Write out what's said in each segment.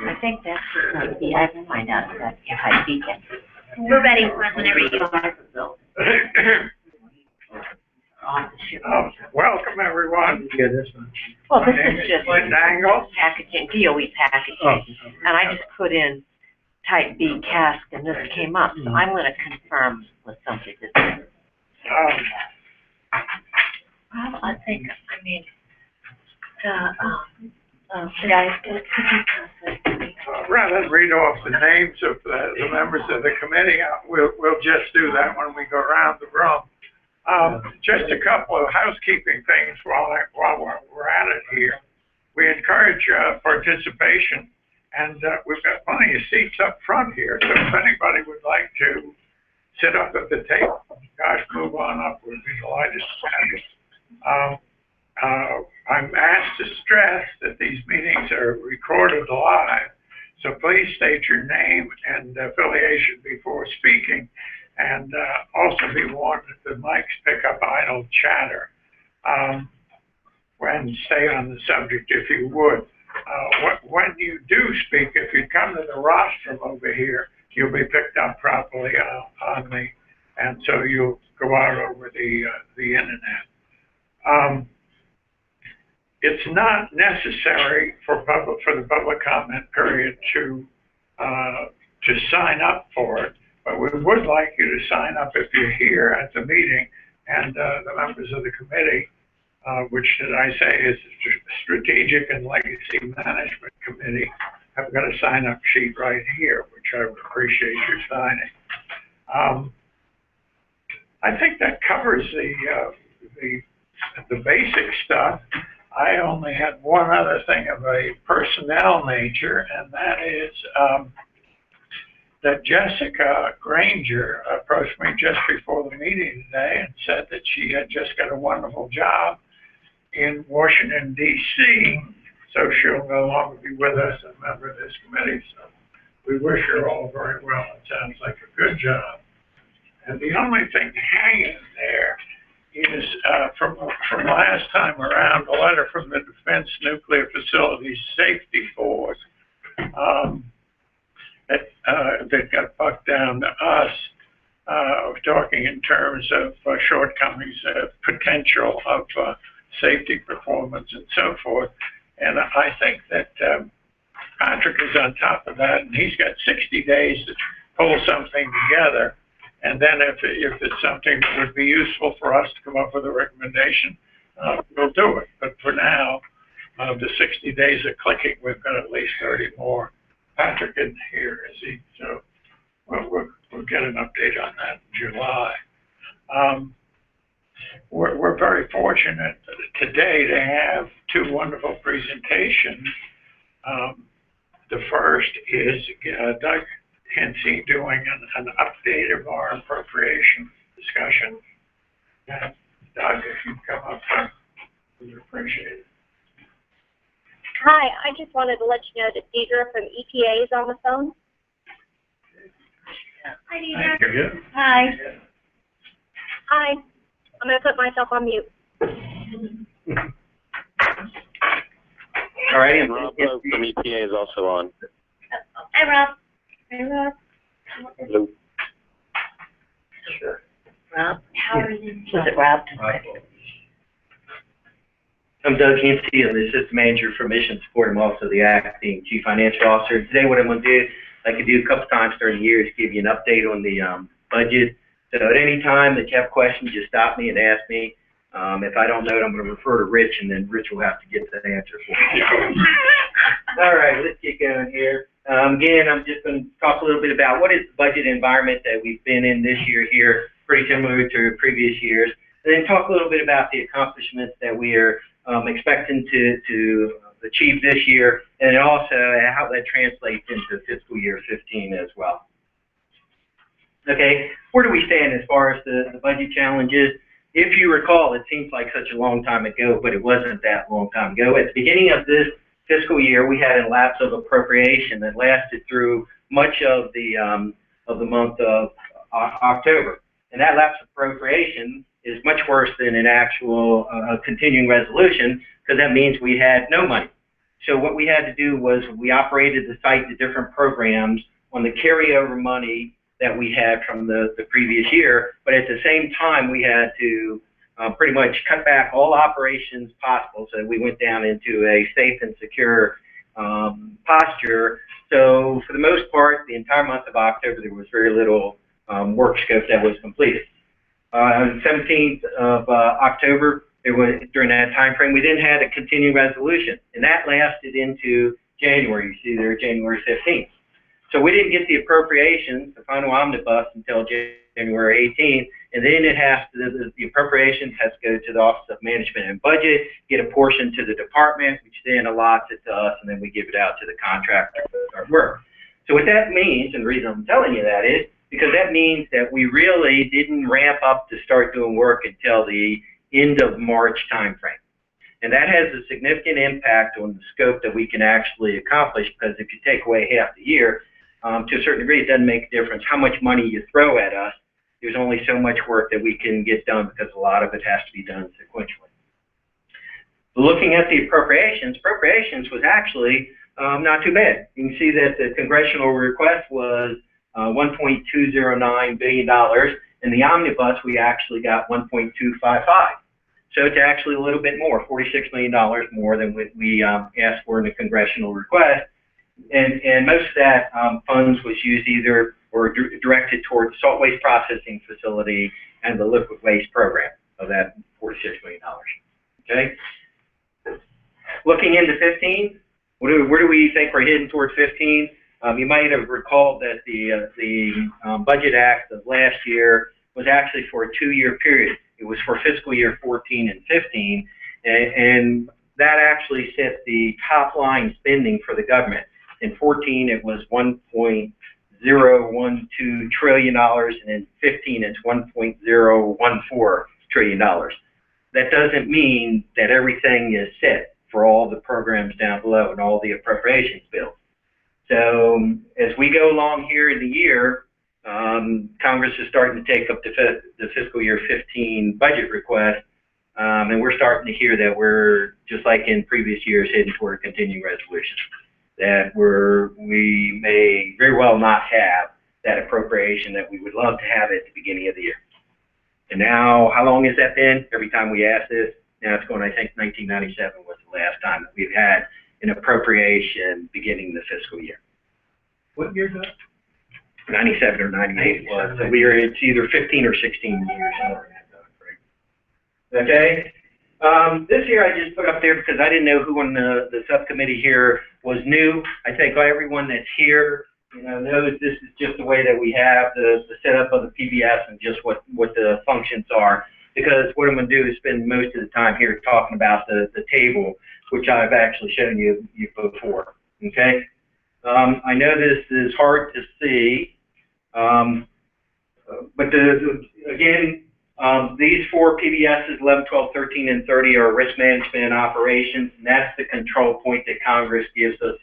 I think that's going to be, I can find out that if I see it. We're ready whenever you are. Welcome, everyone. Yeah, this one. Well, this is just Dangle. packaging, DOE packaging, and I just put in type B cask, and this came up, so I'm going to confirm with somebody this is. Well, I think, I mean, guys, Rather than read off the names of the members of the committee, we'll just do that when we go around the room. Just a couple of housekeeping things while we're at it here. We encourage participation, and we've got plenty of seats up front here, so if anybody would like to sit up at the table, gosh, move on up, we'd be delighted to have you. I'm asked to stress that these meetings are recorded live, so please state your name and affiliation before speaking, and also be warned that the mics pick up idle chatter. And stay on the subject if you would. When you do speak, if you come to the rostrum over here, you'll be picked up properly on me, and so you'll go out over the internet. It's not necessary for the public comment period to sign up for it, but we would like you to sign up if you're here at the meeting, and the members of the committee, which did I say is the Strategic and Legacy Management Committee, have got a sign-up sheet right here, which I would appreciate your signing. I think that covers the basic stuff. I only had one other thing of a personnel nature, and that is that Jessica Granger approached me just before the meeting today and said that she had just got a wonderful job in Washington, D.C., so she'll no longer be with us, a member of this committee. So we wish her all very well. It sounds like a good job. And the only thing hanging there is from last time around, a letter from the Defense Nuclear Facilities Safety Board that got bucked down to us, talking in terms of shortcomings, potential of safety performance and so forth. And I think that Patrick is on top of that, and he's got 60 days to pull something together. And then if it's something that would be useful for us to come up with a recommendation, we'll do it. But for now, the 60 days are clicking. We've got at least 30 more. Patrick isn't here, is he? So we'll get an update on that in July. We're very fortunate today to have two wonderful presentations. The first is Doug Hensey doing an update of our appropriation discussion. And Doug, if you'd come up, we'd appreciate it. Hi, I just wanted to let you know that Deidre from EPA is on the phone. Hi, Deidre. Thank you. Hi. Hi. I'm going to put myself on mute. All right, and Rob from EPA is also on. Hi, Rob. Hi, Rob. Hello. Sure. Rob, how are you? Was it Rob? I'm Doug Hensey. I'm the Assistant Manager for Mission Support. I'm also the Acting Chief Financial Officer. Today what I'm going to do, like I do a couple times during the year, is give you an update on the budget. So at any time that you have questions, just stop me and ask me. If I don't know it, I'm going to refer to Rich, and then Rich will have to get the answer for you. All right, let's get going here. Again, I'm just going to talk a little bit about what is the budget environment that we've been in this year here, pretty similar to previous years, and then talk a little bit about the accomplishments that we are expecting to achieve this year, and then also how that translates into fiscal year 15 as well. Okay, where do we stand as far as the budget challenges? If you recall, it seems like such a long time ago, but it wasn't that long time ago. At the beginning of this fiscal year, we had a lapse of appropriation that lasted through much of the month of October. And that lapse of appropriation is much worse than an actual continuing resolution, because that means we had no money. So what we had to do was we operated the site to different programs on the carryover money that we had from the previous year, but at the same time we had to pretty much cut back all operations possible, so we went down into a safe and secure posture. So for the most part, the entire month of October, there was very little work scope that was completed. On the 17th of October, during that time frame, we then had a continuing resolution, and that lasted into January. You see there, January 15th. So we didn't get the appropriations, the final omnibus, until January 18th, and then it has to, the appropriations has to go to the Office of Management and Budget, get a portion to the department, which then allots it to us, and then we give it out to the contractor for our work. So what that means, and the reason I'm telling you that is because that means that we really didn't ramp up to start doing work until the end of March timeframe. And that has a significant impact on the scope that we can actually accomplish, because if you take away half the year, to a certain degree, it doesn't make a difference how much money you throw at us. There's only so much work that we can get done because a lot of it has to be done sequentially. Looking at the appropriations was actually not too bad. You can see that the congressional request was $1.209 billion, and the omnibus we actually got $1.255. So it's actually a little bit more, $46 million more than what we asked for in the congressional request. And most of that funds was used either or directed towards the salt waste processing facility and the liquid waste program of that $46 million. Okay. Looking into 15, where do we think we're heading towards 15? You might have recalled that the Budget Act of last year was actually for a 2-year period. It was for fiscal year 14 and 15, and that actually set the top line spending for the government. In 14, it was $1.012 trillion, and in 15, it's $1.014 trillion. That doesn't mean that everything is set for all the programs down below and all the appropriations bills. So as we go along here in the year, Congress is starting to take up the fiscal year 15 budget request, and we're starting to hear that we're, just like in previous years, heading toward a continuing resolution. That we may very well not have that appropriation that we would love to have at the beginning of the year. And now, how long has that been? Every time we ask this, now it's going, I think 1997 was the last time that we've had an appropriation beginning the fiscal year. What year is that? 97 or 98 was. So it's either 15 or 16 years. Okay. This year I just put up there because I didn't know who on the subcommittee here was new. I think everyone that's here, knows this is just the way that we have the setup of the PBS and just what the functions are. Because what I'm going to do is spend most of the time here talking about the table, which I've actually shown you before. Okay. I know this is hard to see, but again. These 4 PBSs, 11, 12, 13, and 30, are risk management and operations, and that's the control point that Congress gives us,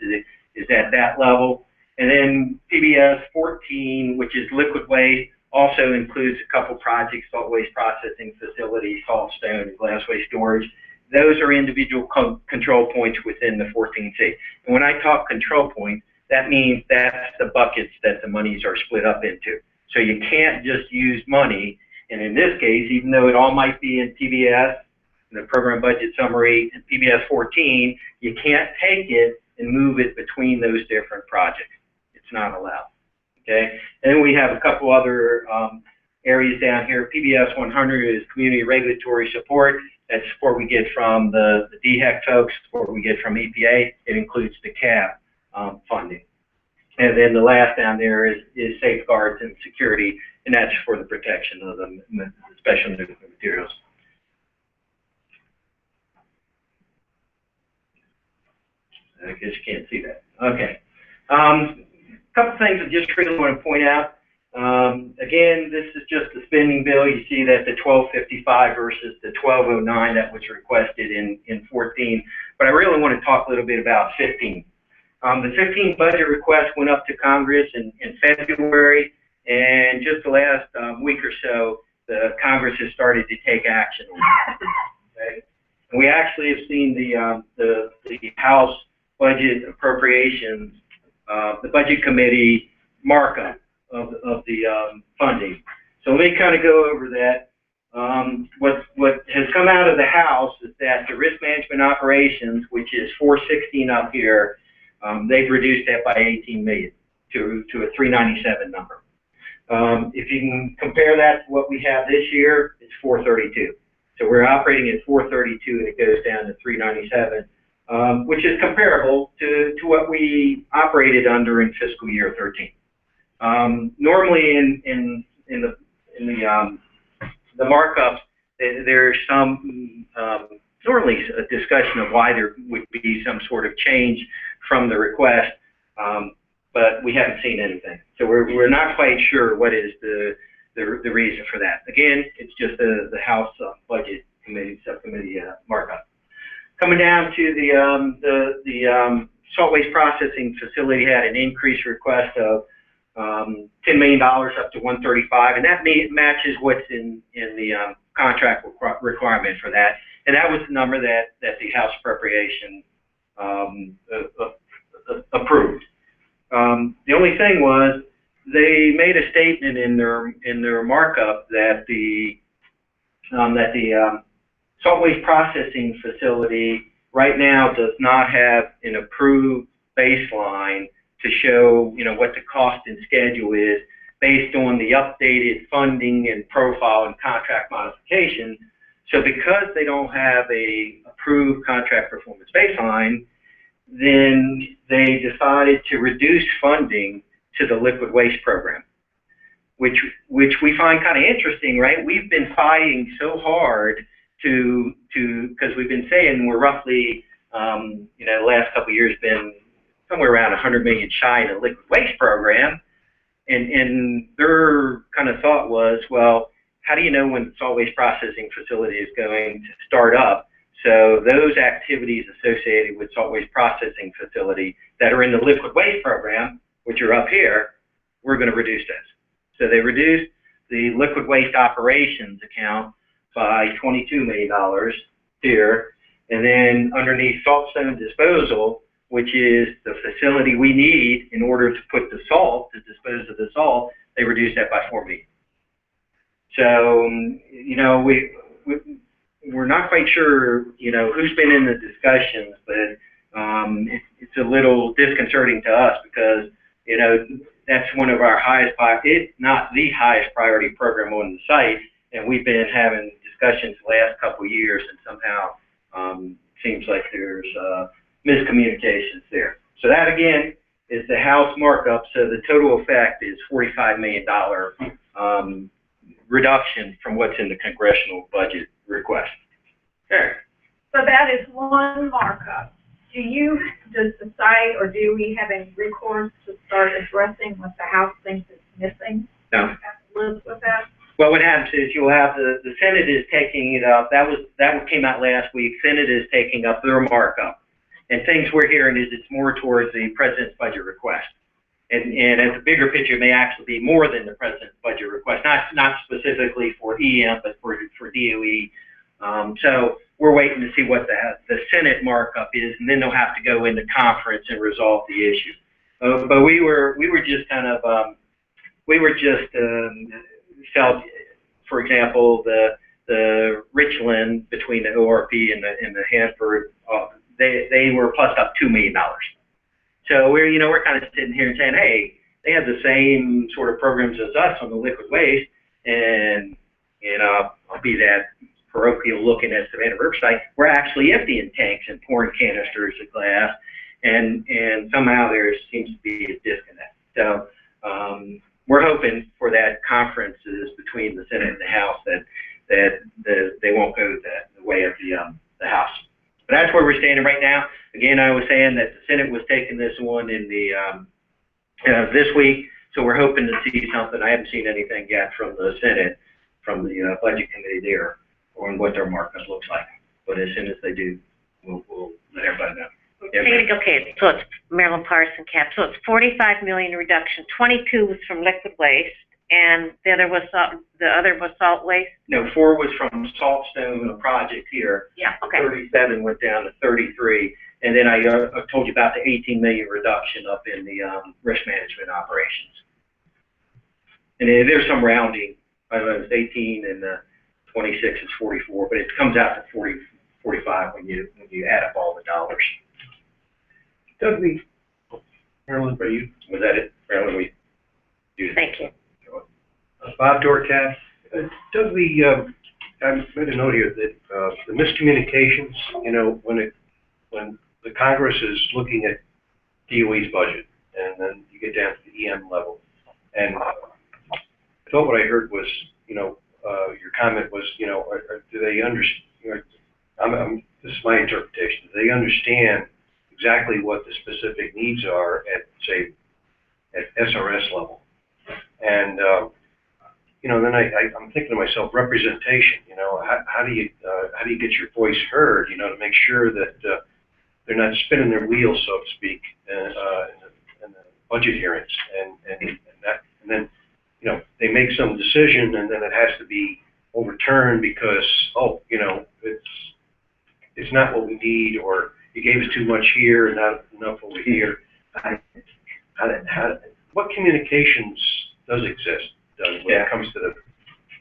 is at that level. And then PBS 14, which is liquid waste, also includes a couple projects, salt waste processing facilities, salt, stone, and glass waste storage. Those are individual control points within the 14C. And when I talk control points, that means that's the buckets that the monies are split up into. So you can't just use money. And in this case, even though it all might be in PBS, the program budget summary, and PBS 14, you can't take it and move it between those different projects. It's not allowed. Okay. And then we have a couple other areas down here. PBS 100 is community regulatory support. That's support we get from the DHEC folks, support we get from EPA. It includes the CAP funding. And then the last down there is safeguards and security, and that's for the protection of the special nuclear materials. I guess you can't see that. Okay. A couple things I just really want to point out. Again, this is just the spending bill. You see that the 1255 versus the 1209 that was requested in 14. But I really want to talk a little bit about 15. The 15 budget request went up to Congress in February, and just the last week or so, the Congress has started to take action on it. Okay? And we actually have seen the House budget appropriations, the budget committee markup of the funding. So let me kind of go over that. What has come out of the House is that the risk management operations, which is 416 up here, they've reduced that by 18 million to a 397 number. If you can compare that to what we have this year, it's 432. So we're operating at 432 and it goes down to 397, which is comparable to what we operated under in fiscal year 13. Normally in the markups, there's some normally a discussion of why there would be some sort of change from the request, but we haven't seen anything. So we're not quite sure what is the reason for that. Again, it's just the House Budget Committee subcommittee markup. Coming down to the salt waste processing facility had an increased request of $10 million up to 135, and that matches what's in the contract requirement for that, and that was the number that the House appropriation approved. The only thing was they made a statement in their markup that the salt waste processing facility right now does not have an approved baseline to show, what the cost and schedule is based on the updated funding and profile and contract modification. So because they don't have a approved contract performance baseline, then they decided to reduce funding to the liquid waste program, which we find kind of interesting, right? We've been fighting so hard because we've been saying we're roughly, the last couple of years been somewhere around 100 million shy in the liquid waste program, and their kind of thought was, well, how do you know when the salt waste processing facility is going to start up? So those activities associated with salt waste processing facility that are in the liquid waste program, which are up here, we're going to reduce those. So they reduced the liquid waste operations account by $22 million here, and then underneath saltstone disposal, which is the facility we need in order to put the salt, to dispose of the salt, they reduced that by $4 million. So, we're not quite sure, who's been in the discussions, but it's a little disconcerting to us because, that's one of our highest, it's not the highest priority program on the site, and we've been having discussions the last couple of years, and somehow seems like there's miscommunications there. So that, again, is the House markup, so the total effect is $45 million reduction from what's in the congressional budget request. There. So that is one markup. Does the site or do we have any recourse to start addressing what the House thinks is missing? No. Have to live with that? Well, what happens is you'll have the Senate is taking it up. That came out last week. Senate is taking up their markup. And things we're hearing is it's more towards the president's budget request. And as a bigger picture, it may actually be more than the president's budget request, not specifically for EM, but for DOE. So we're waiting to see what the Senate markup is, and then they'll have to go into conference and resolve the issue. But we were just kind of felt, for example, the Richland between the ORP and the Hanford, they were plus up $2 million. So we're kind of sitting here and saying, hey, they have the same sort of programs as us on the liquid waste, and I'll be that parochial looking at Savannah Riverside. We're actually emptying tanks and pouring canisters of glass, and somehow there seems to be a disconnect. So we're hoping for that conferences between the Senate and the House that they won't go the way of the House. But that's where we're standing right now. Again, I was saying that the Senate was taking this one in the this week, so we're hoping to see something. I haven't seen anything yet from the Senate, from the Budget Committee there, on what their markup looks like. But as soon as they do, we'll let everybody know. Yeah. Okay, so it's Marilyn Parson Cap. So it's 45 million reduction. 22 was from liquid waste, and the other was salt waste. No, 4 was from Saltstone, a project here. Yeah. Okay. 37 went down to 33, And then I told you about the 18 million reduction up in the risk management operations. And then there's some rounding. I don't know, it's 18 and 26 is 44, but it comes out to 40, 45 when you add up all the dollars. Doug, Marilyn, are you? Was that it? Marilyn, we do. Thank you. Bob Dorcat. Doug, I made a note here that the miscommunications, you know, when the Congress is looking at DOE's budget, and then you get down to the EM level, and I thought what I heard was, you know, your comment was, you know, do they understand? You know, this is my interpretation. Do they understand exactly what the specific needs are at, say, at SRS level? And you know, then I'm thinking to myself, representation. You know, how do you get your voice heard? You know, to make sure that they're not spinning their wheels, so to speak, in the budget hearings, and then you know, they make some decision, and then it has to be overturned because, oh, you know, it's not what we need, or you gave us too much here and not enough over here. What communications does exist, Doug, when it comes to the?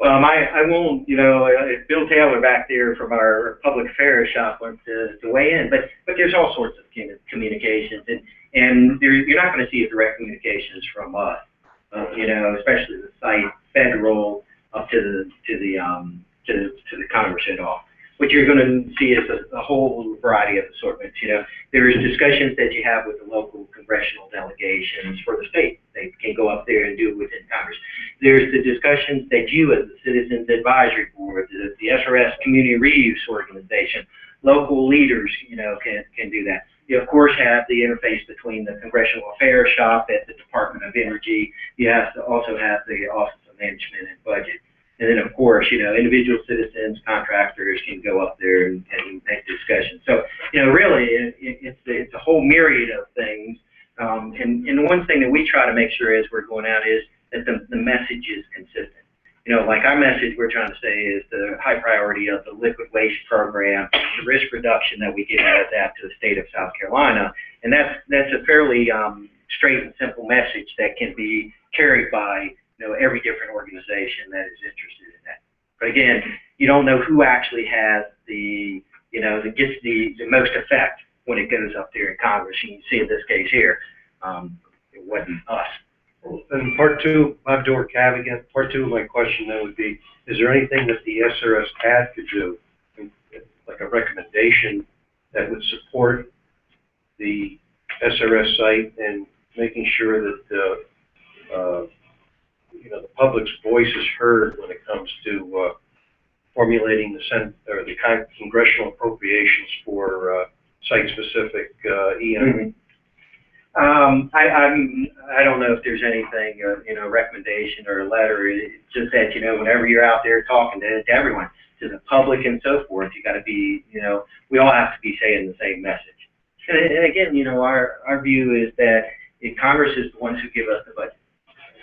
I won't, you know, Bill Taylor back there from our public affairs shop wants to weigh in, but there's all sorts of communications, and you're not going to see a direct communications from us, you know, especially the site federal up to the Congress head off. What you're going to see is a whole variety of assortments. You know, there's discussions that you have with the local congressional delegations for the state. They can go up there and do it within Congress. There's the discussions that you, as the Citizens Advisory Board, the SRS Community Reuse Organization, local leaders, you know, can do that. You, of course, have the interface between the Congressional Affairs Shop at the Department of Energy. You have to also have the Office of Management and Budget. And then, of course, you know, individual citizens, contractors can go up there and make discussions. So, you know, really, it's a whole myriad of things. And the one thing that we try to make sure as we're going out is that the message is consistent. You know, like our message we're trying to say is the high priority of the liquid waste program, the risk reduction that we get out of that to the state of South Carolina. And that's a fairly straight and simple message that can be carried by, you know, every different organization that is interested in that. But again, you don't know who actually has the, you know, that gets the most effect when it goes up there in Congress. And you see in this case here, it wasn't us. And part two, Bob Dorcat again, part two of my question then would be, is there anything that the SRS CAD could do, like a recommendation that would support the SRS site and making sure that you know, the public's voice is heard when it comes to formulating the congressional appropriations for site-specific EM? I don't know if there's anything, you know, recommendation or a letter. It's just that, you know, whenever you're out there talking to everyone, to the public and so forth, you got to be, you know, we all have to be saying the same message. And again, you know, our view is that Congress is the ones who give us the budget.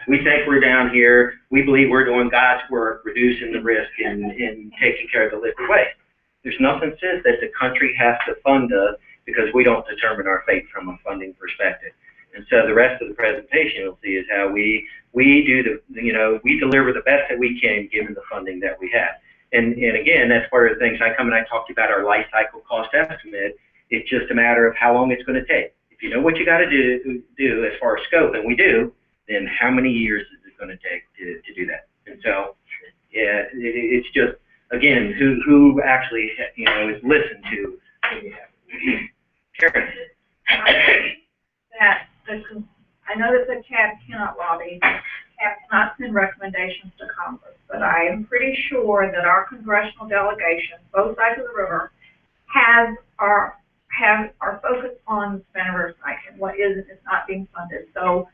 We think we're down here. We believe we're doing God's work, reducing the risk and taking care of the liquid waste. There's nothing says that the country has to fund us because we don't determine our fate from a funding perspective. And so the rest of the presentation you'll see is how we do you know, we deliver the best that we can given the funding that we have. And again, that's part of the things I come and I talked about our life cycle cost estimate. It's just a matter of how long it's going to take. If you know what you got to do as far as scope, and we do, then how many years is it going to take to do that? And so, yeah, it's just, again, who actually, you know, is listened to. Karen. I know that the CAB cannot lobby, CAB cannot send recommendations to Congress, but I am pretty sure that our congressional delegation, both sides of the river, are focused on the Spanish site and what is and is not being funded. So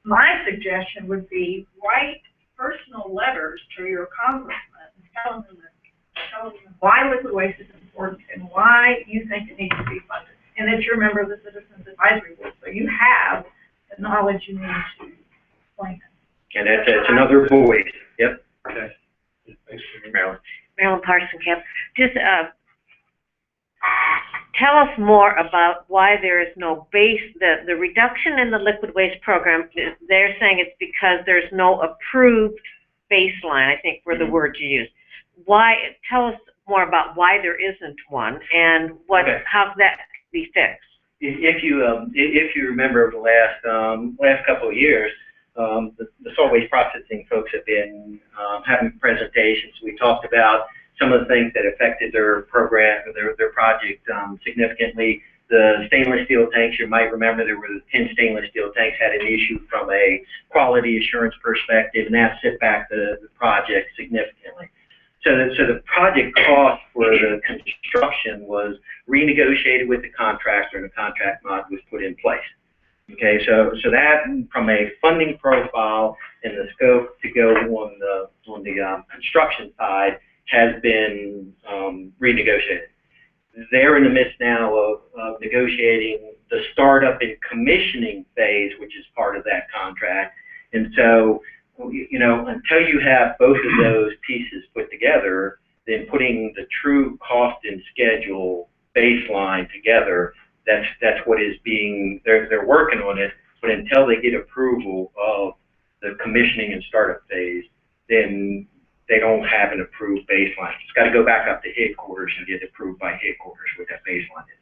my suggestion would be write personal letters to your congressman telling them why liquid waste is important and why you think it needs to be funded, and that you're a member of the Citizens Advisory Board, so you have the knowledge you need to explain it. And that's another voice. Yep. Okay. Thanks, Marilyn. Marilyn Parson Camp. Just tell us more about why there is no the reduction in the liquid waste program. They're saying it's because there's no approved baseline, I think were the words you used. Why, tell us more about why there isn't one and how that can be fixed. If you remember over the last couple of years, the solid waste processing folks have been having presentations. We talked about some of the things that affected their program, their project significantly. The stainless steel tanks, you might remember there were 10 stainless steel tanks had an issue from a quality assurance perspective, and that set back the project significantly. So the project cost for the construction was renegotiated with the contractor, and the contract mod was put in place. Okay, so that from a funding profile and the scope to go on the construction side has been renegotiated. They're in the midst now of negotiating the startup and commissioning phase, which is part of that contract. And so, you know, until you have both of those pieces put together, then putting the true cost and schedule baseline together, that's what is being, they're working on it, but until they get approval of the commissioning and startup phase, then they don't have an approved baseline. It's got to go back up to headquarters and get approved by headquarters what that baseline is.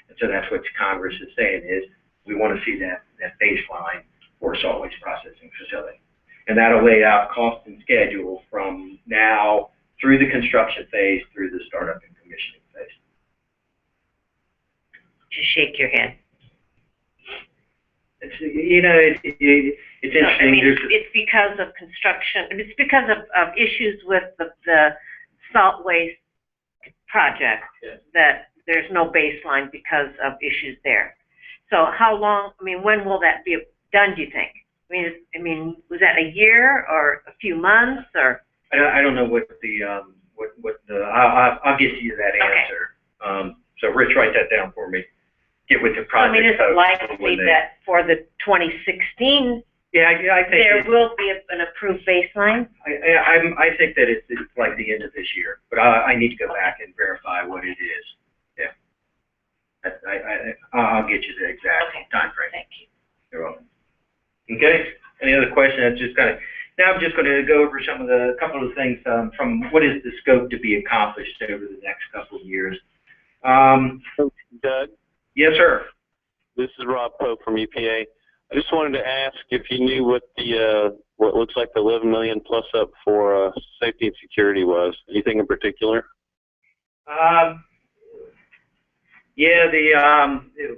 And so that's what Congress is saying is we want to see that baseline for a solid waste processing facility. And that'll lay out cost and schedule from now through the construction phase, through the startup and commissioning phase. Just shake your head. It's, you know, it's interesting. I mean, it's because of construction. It's because of issues with the salt waste project that there's no baseline because of issues there. So how long? I mean, when will that be done? Do you think? I mean, was that a year or a few months or? I don't know what the I'll get you that answer. Okay. So Rich, write that down for me. Get with the project. I mean, is it likely that for the 2016? Yeah, I think there will be an approved baseline. I think that it's like the end of this year, but I need to go back and verify what it is. Yeah, I'll get you the exact time frame. Thank you. You're welcome. Okay. Any other questions? Just kind of now. I'm just going to go over a couple of things from what is the scope to be accomplished over the next couple of years. Doug? Yes, sir. This is Rob Pope from EPA. I just wanted to ask if you knew what the what looks like the 11 million plus up for safety and security was. Anything in particular? Yeah,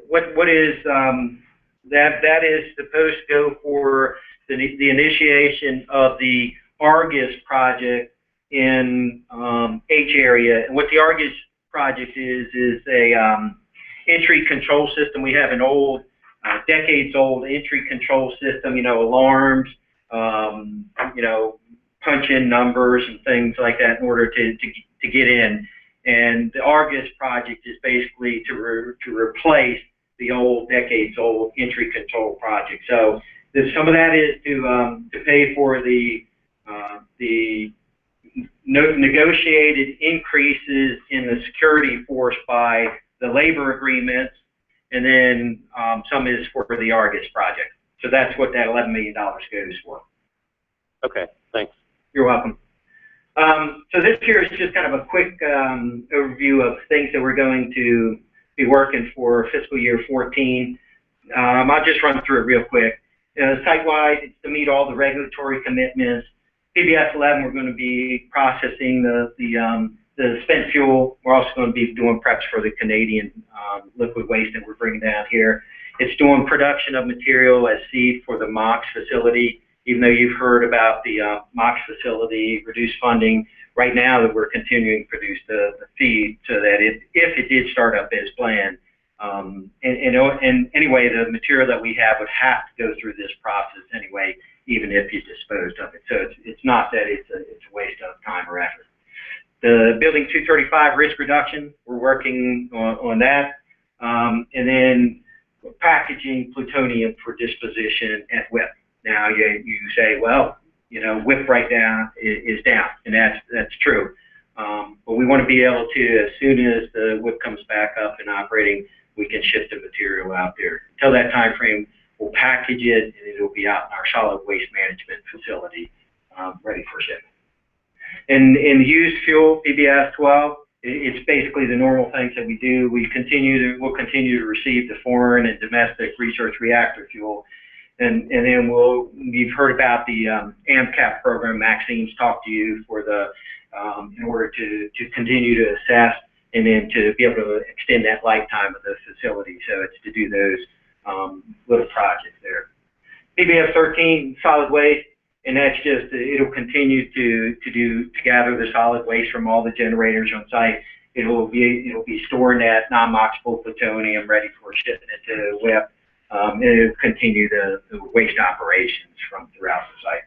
what is that is supposed to go for the initiation of the Argus project in H area. And what the Argus project is a entry control system. We have an old, decades-old entry control system, you know, alarms, you know, punch-in numbers and things like that in order to get in. And the Argus project is basically to replace the old, decades-old entry control project. So some of that is to pay for the negotiated increases in the security force by the labor agreements, and then some is for the Argus project. So that's what that $11 million goes for. Okay, thanks. You're welcome. So this here is just kind of a quick overview of things that we're going to be working for fiscal year 14. I'll just run through it real quick. Site-wide, it's to meet all the regulatory commitments. PBS11, we're going to be processing the spent fuel. We're also going to be doing preps for the Canadian liquid waste that we're bringing down here. It's doing production of material as seed for the MOX facility. Even though you've heard about the MOX facility, reduced funding, right now that we're continuing to produce the feed so that if it did start up as planned, and anyway, the material that we have would have to go through this process anyway, even if you disposed of it. So it's not that it's a waste of time or effort. The Building 235 risk reduction, we're working on that. And then packaging plutonium for disposition at WIP. Now you say, well, you know, WIP right now is down, and that's true. But we want to be able to, as soon as the whip comes back up and operating, we can ship the material out there. Until that time frame, we'll package it and it'll be out in our solid waste management facility, ready for shipment. And in used fuel, PBS 12, it's basically the normal things that we do. We'll continue to receive the foreign and domestic research reactor fuel. And then you've heard about the AMCAP program. Maxine's talked to you for the, in order to continue to assess and then to be able to extend that lifetime of the facility. So it's to do those little projects there. PBS 13, solid waste, and that's just, it'll continue to gather the solid waste from all the generators on site. It'll be storing that non-moxable plutonium ready for shipment to WIP. And it'll continue the waste operations from throughout the site.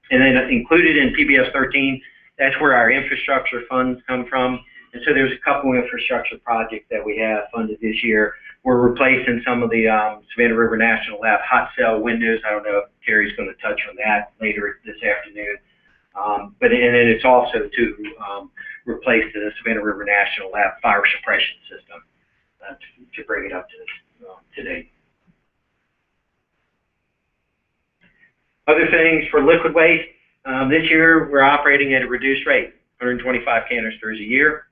And then included in PBS 13, that's where our infrastructure funds come from. And so there's a couple infrastructure projects that we have funded this year. We're replacing some of the Savannah River National Lab hot cell windows. I don't know if Terry's going to touch on that later this afternoon. And then it's also to replace the Savannah River National Lab fire suppression system to bring it up to date. Other things for liquid waste, this year we're operating at a reduced rate, 125 canisters a year.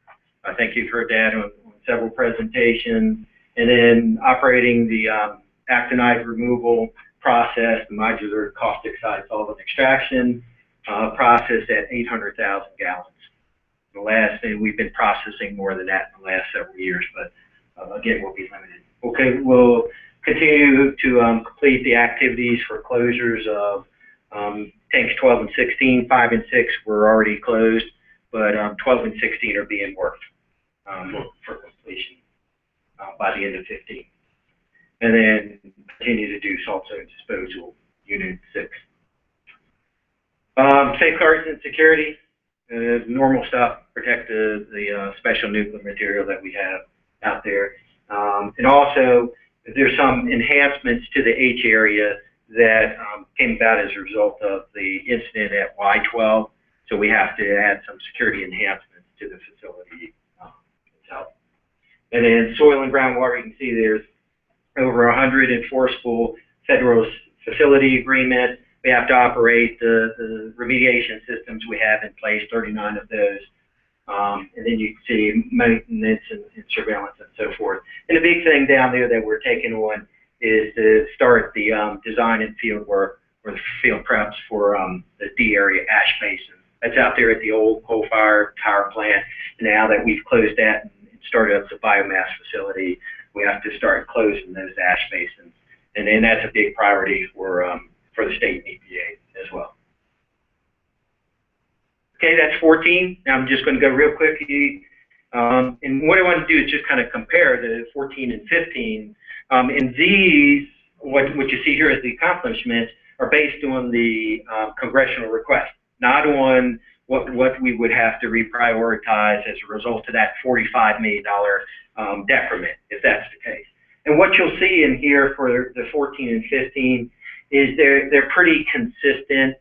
I think you've heard that on several presentations. And then operating the actinide removal process, the modular caustic side solvent extraction process at 800,000 gallons. The last thing, we've been processing more than that in the last several years, but again, we'll be limited. Okay, we'll continue to complete the activities for closures of tanks 12 and 16. 5 and 6 were already closed, but 12 and 16 are being worked for completion by the end of 15. And then continue to do salt zone disposal, unit 6. Safeguards and security, normal stuff, protect the special nuclear material that we have out there. And also, there's some enhancements to the H area that came about as a result of the incident at Y12. So we have to add some security enhancements to the facility itself. And then soil and groundwater, you can see there's over 100 enforceable federal facility agreements. We have to operate the remediation systems we have in place, 39 of those. And then you can see maintenance and surveillance and so forth. And the big thing down there that we're taking on is to start the design and field work or the field preps for the D area ash basin. That's out there at the old coal-fired power plant. And now that we've closed that and started up the biomass facility, we have to start closing those ash basins. And then that's a big priority for the state and EPA as well. Okay, that's 14. Now I'm just going to go real quickly. And what I want to do is just kind of compare the 14 and 15. And these, what you see here as the accomplishments, are based on the congressional request, not on what we would have to reprioritize as a result of that $45 million decrement, if that's the case. And what you'll see in here for the 14 and 15 is they're pretty consistent.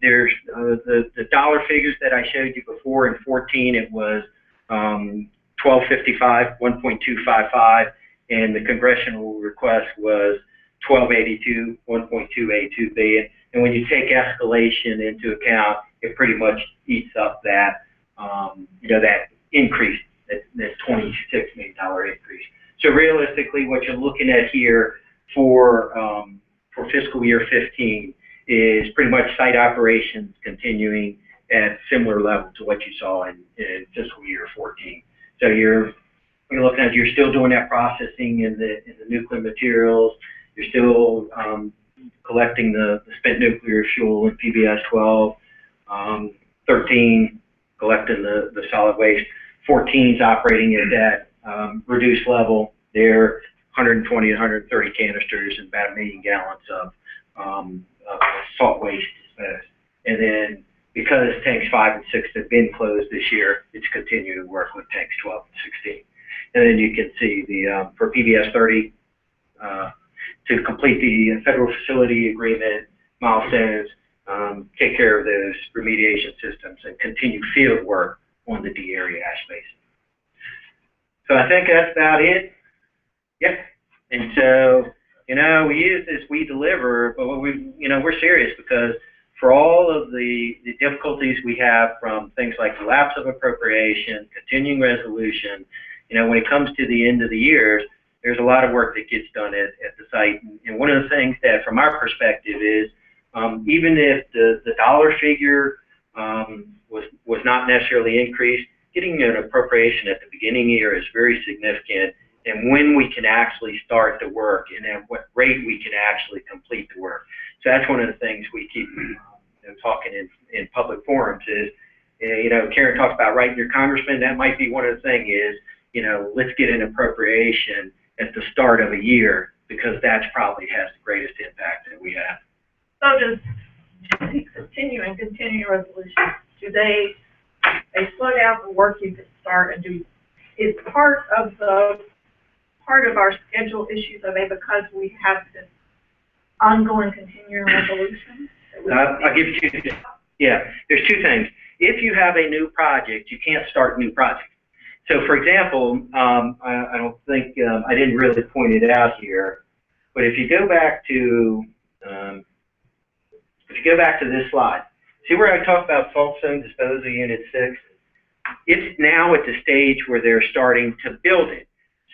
There's the dollar figures that I showed you before. In 14, it was 1255, 1.255, and the congressional request was 1282, 1.282 billion. And when you take escalation into account, it pretty much eats up that that increase, that $26 million increase. So realistically, what you're looking at here for fiscal year 15 is pretty much site operations continuing at similar level to what you saw in fiscal year 14. So you're looking at, you're still doing that processing in the nuclear materials. You're still collecting the spent nuclear fuel in PBS 12. 13 collecting the solid waste. 14 is operating at that reduced level. They're 120 to 130 canisters and about 1 million gallons of salt waste disposed. And then because tanks 5 and 6 have been closed this year, it's continuing to work with tanks 12 and 16. And then you can see the for PBS 30 to complete the federal facility agreement milestones, take care of those remediation systems and continue field work on the D area ash basin. So I think that's about it. Yep. And so, we use this we deliver, but we're serious because for all of the difficulties we have from things like the lapse of appropriation, continuing resolution, when it comes to the end of the years, there's a lot of work that gets done at the site. And one of the things that, from our perspective, is even if the dollar figure was not necessarily increased, getting an appropriation at the beginning of the year is very significant, and when we can actually start the work and at what rate we can actually complete the work. So that's one of the things we keep talking in public forums is, Karen talks about writing your congressman. That might be one of the things is, let's get an appropriation at the start of a year because that's probably has the greatest impact that we have. So does continuing resolution, do they slow down the work you can start and is part of our schedule issues, are they because we have this ongoing continuing resolution? I'll give you two. Yeah, there's two things. If you have a new project, you can't start new projects. So, for example, I don't think I didn't really point it out here, but if you go back to this slide, see where I talked about salt zone disposal unit 6? It's now at the stage where they're starting to build it.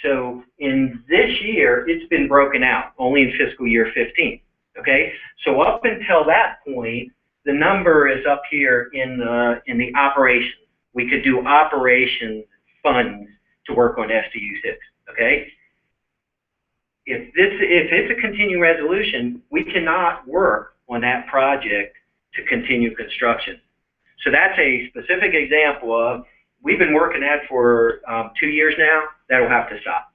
So in this year, it's been broken out only in fiscal year 15. Okay, so up until that point, the number is up here in the operations. We could do operations funds to work on SDU6. Okay, if it's a continuing resolution, we cannot work on that project to continue construction. So that's a specific example of we've been working at for 2 years now. That'll have to stop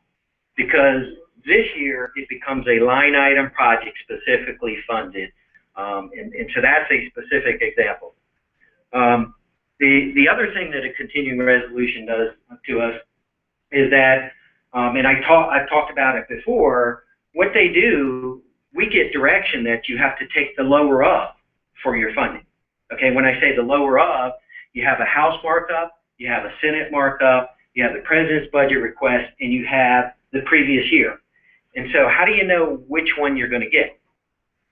because this year it becomes a line item project specifically funded, and so that's a specific example. The other thing that a continuing resolution does to us is that, and I've talked about it before. What they do, we get direction that you have to take the lower of for your funding. Okay, when I say the lower of, you have a House markup, you have a Senate markup, you have the President's budget request, and you have the previous year. And so how do you know which one you're going to get?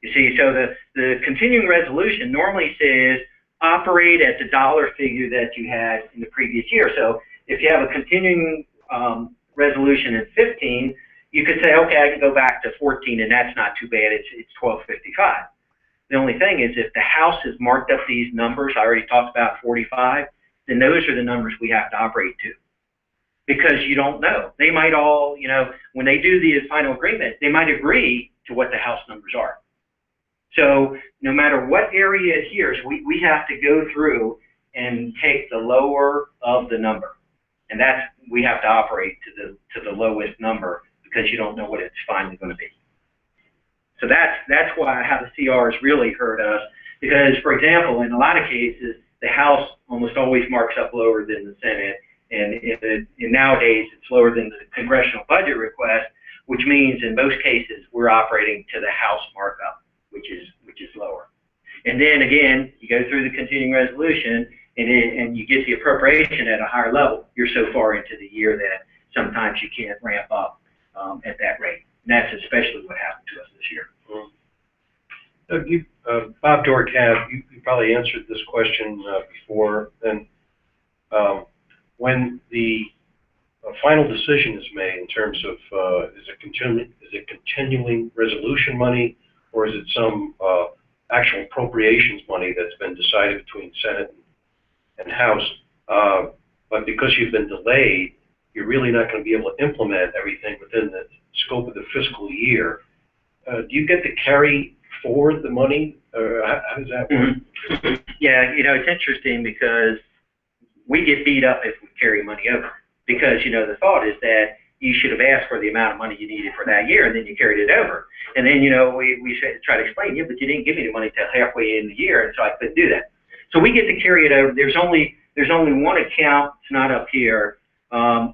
You see, so the continuing resolution normally says operate at the dollar figure that you had in the previous year. So if you have a continuing resolution in 15, you could say, okay, I can go back to 14, and that's not too bad. It's 1255. The only thing is if the House has marked up these numbers, I already talked about 45, then those are the numbers we have to operate to. Because you don't know. They might all, when they do the final agreement, they might agree to what the House numbers are. So no matter what area it hears, we have to go through and take the lower of the number. And we have to operate to the lowest number because you don't know what it's finally going to be. So that's why how the CRs really hurt us. Because, for example, in a lot of cases, the House almost always marks up lower than the Senate. And nowadays, it's lower than the congressional budget request, which means in most cases, we're operating to the House markup, which is lower. And then again, you go through the continuing resolution and you get the appropriation at a higher level. You're so far into the year that sometimes you can't ramp up at that rate. And that's especially what happened to us this year. Doug, Bob Dorcab, you probably answered this question before. Then, when the final decision is made in terms of is it continuing resolution money, or is it some actual appropriations money that's been decided between Senate and House? But because you've been delayed, you're really not going to be able to implement everything within the scope of the fiscal year. Do you get to carry forward the money, or how does that work? Mm-hmm. Yeah, it's interesting because we get beat up if we carry money over. Because, the thought is that you should have asked for the amount of money you needed for that year, and then you carried it over. And then, we try to explain, yeah, but you didn't give me the money till halfway in the year, and so I couldn't do that. So we get to carry it over. There's only one account. It's not up here.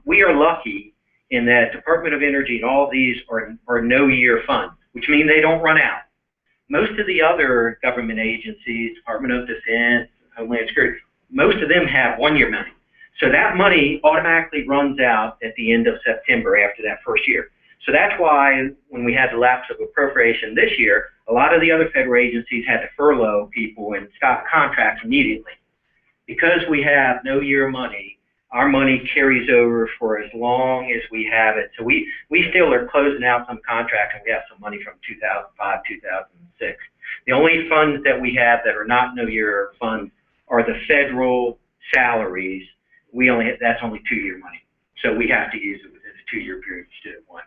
We are lucky in that Department of Energy and all these are no-year funds, which mean they don't run out. most of the other government agencies, Department of Defense, Homeland Security, most of them have 1-year money. So that money automatically runs out at the end of September after that first year. So that's why when we had the lapse of appropriation this year, a lot of the other federal agencies had to furlough people and stop contracts immediately. Because we have no year money, our money carries over for as long as we have it. So we still are closing out some contracts, and we have some money from 2005, 2006. The only funds that we have that are not no year funds are the federal salaries. That's only 2-year money. So we have to use it within a 2-year period instead of 1.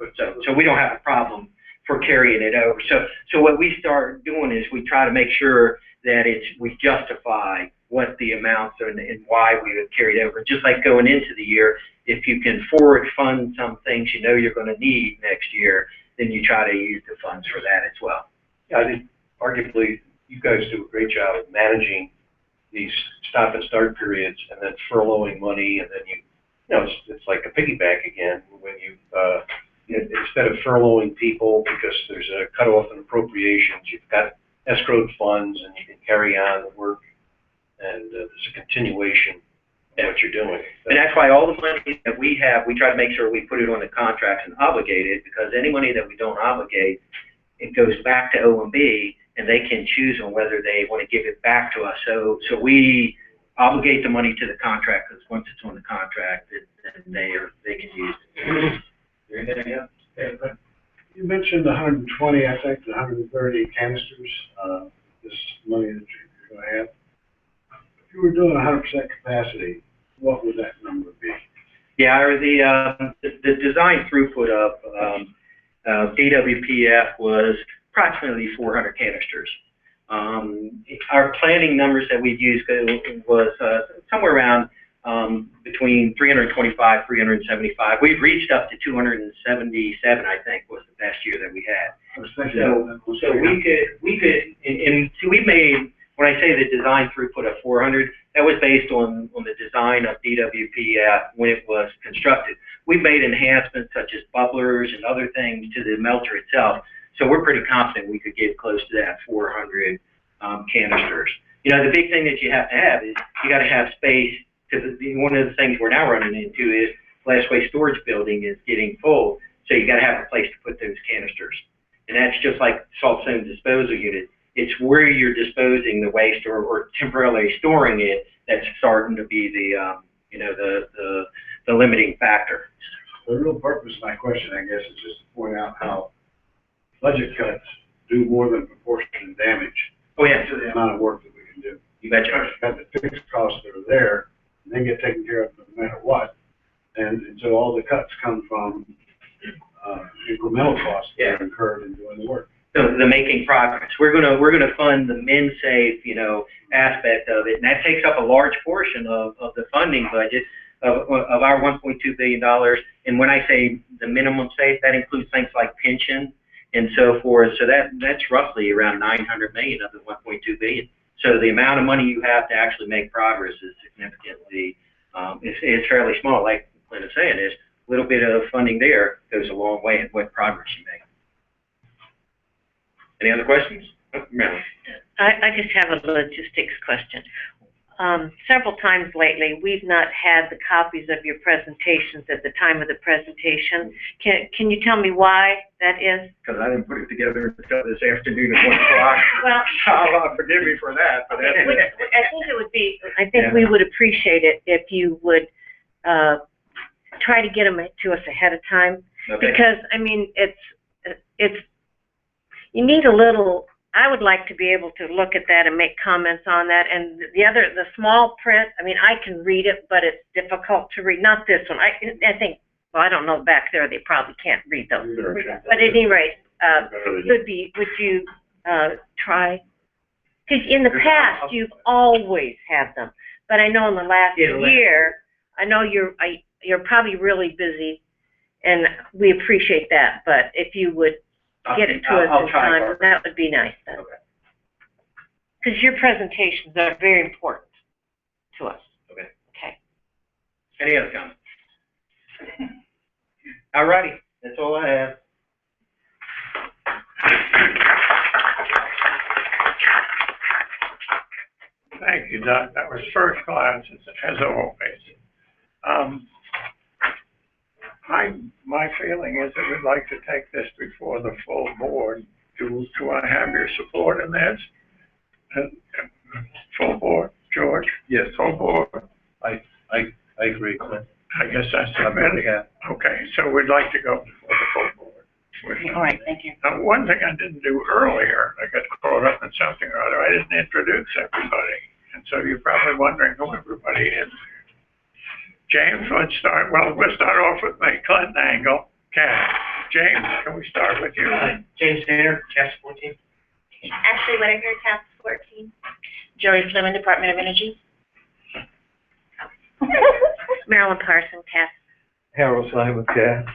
So we don't have a problem for carrying it over. So what we start doing is we try to make sure that we justify what the amounts are and why we would carry it over. Just like going into the year, if you can forward fund some things you know you're going to need next year, then you try to use the funds for that as well. Yeah, I think arguably you guys do a great job of managing these stop and start periods and then furloughing money, and then it's like a piggy bank again when instead of furloughing people because there's a cutoff in appropriations, you've got escrowed funds and you can carry on the work, and there's a continuation of what you're doing. And that's why all the money that we have, we try to make sure we put it on the contracts and obligate it, because any money that we don't obligate, it goes back to O&B, and they can choose on whether they want to give it back to us. So we obligate the money to the contract, because once it's on the contract, then they can use it. Anything else? Yeah, but you mentioned 120, I think, to 130 canisters, this money that you're going to have. If you were doing 100% capacity, what would that number be? Yeah, or the design throughput of DWPF was approximately 400 canisters. Our planning numbers that we've used was somewhere around between 325, 375. We've reached up to 277, I think, was the best year that we had. So we could, and so we made, when I say the design throughput of 400, that was based on the design of DWPF when it was constructed. We've made enhancements such as bubblers and other things to the melter itself. So we're pretty confident we could get close to that 400 canisters. The big thing that you have to have is you got to have space, because one of the things we're now running into is blast waste storage building is getting full. So you got to have a place to put those canisters. And that's just like salt zone disposal unit. It's where you're disposing the waste or temporarily storing it that's starting to be the limiting factor. The real purpose of my question, I guess, is just to point out how budget cuts do more than proportionate damage Oh yeah, to the amount of work that we can do. you betcha. You've got the fixed costs that are there, and they get taken care of no matter what. And so all the cuts come from incremental costs that are incurred in doing the work. The making progress. We're gonna fund the MinSafe, aspect of it, and that takes up a large portion of the funding budget of our $1.2 billion. And when I say the minimum safe, that includes things like pension and so forth. So that's roughly around $900 million of the $1.2 billion. So the amount of money you have to actually make progress is significantly, it's fairly small. Like Clint is saying, is a little bit of funding there goes a long way in what progress you make. Any other questions? Oh, Marilyn. I just have a logistics question. Several times lately, we've not had the copies of your presentations at the time of the presentation. Can you tell me why that is? Because I didn't put it together until this afternoon at 1 o'clock. Well, Forgive me for that. But I think it would be, I think we would appreciate it if you would try to get them to us ahead of time. Okay. Because, I mean, it's, you need a little, I would like to be able to look at that and make comments on that. And the small print, I mean, I can read it, but it's difficult to read. Not this one. I think, well, I don't know, back there they probably can't read those. But at any rate, would you try? Because in the past, you've always had them. But I know in the last year, I know you're probably really busy, and we appreciate that. But if you would get it to us in time, that would be nice then. Okay. Because your presentations are very important to us. Okay. Okay. Any other comments? All righty. That's all I have. Thank you, Doug. That was first class, as always. My feeling is that we'd like to take this before the full board. Do I have your support in this? Full board, George? Yes. Full board. I agree, Clint. I guess that's the I'm ready. minute. Okay, so we'd like to go before the full board. All right, thank you. Now, one thing I didn't do earlier, I got caught up in something or other, I didn't introduce everybody. And so you're probably wondering who everybody is. James, we'll start off with my Clinton angle. James, can we start with you? James Tanner, Task 14. Ashley Whitaker, Task 14. Joey Fleming, Department of Energy. Marilyn Parson, Task. Harold Simon, cab.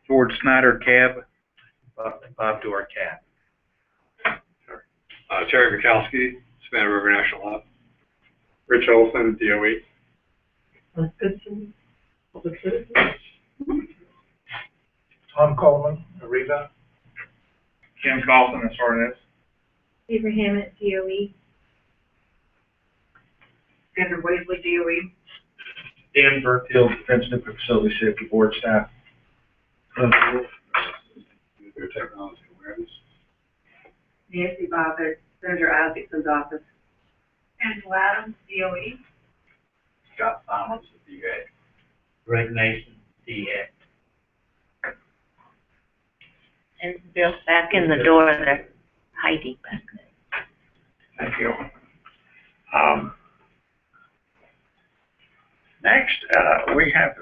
George Snyder, cab. Bob Dorr, cab. Terry Mikowski, Savannah River National Lab. Rich Olson, DOE. Tom Coleman, Arriva. Jim Carlson, SRS. Beaver Hammett, DOE. Sandra Waisley, DOE. Dan Burkfield, Defense Nuclear Facility Safety Board staff. Nuclear Technology Awareness. Nancy Bobbitt, Senator Isaacson's office. Angela Adams, DOE. Scott Simons, DA. Greg Mason, DA. And Bill's back in the door there. Heidi back there. Thank you. Next, we have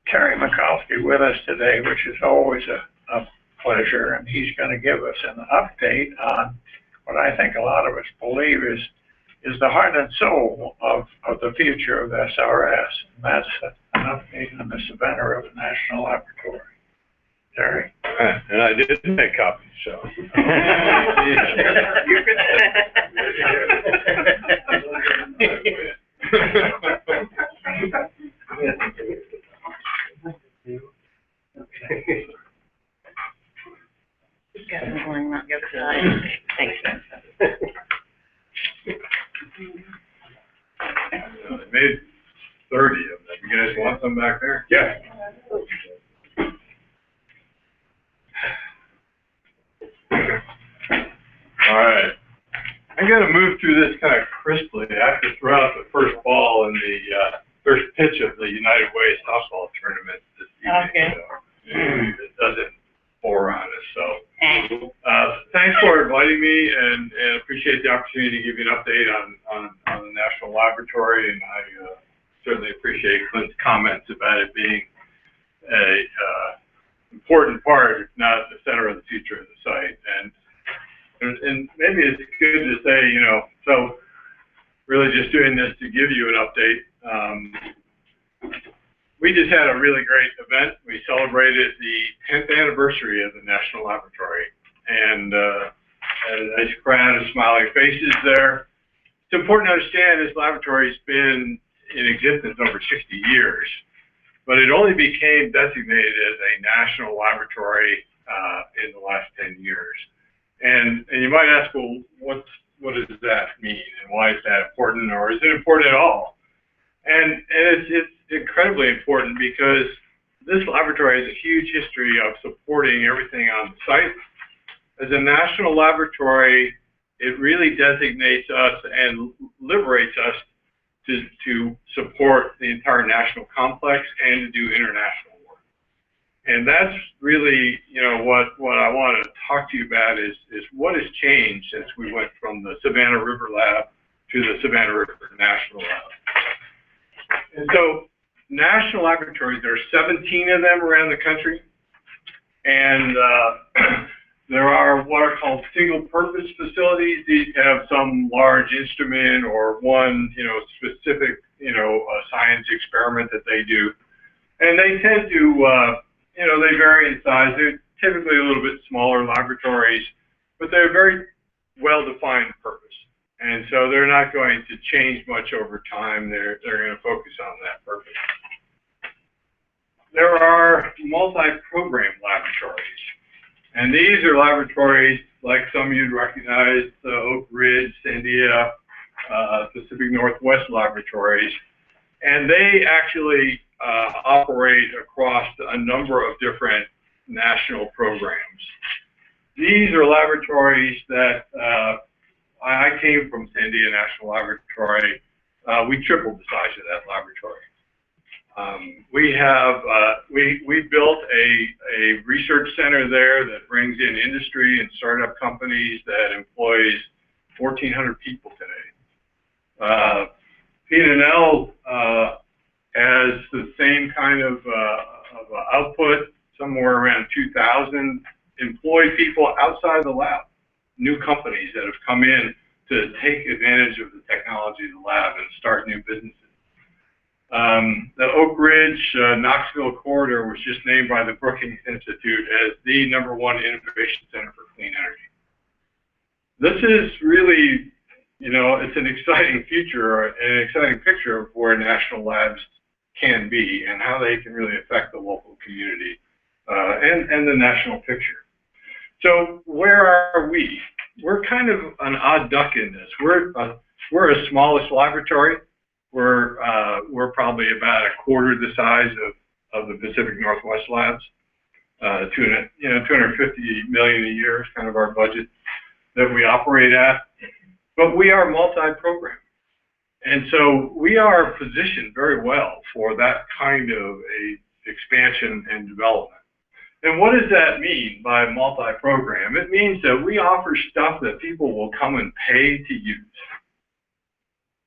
Terry Mikowski with us today, which is always a pleasure, and he's going to give us an update on what I think a lot of us believe is the heart and soul of the future of SRS, and that's an update on the Savannah River National Laboratory. Terry? And I did make copies, so. Got them going on the other side. Thanks. I made 30 of them. You guys want them back there? Yeah. All right. I'm going to move through this kind of crisply. I have to throw out the first ball in the first pitch of the United Way softball tournament this evening. Okay. So it doesn't pour on us. So thanks for inviting me, and appreciate the opportunity to give you an update on the National Laboratory, and I certainly appreciate Clint's comments about it being a important part, if not the center of the future of the site. And maybe it's good to say, so really just doing this to give you an update. We just had a really great event. We celebrated the 10th anniversary of the National Laboratory, and had a nice crowd of smiling faces there. It's important to understand this laboratory has been in existence over 60 years, but it only became designated as a national laboratory in the last 10 years. And you might ask, well, what does that mean, and why is that important, or is it important at all? And it's incredibly important because this laboratory has a huge history of supporting everything on the site. As a national laboratory, it really designates us and liberates us to support the entire national complex and to do international work. And that's really, what I want to talk to you about is what has changed since we went from the Savannah River Lab to the Savannah River National Lab. And so national laboratories, there are 17 of them around the country, and there are what are called single-purpose facilities. These have some large instrument or one, specific, science experiment that they do, and they tend to, they vary in size. They're typically a little bit smaller laboratories, but they're very well-defined purpose. And so they're not going to change much over time. They're going to focus on that purpose. There are multi-program laboratories. And these are laboratories like some you'd recognize, Oak Ridge, Sandia, Pacific Northwest Laboratories, and they actually operate across a number of different national programs. These are laboratories that I came from Sandia National Laboratory. We tripled the size of that laboratory. We built a research center there that brings in industry and startup companies that employs 1,400 people today. P&L has the same kind of output, somewhere around 2,000 employed people outside the lab, new companies that have come in to take advantage of the technology of the lab and start new businesses. The Oak Ridge, Knoxville corridor was just named by the Brookings Institute as the #1 innovation center for clean energy. This is really, you know, it's an exciting future, an exciting picture of where national labs can be and how they can really affect the local community and the national picture. So where are we? We're kind of an odd duck in this. We're a smallish laboratory. We're probably about a quarter the size of the Pacific Northwest labs. 250 million a year is kind of our budget that we operate at. But we are multi-program. And so we are positioned very well for that kind of a expansion and development. And what does that mean by multi-program? It means that we offer stuff that people will come and pay to use.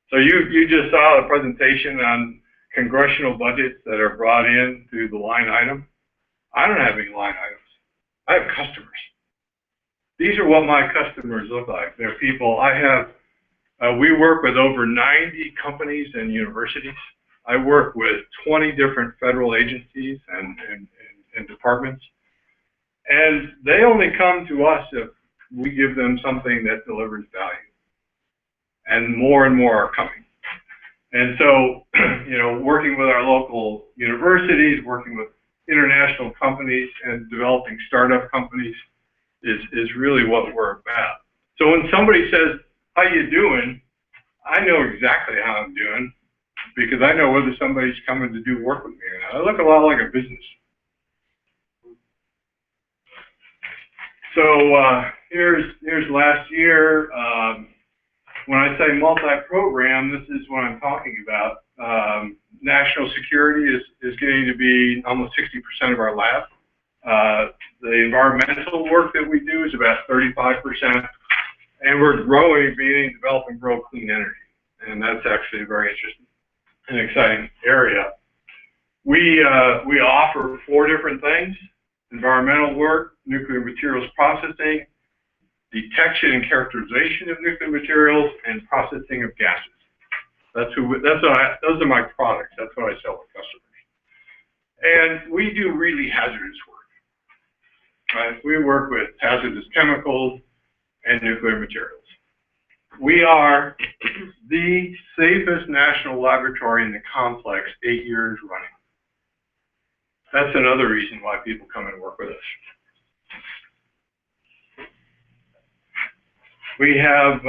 So you just saw a presentation on congressional budgets that are brought in through the line item. I don't have any line items. I have customers. These are what my customers look like. They're people I have. We work with over 90 companies and universities. I work with 20 different federal agencies and departments. And they only come to us if we give them something that delivers value. And more are coming. And so, you know, working with our local universities, working with international companies and developing startup companies is really what we're about. So when somebody says, "How you doing?" I know exactly how I'm doing because I know whether somebody's coming to do work with me or not. I look a lot like a business. So here's last year. When I say multi-program, this is what I'm talking about. National security is getting to be almost 60% of our lab. The environmental work that we do is about 35%. And we're growing, develop and grow clean energy. And that's actually a very interesting and exciting area. We offer 4 different things: environmental work, nuclear materials processing, detection and characterization of nuclear materials, and processing of gases. Those are my products. That's what I sell to customers. And we do really hazardous work. Right? We work with hazardous chemicals and nuclear materials. We are the safest national laboratory in the complex 8 years running. That's another reason why people come and work with us. We have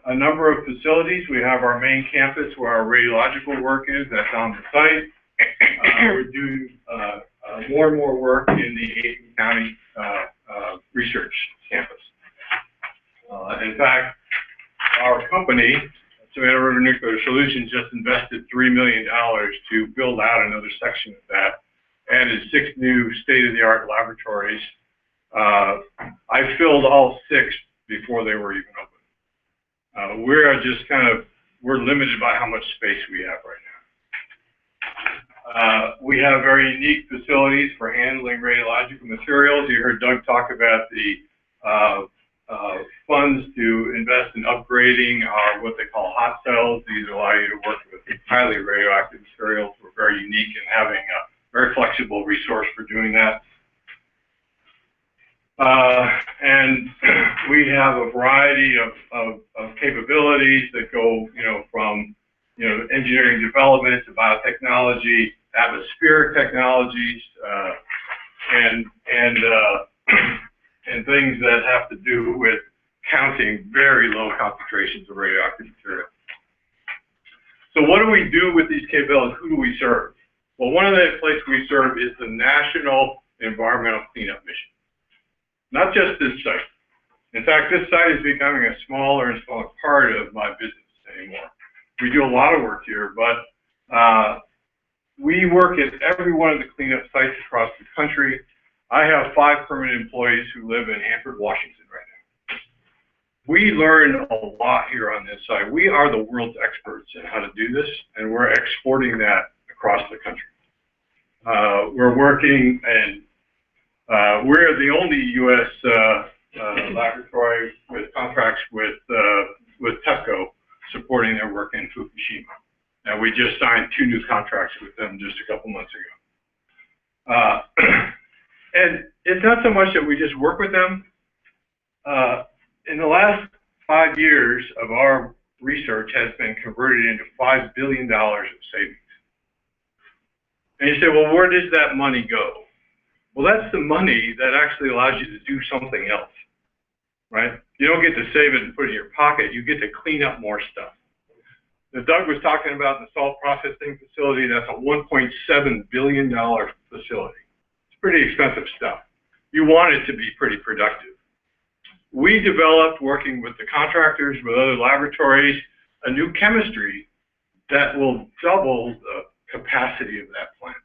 a number of facilities. We have our main campus where our radiological work is. That's on the site. We're doing more and more work in the Aiken County research campus. In fact, our company, Savannah River Nuclear Solutions, just invested $3 million to build out another section of that, and 6 new state-of-the-art laboratories. I filled all 6 before they were even open. We're limited by how much space we have right now. We have very unique facilities for handling radiological materials. You heard Doug talk about the funds to invest in upgrading our what they call hot cells. These allow you to work with highly radioactive materials. We're very unique in having a very flexible resource for doing that. And we have a variety of capabilities that go, from, engineering development to biotechnology, atmospheric technologies, and things that have to do with counting very low concentrations of radioactive material. So what do we do with these capabilities? Who do we serve? Well, one of the places we serve is the National Environmental Cleanup Mission. Not just this site. In fact, this site is becoming a smaller and smaller part of my business anymore. We do a lot of work here, but we work at every one of the cleanup sites across the country. I have 5 permanent employees who live in Hanford, Washington right now. We learn a lot here on this site. We are the world's experts in how to do this, and we're exporting that across the country. We're working, and we're the only U.S. Laboratory with contracts with TEPCO supporting their work in Fukushima. And we just signed 2 new contracts with them just a couple months ago. And it's not so much that we just work with them. In the last 5 years of our research has been converted into $5 billion of savings. And you say, well, where does that money go? Well, that's the money that actually allows you to do something else, right? You don't get to save it and put it in your pocket. You get to clean up more stuff. As Doug was talking about the salt processing facility, that's a $1.7 billion facility. It's pretty expensive stuff. You want it to be pretty productive. We developed, working with the contractors, with other laboratories, a new chemistry that will double the capacity of that plant.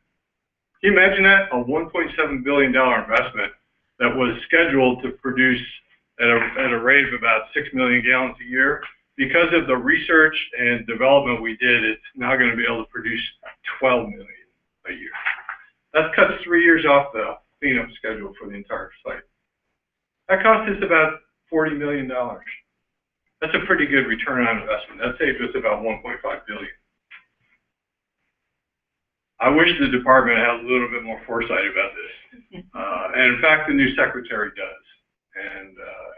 Can you imagine that? A $1.7 billion investment that was scheduled to produce at a rate of about 6 million gallons a year. Because of the research and development we did, it's now going to be able to produce 12 million a year. That cuts 3 years off the cleanup schedule for the entire site. That cost us about $40 million. That's a pretty good return on investment. That saved us about $1.5 billion. I wish the department had a little bit more foresight about this. And in fact, the new secretary does.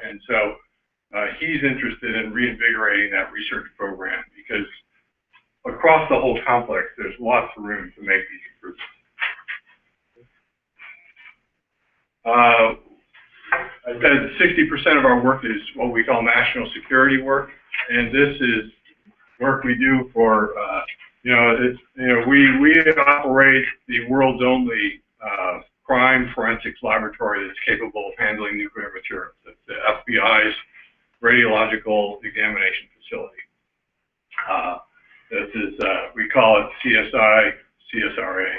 And so he's interested in reinvigorating that research program because across the whole complex, there's lots of room to make these improvements. I said 60% of our work is what we call national security work, and this is work we do for, we operate the world's only crime forensics laboratory that's capable of handling nuclear materials. It's the FBI's radiological examination facility. This is, we call it CSI, CSRA.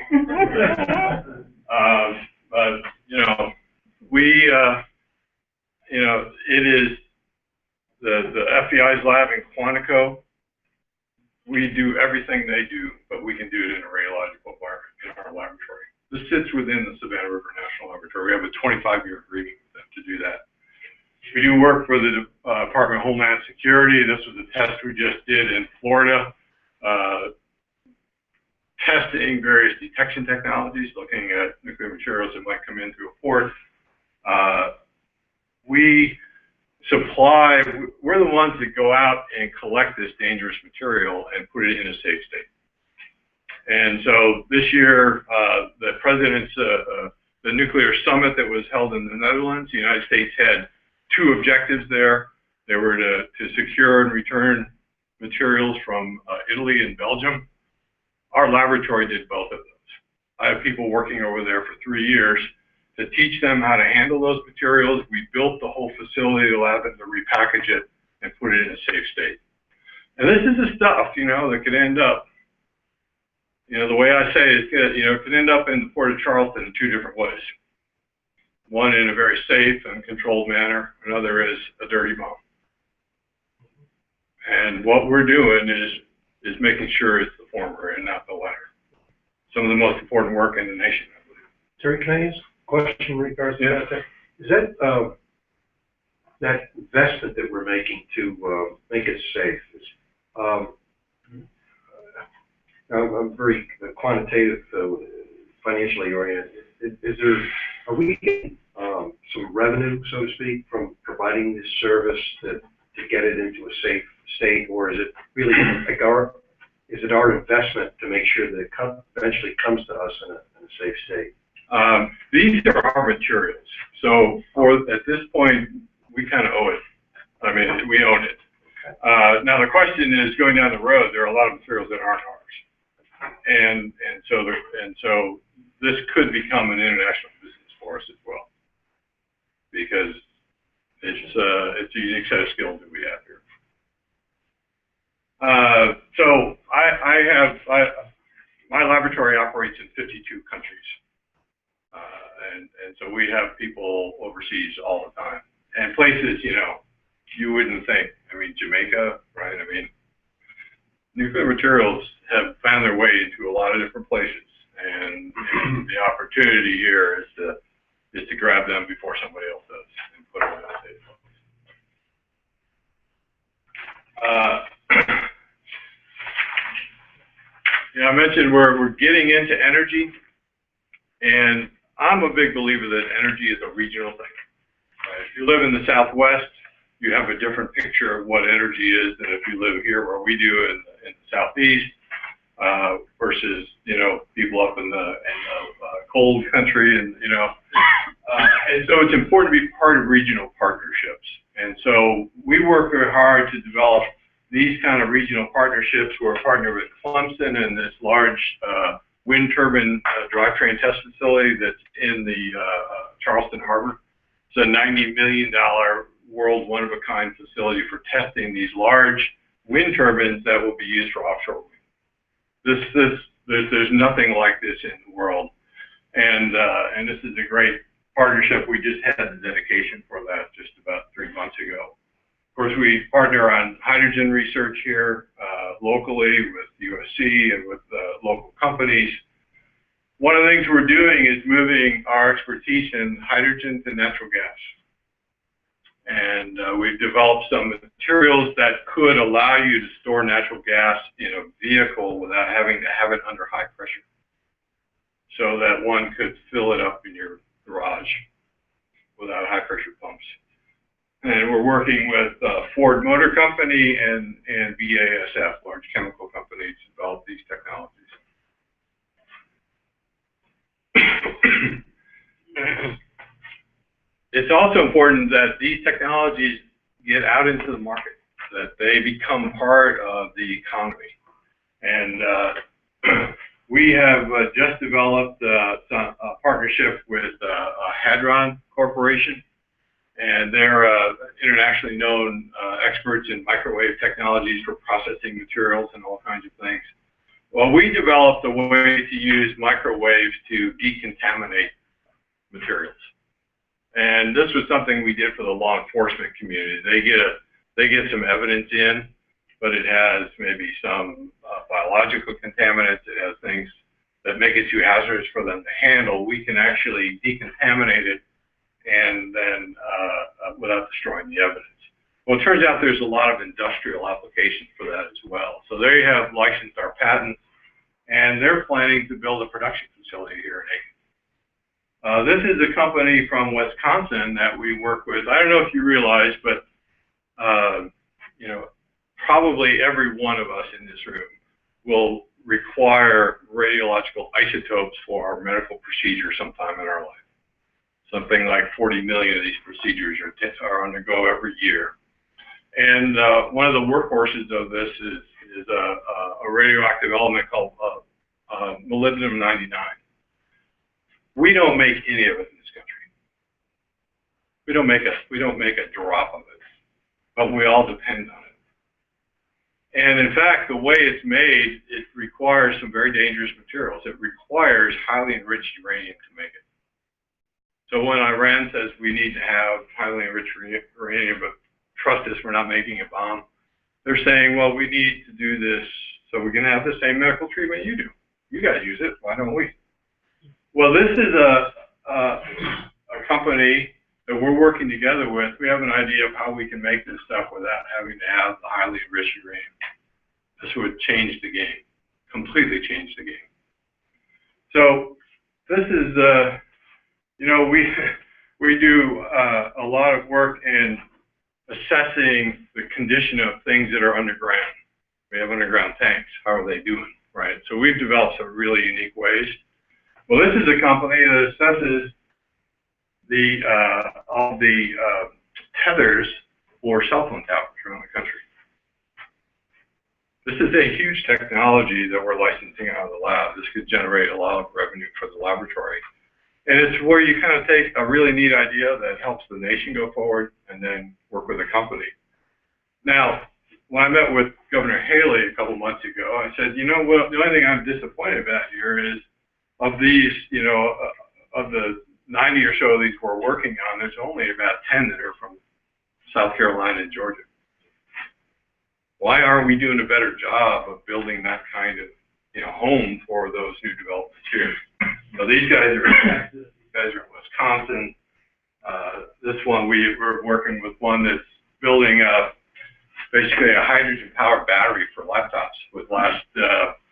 But, it is the FBI's lab in Quantico. We do everything they do, but we can do it in a radiological environment in our laboratory. This sits within the Savannah River National Laboratory. We have a 25-year agreement with them to do that. We do work for the Department of Homeland Security. This was a test we just did in Florida, testing various detection technologies, looking at nuclear materials that might come in through a port. We're the ones that go out and collect this dangerous material and put it in a safe state. And so this year, the president's, the nuclear summit that was held in the Netherlands, the United States had 2 objectives there. They were to secure and return materials from Italy and Belgium. Our laboratory did both of those. I have people working over there for 3 years to teach them how to handle those materials. We built the whole facility, allowed them to repackage it and put it in a safe state. And this is the stuff, that could end up, the way I say it, it could end up in the Port of Charleston in 2 different ways. One in a very safe and controlled manner, another is a dirty bomb. And what we're doing is making sure it's the former and not the latter. Some of the most important work in the nation, I believe. Terry, can I ask a question in regards to that? Is that that investment that we're making to make it safe? I'm very quantitative, financially oriented. Are we getting some revenue, so to speak, from providing this service to get it into a safe state, or is it really our investment to make sure that it eventually comes to us in a safe state? These are our materials. So at this point, we kind of owe it. I mean, we own it. Now the question is, going down the road, there are a lot of materials that aren't ours. And so this could become an international business for us as well, because it's a unique set of skills that we have here. So my laboratory operates in 52 countries. And so we have people overseas all the time, and places, you know, you wouldn't think. I mean, Jamaica, right? I mean, nuclear materials have found their way into a lot of different places, and the opportunity here is to grab them before somebody else does and put them in a safe place. You know, I mentioned we're getting into energy, and I'm a big believer that energy is a regional thing. If you live in the Southwest, you have a different picture of what energy is than if you live here where we do in the Southeast, versus, you know, people up in the cold country, and, you know, and so it's important to be part of regional partnerships. And so we work very hard to develop these kind of regional partnerships. We're a partner with Clemson and this large wind turbine drivetrain test facility that's in the Charleston Harbor. It's a $90 million world one-of-a-kind facility for testing these large wind turbines that will be used for offshore wind. There's nothing like this in the world, and this is a great partnership. We just had the dedication for that just about 3 months ago. Of course, we partner on hydrogen research here locally with USC and with local companies. One of the things we're doing is moving our expertise in hydrogen to natural gas. And we've developed some materials that could allow you to store natural gas in a vehicle without having to have it under high pressure, so that one could fill it up in your garage without high pressure pumps. And we're working with Ford Motor Company and BASF, large chemical companies, to develop these technologies. It's also important that these technologies get out into the market, that they become part of the economy. And we have just developed a partnership with Hadron Corporation, and they're internationally known experts in microwave technologies for processing materials and all kinds of things. Well, we developed a way to use microwaves to decontaminate materials. And this was something we did for the law enforcement community. They get some evidence in, but it has maybe some biological contaminants. It has things that make it too hazardous for them to handle. We can actually decontaminate it and then without destroying the evidence. Well, it turns out there's a lot of industrial applications for that as well. So they have licensed our patents, and they're planning to build a production facility here in Aiken. This is a company from Wisconsin that we work with. I don't know if you realize, but you know, probably every one of us in this room will require radiological isotopes for our medical procedure sometime in our life. Something like 40 million of these procedures are undergo every year. And one of the workhorses of this is a radioactive element called molybdenum-99. We don't make any of it in this country. We don't make a drop of it, but we all depend on it. And in fact, the way it's made, it requires some very dangerous materials. It requires highly enriched uranium to make it. So when Iran says we need to have highly enriched uranium, but trust us, we're not making a bomb, they're saying, well, we need to do this so we can have the same medical treatment you do. You guys use it, why don't we? Well, this is a company that we're working together with. We have an idea of how we can make this stuff without having to have the highly enriched uranium. This would change the game, completely change the game. So this is, you know, we do a lot of work in assessing the condition of things that are underground. We have underground tanks. How are they doing, right? So we've developed some really unique ways. Well, this is a company that assesses all the tethers for cell phone towers around the country. This is a huge technology that we're licensing out of the lab. This could generate a lot of revenue for the laboratory. And it's where you kind of take a really neat idea that helps the nation go forward and then work with a company. Now, when I met with Governor Haley a couple months ago, I said, you know what, the only thing I'm disappointed about here is of these, you know, of the 90 or so of these we're working on, there's only about 10 that are from South Carolina and Georgia. Why aren't we doing a better job of building that kind of, you know, home for those new developments here? So these guys are in Texas, these guys are in Wisconsin. This one, we're working with one that's building basically a hydrogen-powered battery for laptops would last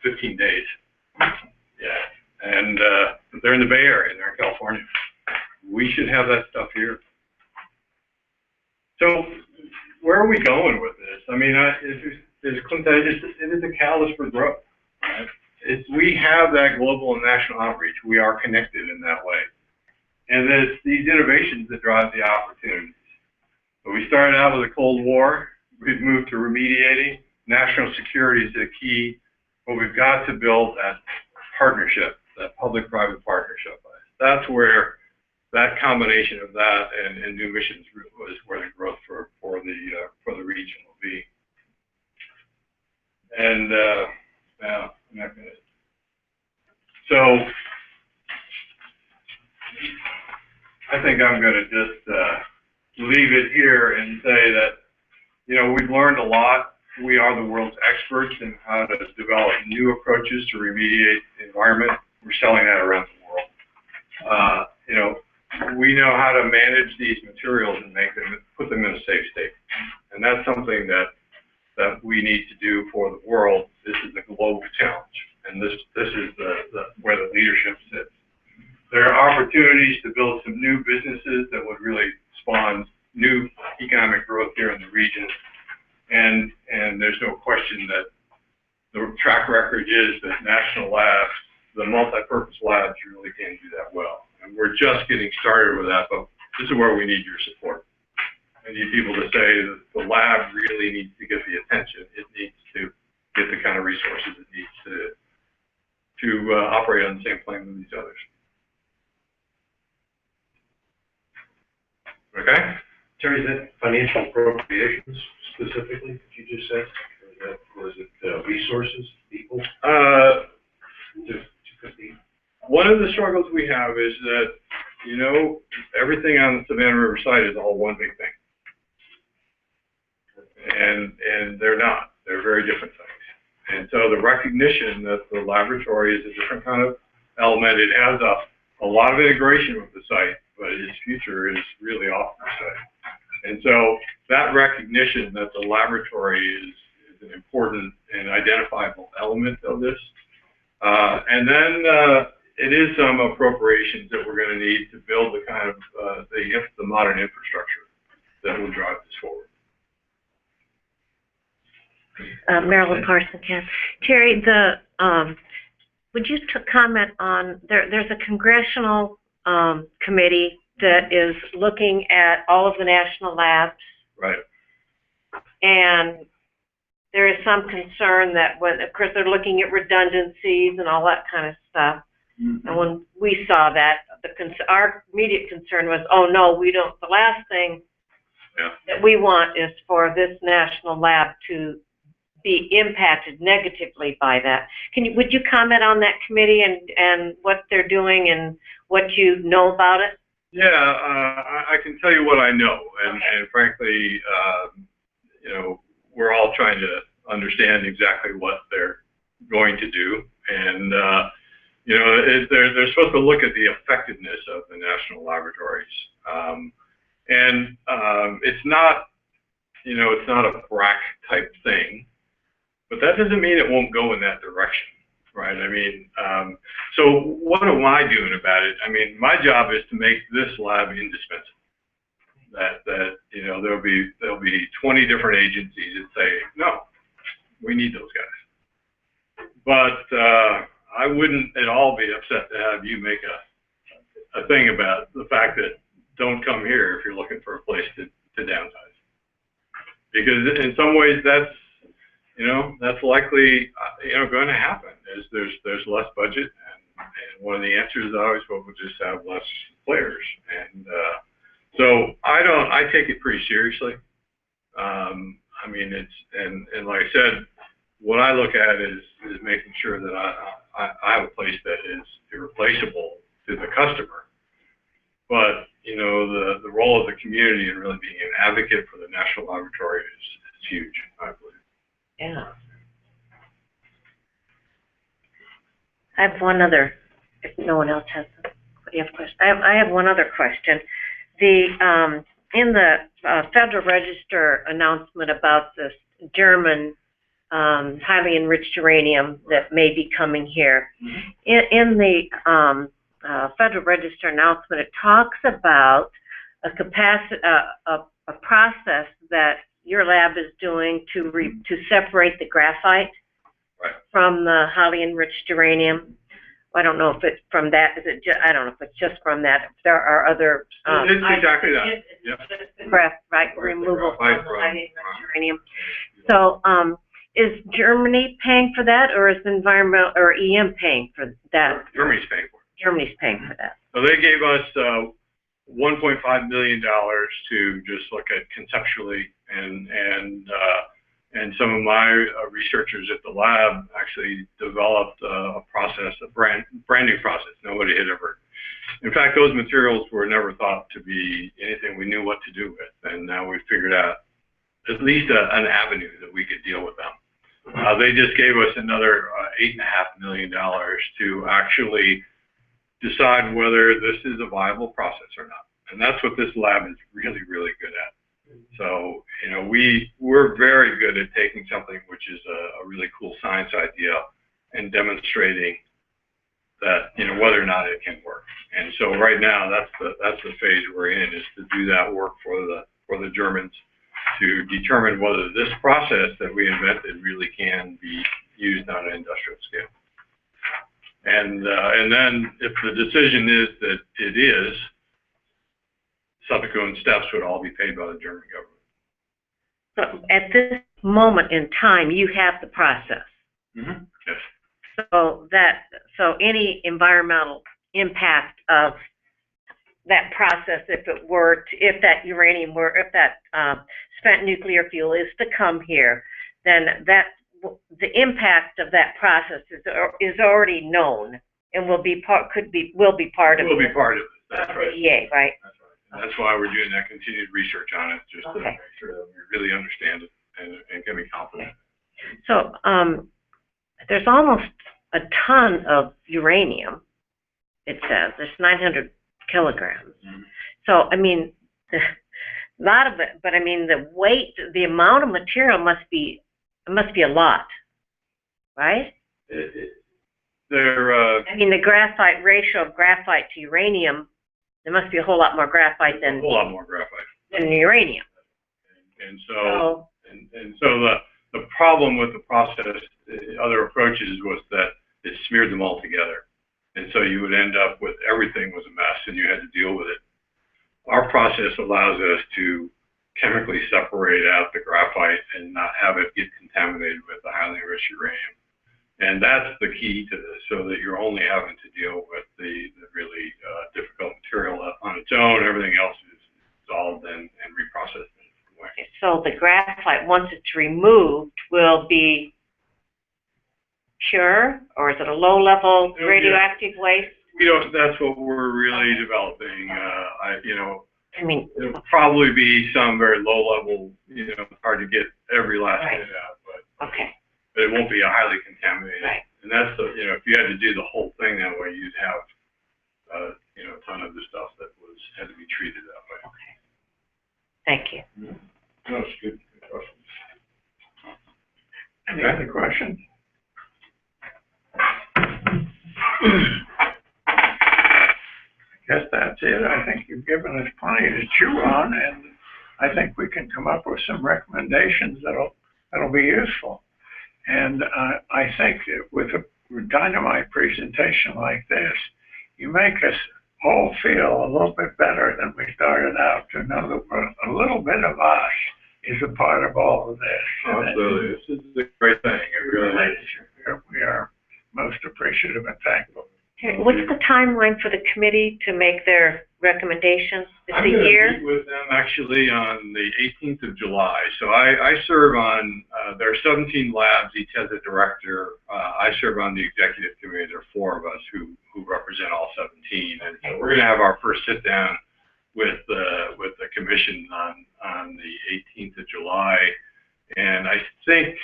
15 days. Yeah, and they're in the Bay Area, they're in California. We should have that stuff here. So where are we going with this? I mean, as Clint said, it is a catalyst for growth. Right? We have that global and national outreach. We are connected in that way. And it's these innovations that drive the opportunities. So we started out with a Cold War. We've moved to remediating. National security is the key, but we've got to build that partnership, that public-private partnership. That's where that combination of that and new missions is where the growth for the region will be. And now I'm not gonna. So I think I'm going to just leave it here and say that, you know, we've learned a lot. We are the world's experts in how to develop new approaches to remediate the environment. We're selling that around the world. You know, we know how to manage these materials and put them in a safe state. And that's something that we need to do for the world. This is a global challenge. And this is where the leadership sits. There are opportunities to build some new businesses that would really spawn new economic growth here in the region. And there's no question that the track record is that national labs, the multi-purpose labs, really can do that well. And we're just getting started with that, but this is where we need your support. I need people to say that the lab really needs to get the attention. It needs to get the kind of resources it needs to operate on the same plane with these others. Okay? Terry, is that financial appropriations specifically that you just said? Or is it resources, people? One of the struggles we have is that, you know, everything on the Savannah River site is all one big thing. And they're not. They're very different things. And so the recognition that the laboratory is a different kind of element, it has a lot of integration with the site, but its future is really off the site. And so that recognition that the laboratory is an important and identifiable element of this. And then it is some appropriations that we're going to need to build the kind of the modern infrastructure that will drive this forward. Marilyn Parson, Ken. Terry, would you comment on, there's a congressional committee that is looking at all of the national labs. Right. And there is some concern that, of course, they're looking at redundancies and all that kind of stuff. Mm-hmm. And when we saw that, our immediate concern was, oh no, we don't. The last thing that we want is for this national lab to be impacted negatively by that. Would you comment on that committee and what they're doing and what you know about it? Yeah, I can tell you what I know, and frankly, you know, we're all trying to understand exactly what they're going to do, and you know, they're supposed to look at the effectiveness of the national laboratories, and it's not, you know, it's not a BRAC type thing, but that doesn't mean it won't go in that direction. Right. I mean, so what am I doing about it? I mean, my job is to make this lab indispensable. That you know, there'll be 20 different agencies that say no, we need those guys. But I wouldn't at all be upset to have you make a thing about the fact that don't come here if you're looking for a place to downsize. Because in some ways that's, you know, that's likely, you know, going to happen, is there's less budget, and one of the answers is always, well, we'll just have less players. And, so I take it pretty seriously. I mean, and like I said, what I look at is making sure that I have a place that is irreplaceable to the customer. But, you know, the role of the community in really being an advocate for the National Laboratory is huge, I believe. Yeah. I have one other, if no one else has, what do you have a question? I have one other question. The, in the Federal Register announcement about this German highly enriched uranium that may be coming here, in the Federal Register announcement, it talks about a capacity, a process that your lab is doing to separate the graphite from the highly enriched uranium. I don't know if it's from that. Is it? I don't know if it's just from that. If there are other. It's exactly that. Yeah. Graphite removal from the highly enriched uranium. So, is Germany paying for that, or is environmental or EM paying for that? Germany's paying for it. Germany's paying for that. So they gave us $1.5 million to just look at conceptually, and some of my researchers at the lab actually developed a process, a brand new process. Nobody had ever. In fact, those materials were never thought to be anything we knew what to do with, and now we've figured out at least an avenue that we could deal with them. They just gave us another $8.5 million to actually decide whether this is a viable process or not. And that's what this lab is really, really good at. So, you know, we're very good at taking something which is a really cool science idea and demonstrating that, you know, whether or not it can work. And so right now, that's the phase we're in, is to do that work for the Germans, to determine whether this process that we invented really can be used on an industrial scale. And then if the decision is that it is, subsequent steps would all be paid by the German government. So at this moment in time, you have the process. Mm-hmm. Yes. So any environmental impact of that process, if that uranium were, if that spent nuclear fuel is to come here, then the impact of that process is already known and will be part of it. Will be part of it. That's right. The EA, right? That's right. And that's why we're doing that continued research on it, just to make sure that we really understand it and can be confident. So there's almost a ton of uranium. It says there's 900 kilograms. Mm-hmm. So I mean, a lot of it, but I mean the weight, the amount of material must be a lot, right? I mean, the graphite ratio of graphite to uranium, there must be a whole lot more graphite than uranium. And so the problem with the process, other approaches, was that it smeared them all together. And so you would end up with everything was a mess and you had to deal with it. Our process allows us to chemically separate out the graphite and not have it get contaminated with the highly enriched uranium. And that's the key to this, so that you're only having to deal with the really difficult material on its own. Everything else is dissolved and reprocessed in a different way. So the graphite, once it's removed, will be pure, or is it a low-level radioactive waste? That's what we're really developing. I mean, it'll probably be some very low-level, hard to get every last bit out, but it won't be a highly contaminated. Right. And that's if you had to do the whole thing that way, you'd have a ton of the stuff that had to be treated that way. Okay. Thank you. That's good question. Any other questions? I guess that's it. I think you've given us plenty to chew on, and I think we can come up with some recommendations that'll be useful. And I think with a dynamite presentation like this, you make us all feel a little bit better than we started out, to know that we're a little bit of us is a part of all of this. Absolutely, this is a great thing, it really is. We are most appreciative and thankful. Okay, what's the timeline for the committee to make their recommendations? It's I'm a gonna year? meet with them actually on the 18th of July. So I serve on, there are 17 labs, each has a director. I serve on the executive committee. There are 4 of us who represent all 17. And so we're gonna have our first sit down with the commission on the 18th of July. And I think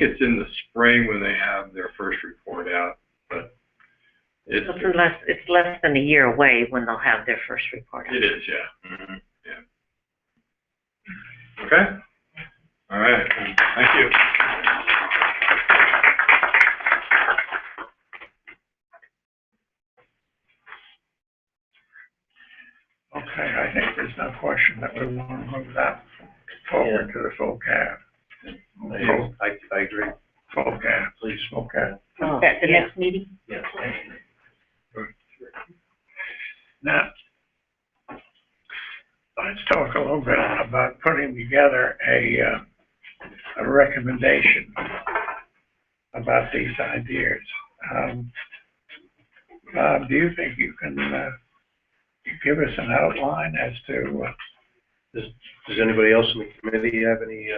it's in the spring when they have their first report out, but it's less than a year away when they'll have their first report out. It is, yeah. Mm-hmm. Yeah. Okay. All right. Thank you. Okay, I think there's no question that we want to move that forward to the full cab. I agree. Full cab, please, full cab. At the next meeting? Yes. Now, let's talk a little bit about putting together a recommendation about these ideas. Bob, do you think you can give us an outline as to Does anybody else in the committee have any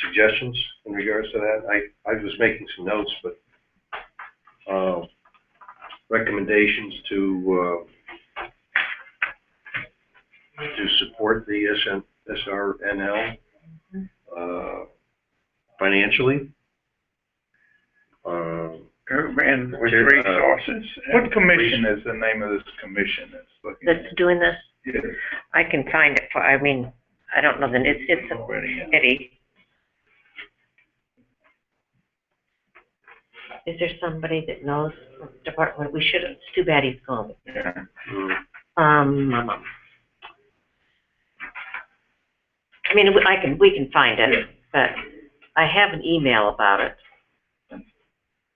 suggestions in regards to that? I was making some notes, but recommendations to support the SRNL financially. and with resources? What commission is the name of this commission that's looking at? That's doing this? Yes. I can find it for, I mean, I don't know, it's a committee. Is there somebody that knows what department? We should have, it's too bad he's gone. Yeah. I mean, we can find it, but I have an email about it.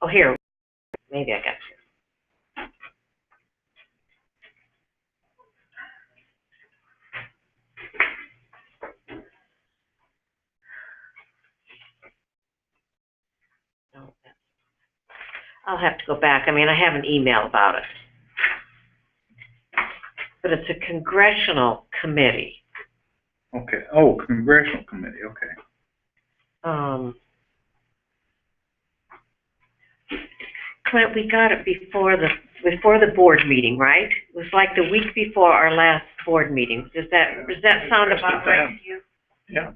Oh, here, maybe I got you. No, I'll have to go back. I mean, I have an email about it. But it's a congressional committee. Okay. Oh, congressional committee. Okay. Clint, we got it before the board meeting, right? It was like the week before our last board meeting. Does that sound about right to you? Yeah.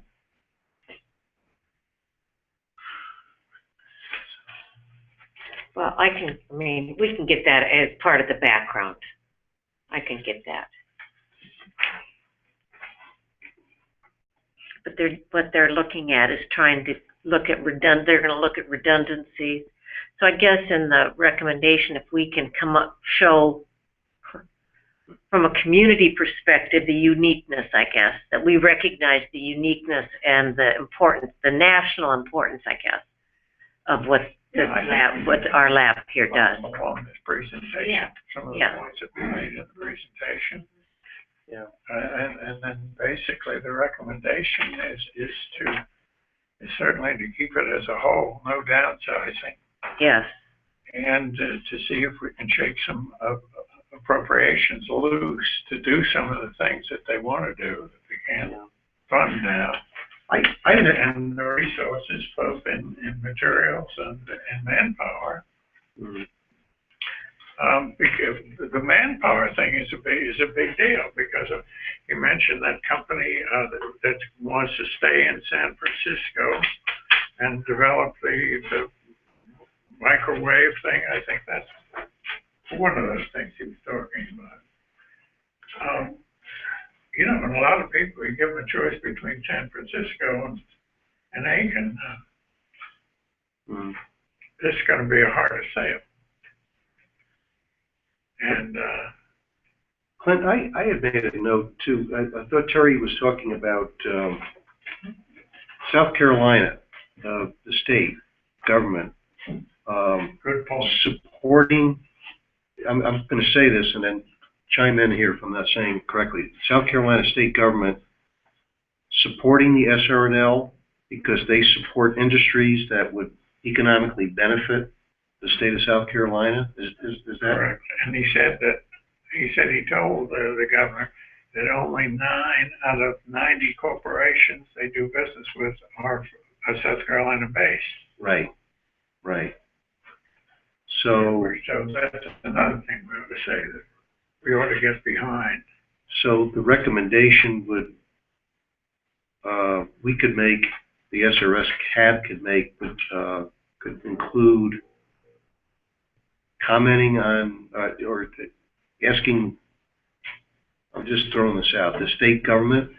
Well, we can get that as part of the background. I can get that. But what they're looking at is trying to look at they're going to look at redundancies. So I guess in the recommendation, if we can show from a community perspective, the uniqueness, I guess, that we recognize the uniqueness and the importance, the national importance, I guess, of what our lab here does. Along this presentation, some of the points that we made in the presentation. Yeah. And then basically the recommendation is certainly to keep it as a whole, no downsizing. Yes. And to see if we can shake some appropriations loose to do some of the things that they want to do that we can't fund now. And the resources, both in materials and manpower. Mm-hmm. Because the manpower thing is a big deal because you mentioned that company that wants to stay in San Francisco and develop the microwave thing. I think that's one of those things he was talking about. And a lot of people, you give them a choice between San Francisco and Aiken. This is going to be a harder sale. And Clint, I had made a note too. I thought Terry was talking about South Carolina, the state government, good point. supporting. I'm going to say this and then chime in here if I'm not saying it correctly. South Carolina state government supporting the SRNL because they support industries that would economically benefit the state of South Carolina? Is that? Correct. And he said he told the governor that only 9 out of 90 corporations they do business with are South Carolina based. Right, right. So that's another thing we ought to say that we ought to get behind. So the recommendation would, we could make, the SRS CAB could include commenting on, or asking, I'm just throwing this out, the state government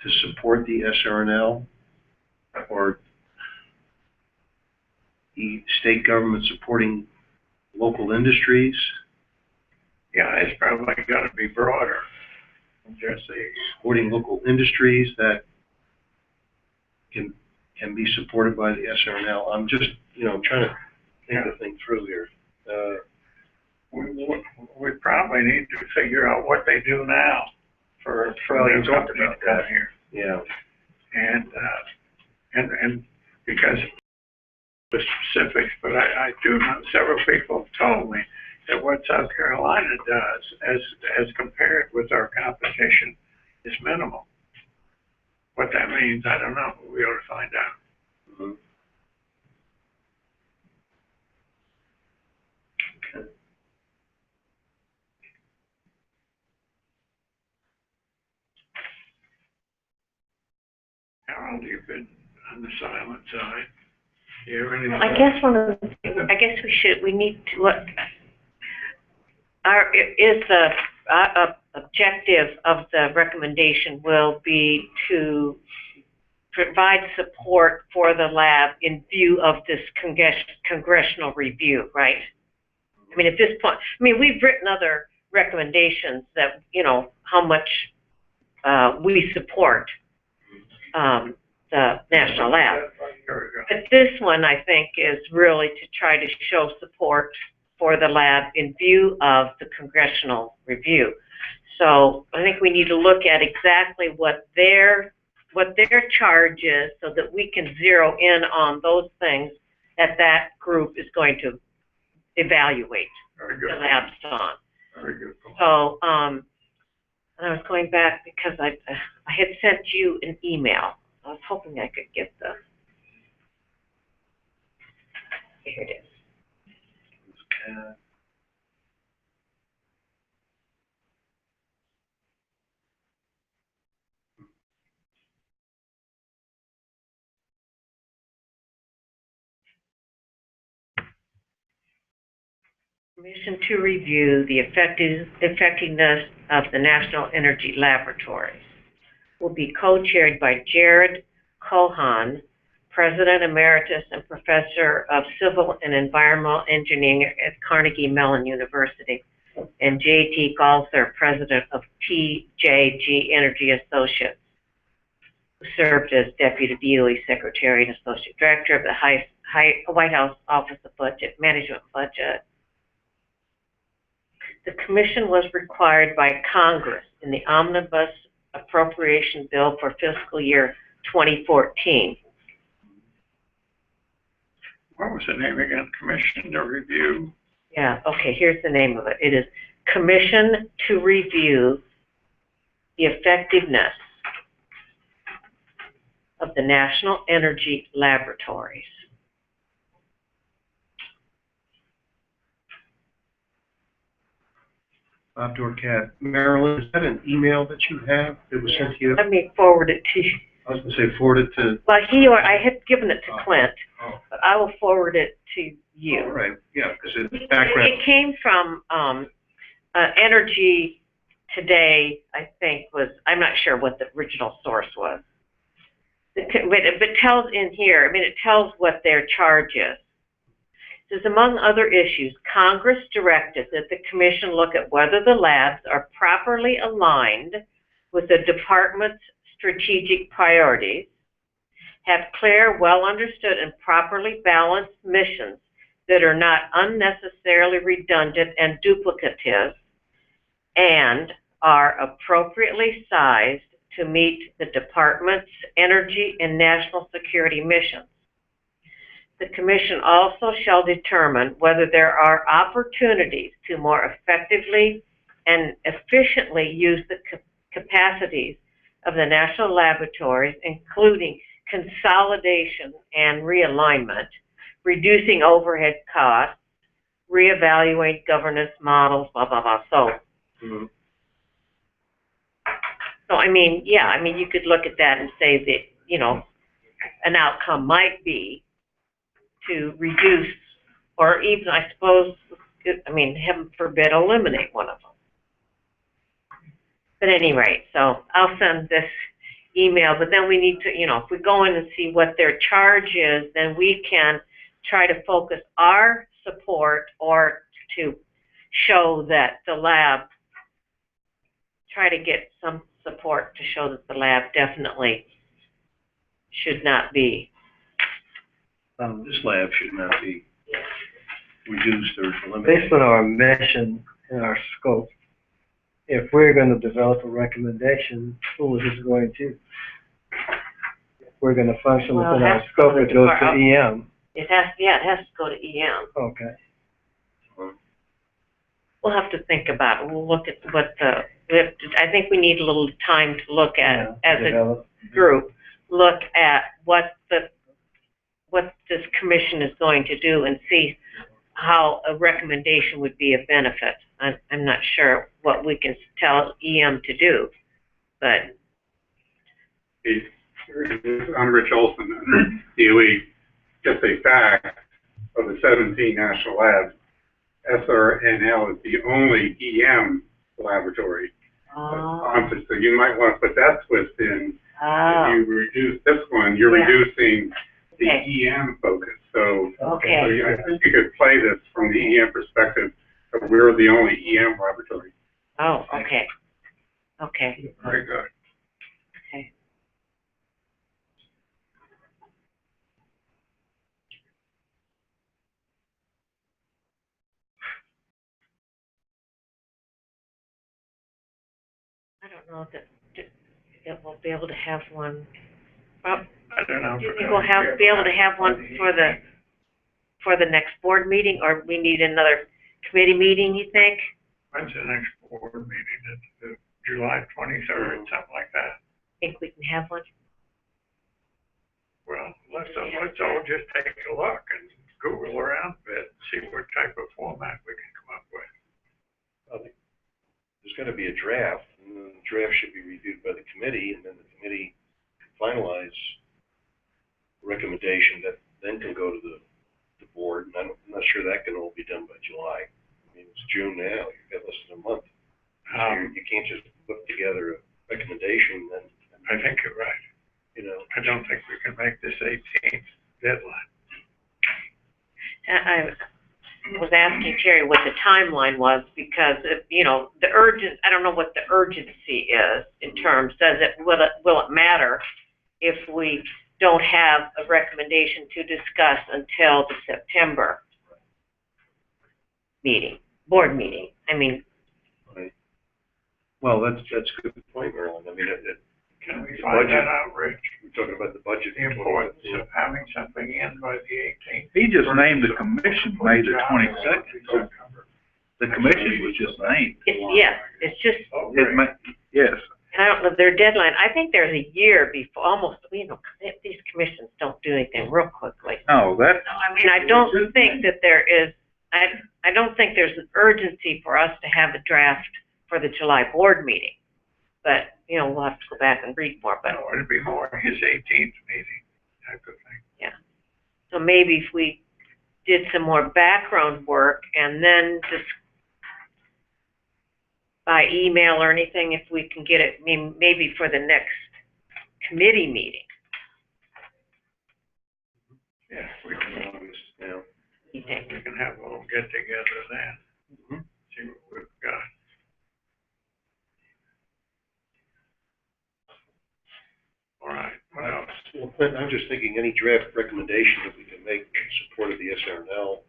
to support the SRNL, or the state government supporting local industries. Yeah, it's probably got to be broader than just the Supporting local industries that can be supported by the SRNL. I'm just, trying to think the thing through here. we probably need to figure out what they do now for Well, their you talked company about to come that. here. Yeah. And because the specifics, but I do know several people have told me that what South Carolina does as compared with our competition is minimal. What that means, I don't know, but we ought to find out. Mm-hmm. Okay. Harold, you've been on the silent side. Do you have anything? I guess one of the things, we need to, the objective of the recommendation will be to provide support for the lab in view of this congressional review, right? I mean, at this point, we've written other recommendations that, how much we support the national lab. But this one, I think, is really to try to show support for the lab in view of the congressional review. So I think we need to look at exactly what their charge is so that we can zero in on those things that group is going to evaluate the labs on. Very good. So, and I was going back because I had sent you an email. I was hoping I could get here it is. Commission to review the effectiveness of the National Energy Laboratories will be co-chaired by Jared Cohan, President Emeritus and Professor of Civil and Environmental Engineering at Carnegie Mellon University, and J.T. Galther, President of TJG Energy Associates, who served as Deputy DOE Secretary and Associate Director of the White House Office of Budget Management Budget. The Commission was required by Congress in the Omnibus Appropriation Bill for fiscal year 2014. What was the name again? Commission to review? Yeah, okay, here's the name of it. It is Commission to Review the Effectiveness of the National Energy Laboratories. Bob Dorcat. Marilyn, is that an email that you have that was sent to you? Let me forward it to you. I was going to say forward it to... Well, I had given it to Clint, but I will forward it to you. All right, yeah, because it's background. It came from Energy Today, I think I'm not sure what the original source was. But it tells in here, it tells what their charge is. It says, among other issues, Congress directed that the Commission look at whether the labs are properly aligned with the Department's strategic priorities, have clear, well understood, and properly balanced missions that are not unnecessarily redundant and duplicative, and are appropriately sized to meet the department's energy and national security missions. The Commission also shall determine whether there are opportunities to more effectively and efficiently use the capacities of the national laboratories, including consolidation and realignment, reducing overhead costs, reevaluate governance models, blah, blah, blah. So I mean, yeah, I mean, you could look at that and say that, you know, an outcome might be to reduce, or even, I suppose, I mean, heaven forbid, eliminate one of them. But at any rate, so I'll send this email, but then we need to, you know, if we go in and see what their charge is, then we can try to focus our support or to show that the lab, try to get some support to show that the lab definitely should not be. This lab should not be reduced or eliminated. Based on our mission and our scope, if we're going to develop a recommendation, who is this going to? If we're going to function Well, within it our has to go scope, to it goes to the- EM. It has, yeah, it has to go to EM. Okay. We'll have to think about it. We'll look at what the, I think we need a little time to look at, as a Develop. group, look at what this commission is going to do and see how a recommendation would be a benefit. I'm not sure what we can tell EM to do, but. I'm Rich Olson, DOE. Just a fact, of the 17 national labs, SRNL is the only EM laboratory. So you might want to put that twist in. If you reduce this one, you're reducing the EM focus. So, Okay. I think you could play this from the EM perspective, but we're the only EM laboratory. Oh, okay. Okay. Very good. Okay. I don't know that we'll be able to have one. Well, I don't know. do you think we'll be able to have one for the next board meeting, or we need another committee meeting, you think? When's the next board meeting? It's July 23rd, something like that. Think we can have one? Well, let's all just take a look and Google around a bit, and see what type of format we can come up with. There's got to be a draft, and then the draft should be reviewed by the committee, and then the committee can finalize a recommendation that then can go to the board. And I'm not sure that can all be done by July. I mean, it's June now. You've got less than a month. You can't just put together a recommendation and I think you're right. you know. I don't think we can make this 18th deadline. I was asking Terry what the timeline was, because you know, I don't know what the urgency is in terms, will it matter if we don't have a recommendation to discuss until the September board meeting? I mean. Right. Well, that's a good point, Marilyn. I mean, Can we find that out, Rich? we're talking about the budget. The importance of having something in by the 18th. He just named the commission May the 22nd. The commission was just named. It's just, Yes. I don't know, their deadline, I think there's a year before, almost, you know, these commissions don't do anything real quickly. No, that's. I mean, I don't think that there is, I don't think there's an urgency for us to have a draft for the July board meeting. But, you know, we'll have to go back and read more, but. No, it'd be more his 18th meeting type of thing. Yeah. So maybe if we did some more background work and then just by email or anything, if we can get it, maybe for the next committee meeting. Yeah, we can always, You think? we can have a little get together then. See what we've got. All right, what else? Well, Clinton, I'm just thinking any draft recommendation that we can make in support of the SRNL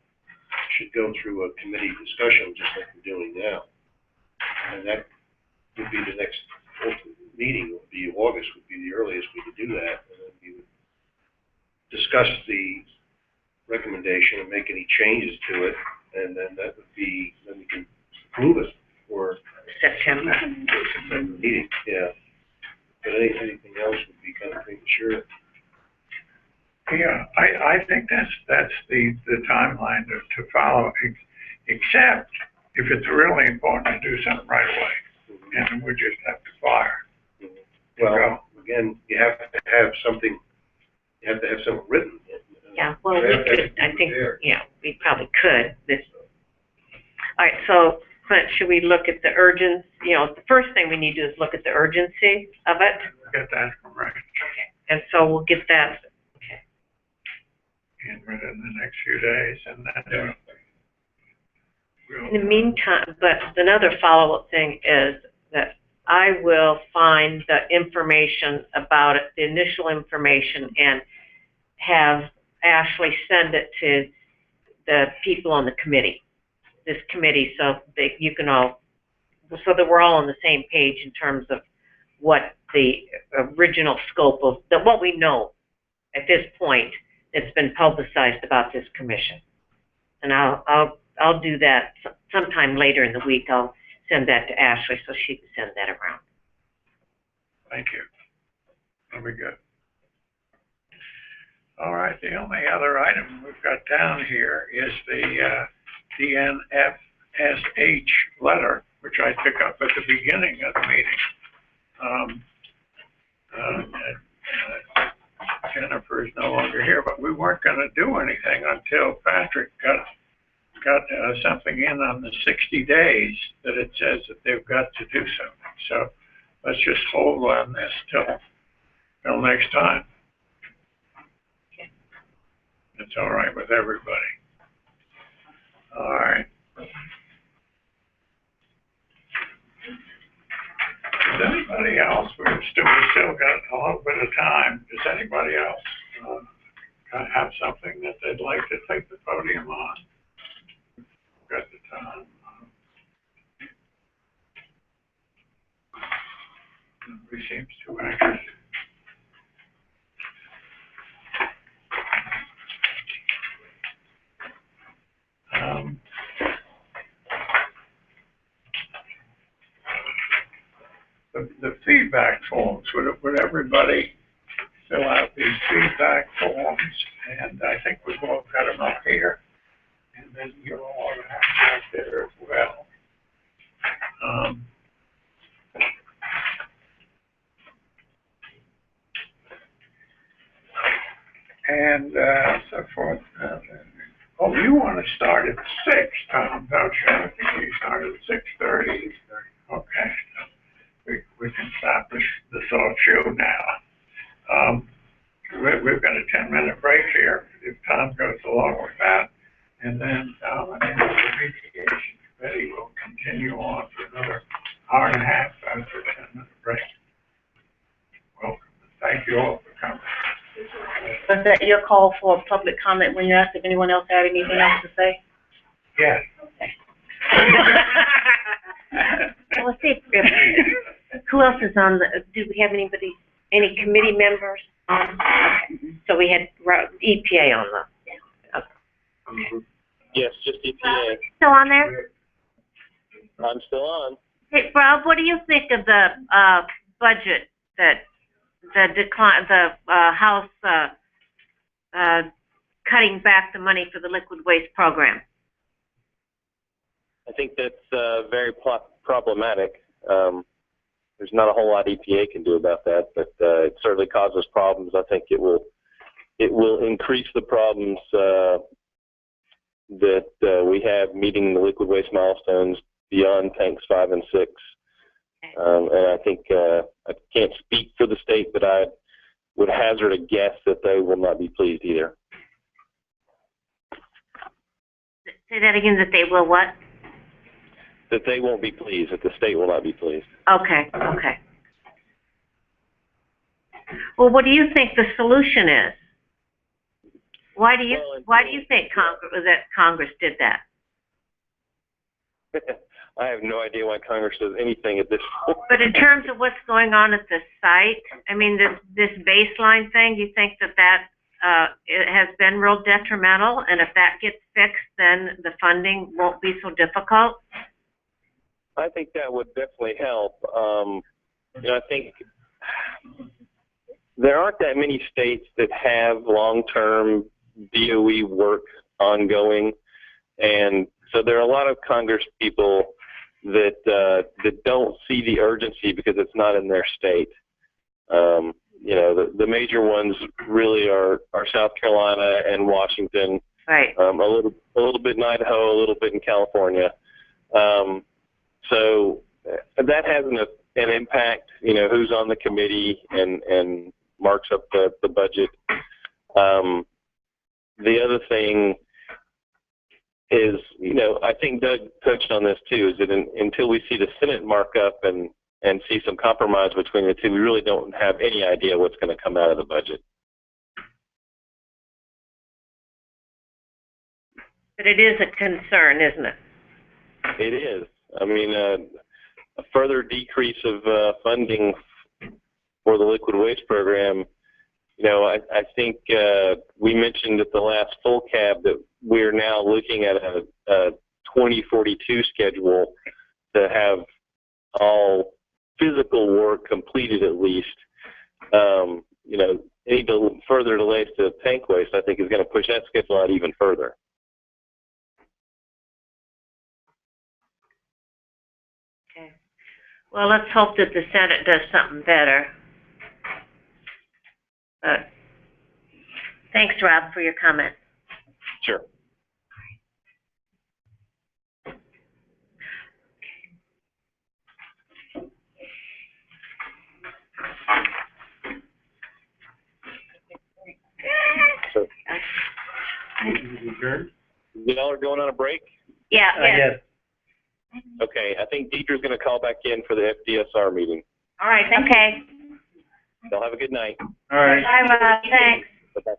should go through a committee discussion, just like we're doing now. And that would be the next meeting would be August, would be the earliest we could do that. And then we would discuss the recommendation and make any changes to it, and then that would be, then we can approve it for September. September meeting, yeah. But anything else would be kind of premature. Yeah, I think that's the timeline to follow, except if it's really important to do something right away, and then we just have to fire. Well, again, you have to have something, you have to have something written. Yeah, well, we could, I think, yeah, we probably could. All right, so, but should we look at the urgency? You know, the first thing we need to do is look at the urgency of it. Get that right. Okay. And so we'll get that. Okay. And within the next few days, and then In the meantime, but another follow-up thing is that I will find the information about it, the initial information, and have Ashley send it to the people on the committee, this committee, so that you can all, so that we're all on the same page in terms of what the original scope of, what we know at this point that's been publicized about this commission. And I'll do that sometime later in the week. I'll send that to Ashley so she can send that around. thank you. That'll be good. All right, the only other item we've got down here is the DNFSH letter, which I pick up at the beginning of the meeting. Jennifer is no longer here, but we weren't going to do anything until Patrick got something in on the 60 days that it says that they've got to do something. So let's just hold on this till next time. It's all right with everybody. All right. Does anybody else, we've still got a little bit of time. Does anybody else have something that they'd like to take the podium on? Got the time. Nobody seems too anxious. The feedback forms, would everybody fill out these feedback forms? And I think we've all got them up here. And then you all have them out there as well. So forth. Oh, you want to start at 6, Tom, don't you? I think you started at 6:30. Okay. We can stop this off show now. We've got a 10-minute break here, if Tom goes along with that. And then the remediation committee will continue on for another hour and a half after a 10-minute break. Welcome. Thank you all for coming. Was that your call for public comment when you asked if anyone else had anything else to say? Yes. Well, let's see, who else is on do we have any committee members on? Okay. So we had EPA on the, okay. Yes, just EPA. Still on there? I'm still on. Hey, Rob, what do you think of the, budget that, the House, cutting back the money for the liquid waste program? I think that's very problematic. There's not a whole lot EPA can do about that, but it certainly causes problems. I think it will increase the problems that we have meeting the liquid waste milestones beyond tanks 5 and 6. And I think I can't speak for the state, but I would hazard a guess that they will not be pleased either. Say that again, that they will what? That they won't be pleased, that the state will not be pleased. Okay, okay. Well, what do you think the solution is? Why do you think Congress did that? I have no idea why Congress does anything at this point. But in terms of what's going on at the site, I mean, this baseline thing, you think that it has been real detrimental, and if that gets fixed, then the funding won't be so difficult? I think that would definitely help. I think there aren't that many states that have long-term DOE work ongoing, and so there are a lot of Congress people that don't see the urgency because it's not in their state. The major ones really are South Carolina and Washington. Right. A little bit in Idaho, a little bit in California. So that has an impact. Who's on the committee and marks up the budget. The other thing is, I think Doug touched on this too, is that until we see the Senate markup and see some compromise between the two, we really don't have any idea what's going to come out of the budget. But it is a concern, isn't it? It is. I mean, a further decrease of funding for the liquid waste program. I think we mentioned at the last full cab that we're now looking at a 2042 schedule to have all physical work completed at least. Any further delays to tank waste, I think, is going to push that schedule out even further. Okay. Well, let's hope that the Senate does something better. Thanks, Rob, for your comment. Sure. So, y'all are going on a break? Yeah. Yes. Okay, I think Deidre's going to call back in for the FD&SR meeting. All right, okay. Y'all have a good night. All right. Bye, Rob, thanks. Bye-bye.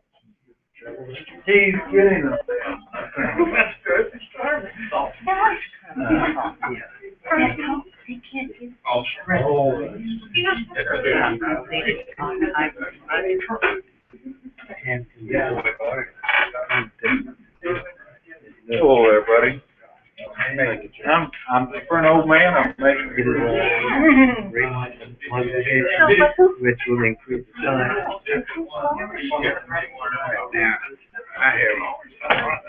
Steve, get in up there. That's good. Hello there, buddy. I'm for an old man, I'm making Which will increase the time. Now, I have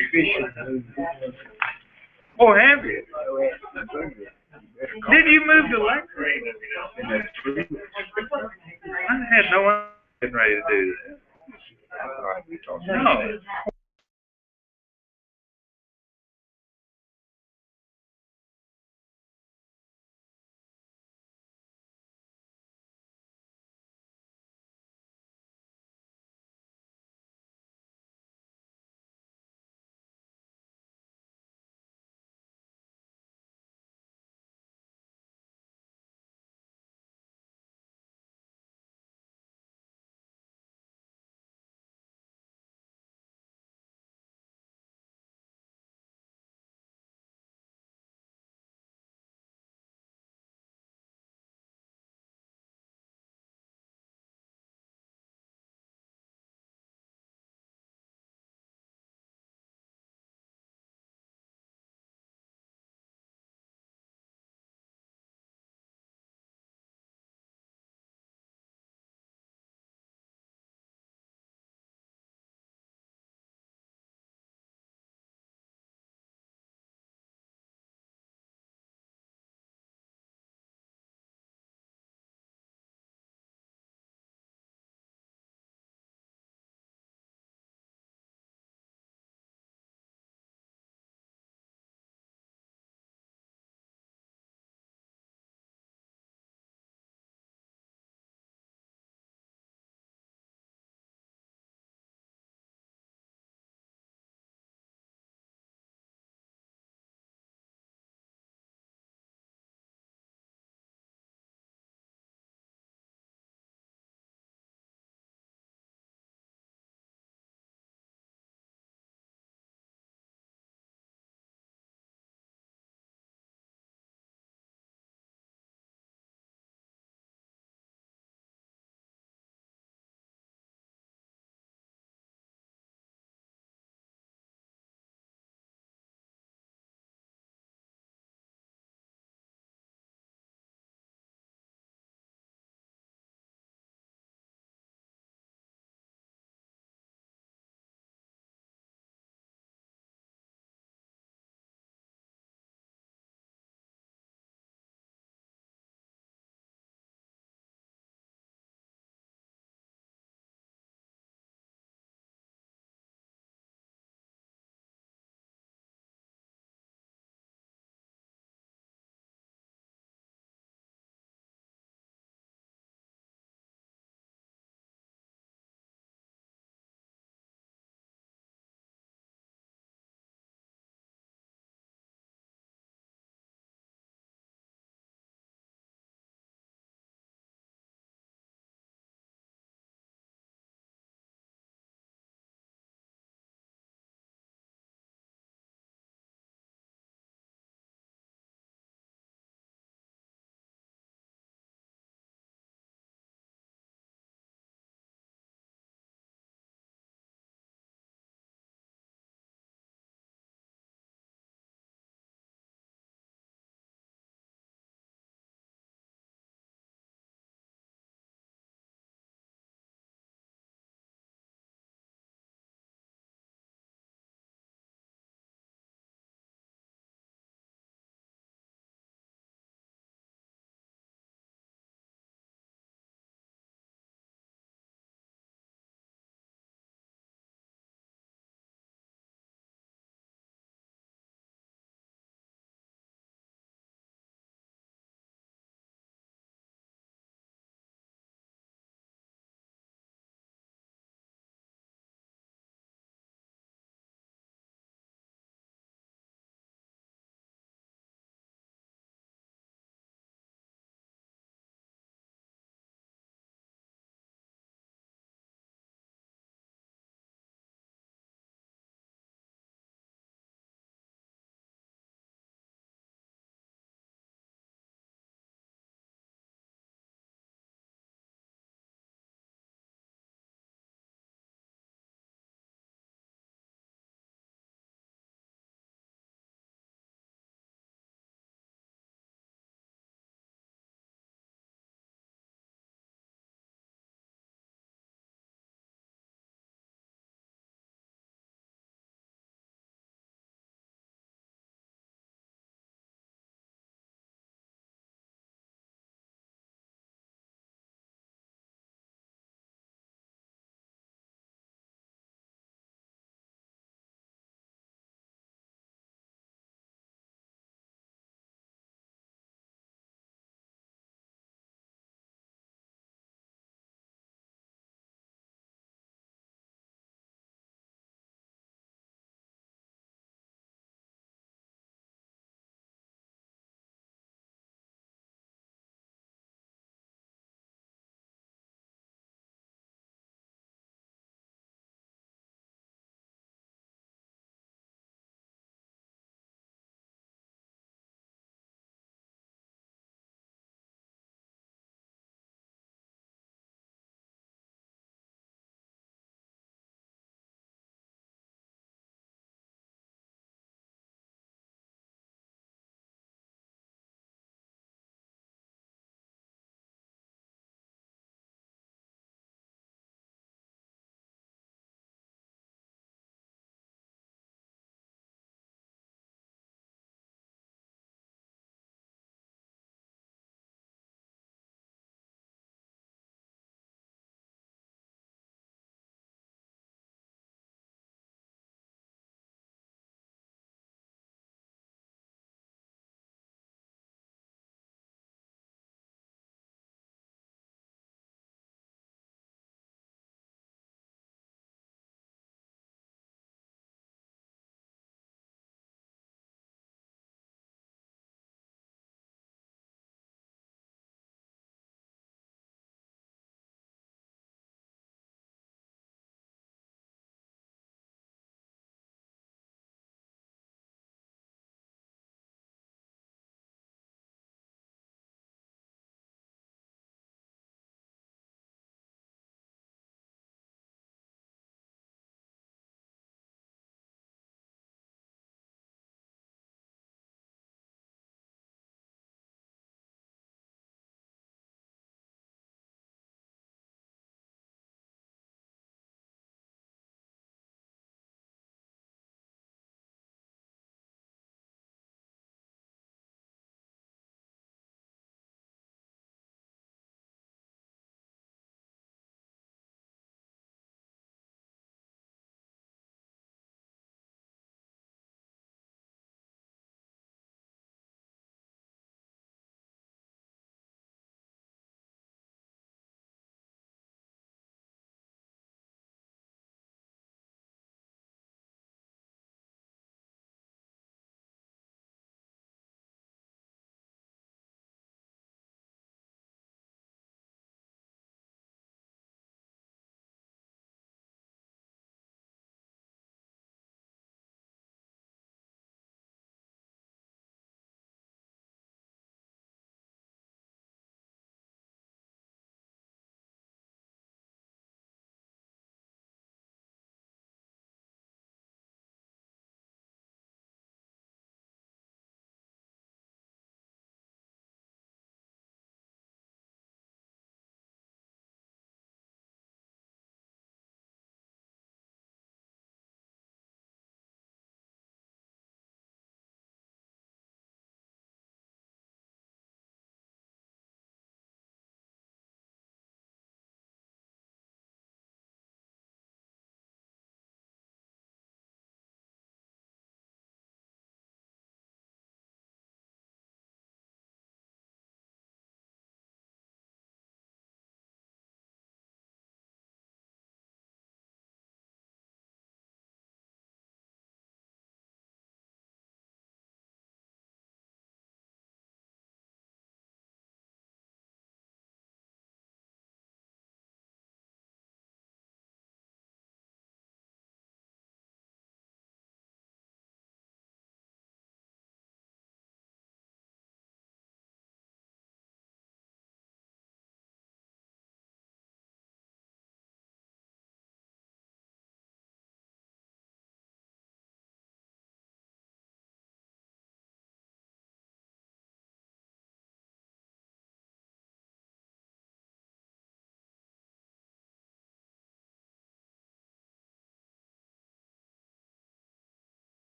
efficient. Oh, have you? Did you move to Electric? I had no idea getting ready to do that. No.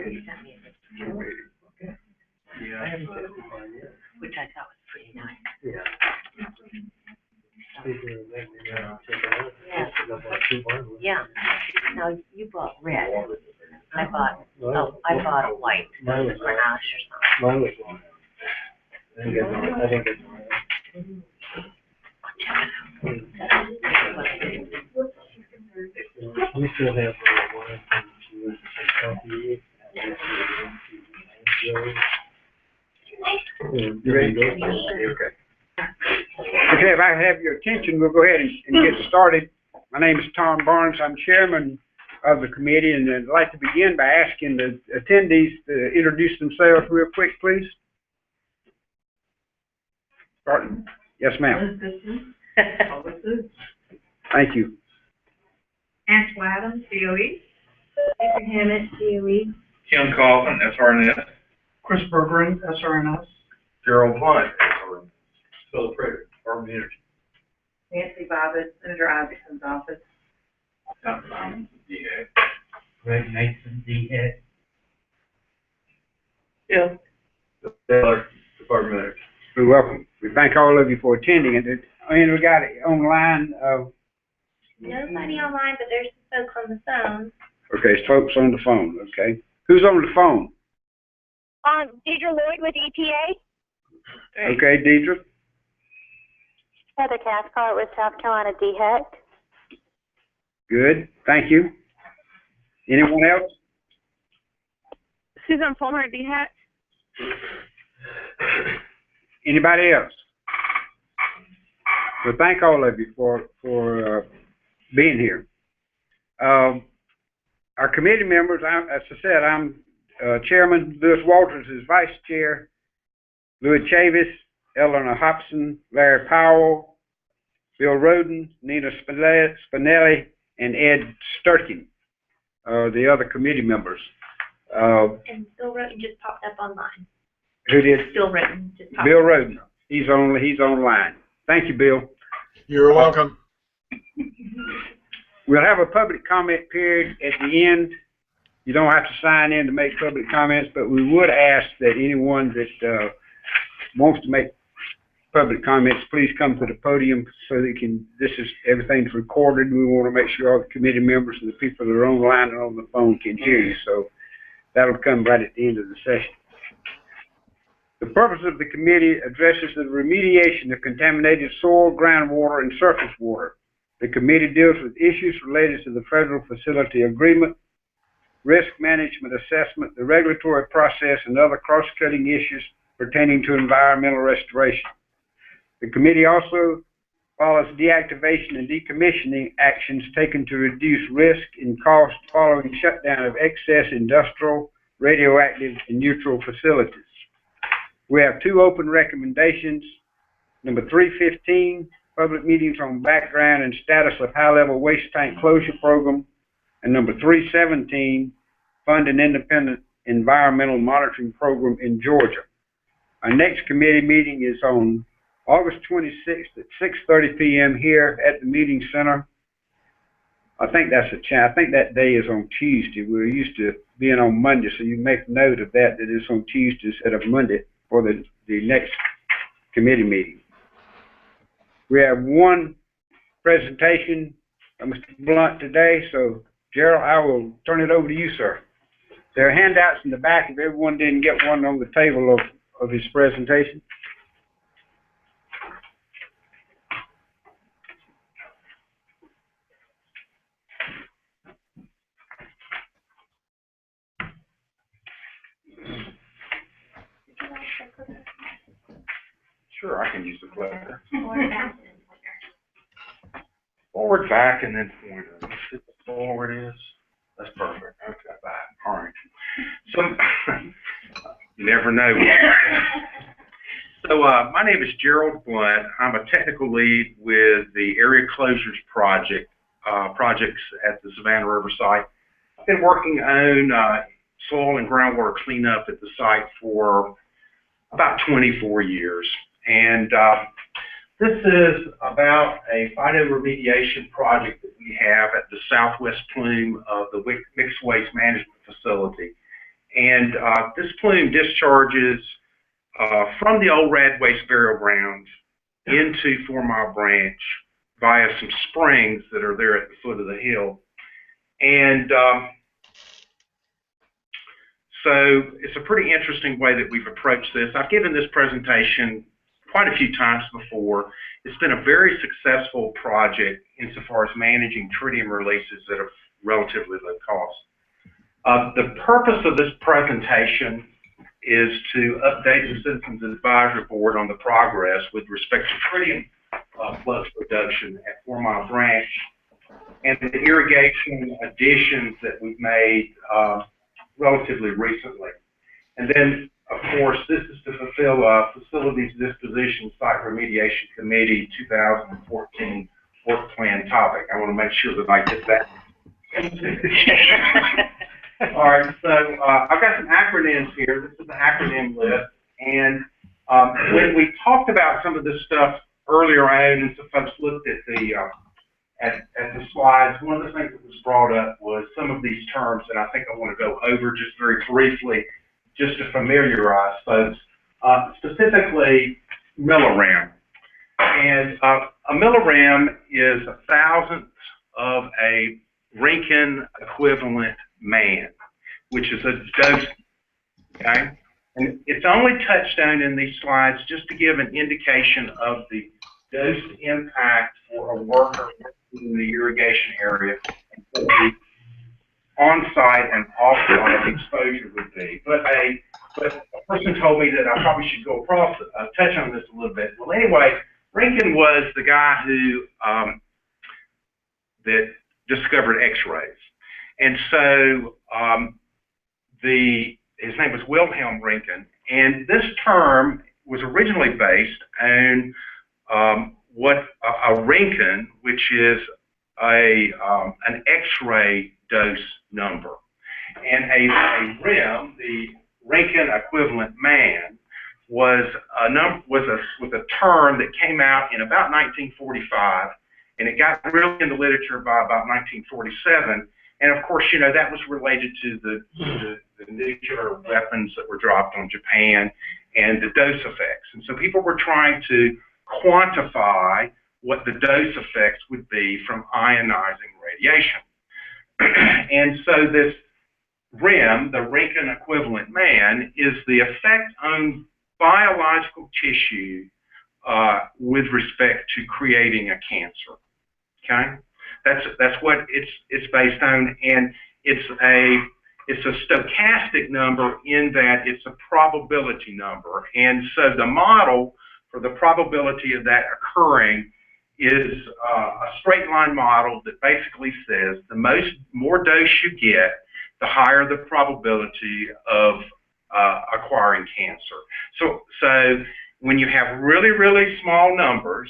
You sent me a picture, I haven't testified yet. which I thought was pretty nice. Yeah. People are letting me check it out. Yeah. I bought 2 bundles. Yeah. Now, you bought red. I bought Well, white, Mine was Grenache or something. Mine was one. I didn't get we still have one from Kentucky. You ready? Okay. Okay, if I have your attention, we'll go ahead and get started. My name is Tom Barnes. I'm chairman of the committee, and I'd like to begin by asking the attendees to introduce themselves real quick, please. Starting. Yes, ma'am. Thank you. Angela Adams, DOE. Mr. Hammond, DOE. Kim Coughlin, SRS. Chris Bergeron, SRS. Gerald Blunt, SRS. Philip Prater, Department of Energy. Nancy Bobbitt, Senator Isaacson's office. Tom Simons, DA. Greg Mason, DA. Yeah. Taylor, Department of Energy. You're welcome. We thank all of you for attending. And we got it online. Nobody online, but there's some folks on the phone. Okay, it's folks on the phone. Okay. Who's on the phone? Deidre Lloyd with EPA. Okay, Deidre. Heather Cathcart with South Carolina DHEC. Good. Thank you. Anyone else? Susan Fulmer, DHEC. Anybody else? Well, thank all of you for being here. Our committee members, as I said, I'm Chairman. Lewis Walters is Vice Chair. Louis Chavis, Eleanor Hobson, Larry Powell, Bill Roden, Nina Spinelli, and Ed Sturkin are the other committee members. And Bill Roden just popped up online. Who did? Bill Roden just popped Bill up. Roden. He's online. Thank you, Bill. You're welcome. We'll have a public comment period at the end. You don't have to sign in to make public comments, but we would ask that anyone that wants to make public comments, please come to the podium so they can, everything's recorded. We want to make sure all the committee members and the people that are online and on the phone can hear you. So that'll come right at the end of the session. The purpose of the committee addresses the remediation of contaminated soil, groundwater, and surface water. The committee deals with issues related to the federal facility agreement, risk management assessment, the regulatory process, and other cross-cutting issues pertaining to environmental restoration. The committee also follows deactivation and decommissioning actions taken to reduce risk and cost following shutdown of excess industrial, radioactive, and neutral facilities. We have 2 open recommendations. Number 315, public meetings on background and status of high-level waste tank closure program. And number 317, fund an independent environmental monitoring program in Georgia. Our next committee meeting is on August 26th at 6:30 p.m. here at the meeting center. I think that day is on Tuesday. We're used to being on Monday, so you make note of that it's on Tuesday instead of Monday for the next committee meeting. We have 1 presentation by Mr. Blunt today, so Gerald, I will turn it over to you, sir. There are handouts in the back if everyone didn't get one on the table of his presentation. Sure, I can use the clicker. Forward, back, and then pointer. Let's see what forward is. That's perfect. Okay, back. All right. So, you never know. So, my name is Gerald Blunt. I'm a technical lead with the Area Closures projects at the Savannah River site. I've been working on soil and groundwater cleanup at the site for about 24 years. And this is about a phytoremediation project that we have at the southwest plume of the mixed waste management facility. And this plume discharges from the old Rad Waste burial grounds into 4 Mile Branch via some springs that are there at the foot of the hill. And so it's a pretty interesting way that we've approached this. I've given this presentation quite a few times before. It's been a very successful project insofar as managing tritium releases at a relatively low cost. The purpose of this presentation is to update the Citizens Advisory Board on the progress with respect to tritium flux reduction at 4 Mile Branch and the irrigation additions that we've made relatively recently. And then, of course, this is to fulfill Facilities Disposition Site Remediation Committee 2014 work plan topic. I want to make sure that I get that. All right, so I've got some acronyms here. This is the acronym list. And when we talked about some of this stuff earlier on, and some folks looked at the slides, one of the things that was brought up was some of these terms, and I think I want to go over just very briefly, just to familiarize folks, specifically milliram. And a milliram is 1,000th of a Rinkin equivalent man, which is a dose, okay? And it's only touched on in these slides just to give an indication of the dose impact for a worker in the irrigation area and what the on-site and off-site exposure would be. But a person told me that I probably should go across, touch on this a little bit. Well, anyway, Rinkin was the guy who that discovered X-rays. And so his name was Wilhelm Rinkin, and this term was originally based on what a Rinkin, which is an X-ray dose number, and a REM, the Rinkin equivalent man, was a term that came out in about 1945, and it got really in the literature by about 1947. And of course, you know, that was related to the nuclear weapons that were dropped on Japan and the dose effects. And so people were trying to quantify what the dose effects would be from ionizing radiation. And so this REM, the Rinkin equivalent man, is the effect on biological tissue with respect to creating a cancer. Okay? That's what it's based on, and it's a stochastic number in that it's a probability number. And so the model for the probability of that occurring is a straight line model that basically says the more dose you get, the higher the probability of acquiring cancer. So when you have really, really small numbers,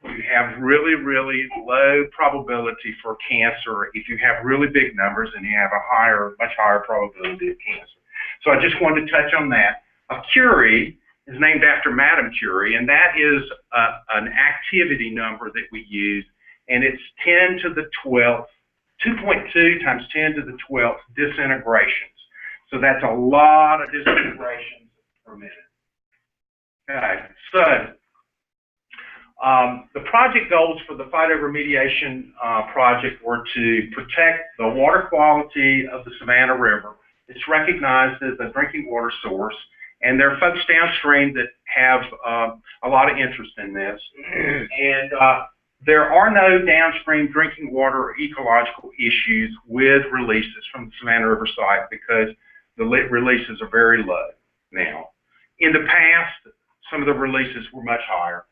you have really, really low probability for cancer. If you have really big numbers, and you have a much higher probability of cancer. So I just wanted to touch on that. A Curie is named after Madame Curie, and that is an activity number that we use, and it's 10 to the 12th, 2.2 times 10 to the 12th disintegrations. So that's a lot of disintegrations per minute. Okay, so the project goals for the phytoremediation project were to protect the water quality of the Savannah River. It's recognized as a drinking water source, and there are folks downstream that have a lot of interest in this. And there are no downstream drinking water or ecological issues with releases from the Savannah River site because the releases are very low now. In the past, some of the releases were much higher.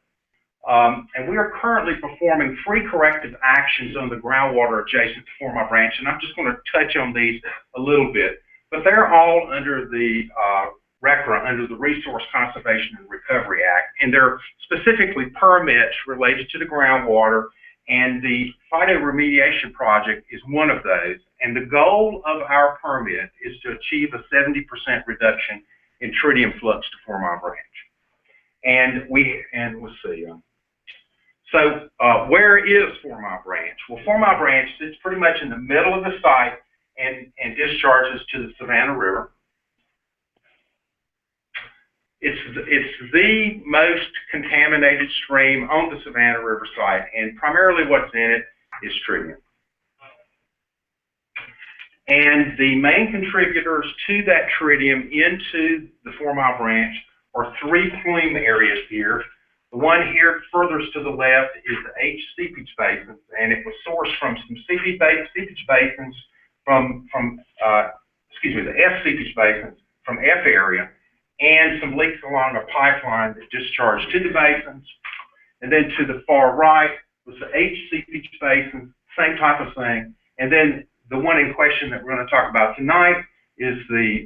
And we are currently performing 3 corrective actions on the groundwater adjacent to 4 Mile Branch, and I'm just going to touch on these a little bit. But they're all under the RCRA, under the Resource Conservation and Recovery Act, and they're specifically permits related to the groundwater, and the phytoremediation project is one of those. And the goal of our permit is to achieve a 70% reduction in tritium flux to 4 Mile Branch. And let's see. So where is 4 Mile Branch? Well, 4 Mile Branch sits pretty much in the middle of the site and discharges to the Savannah River. It's the most contaminated stream on the Savannah River site, and primarily what's in it is tritium. And the main contributors to that tritium into the 4 Mile Branch are 3 plume areas here. The one here furthest to the left is the H seepage basins, and it was sourced from some seepage basins the F seepage basins from F area, and some leaks along a pipeline that discharged to the basins. And then to the far right was the H seepage basin, same type of thing. And then the one in question that we're going to talk about tonight is the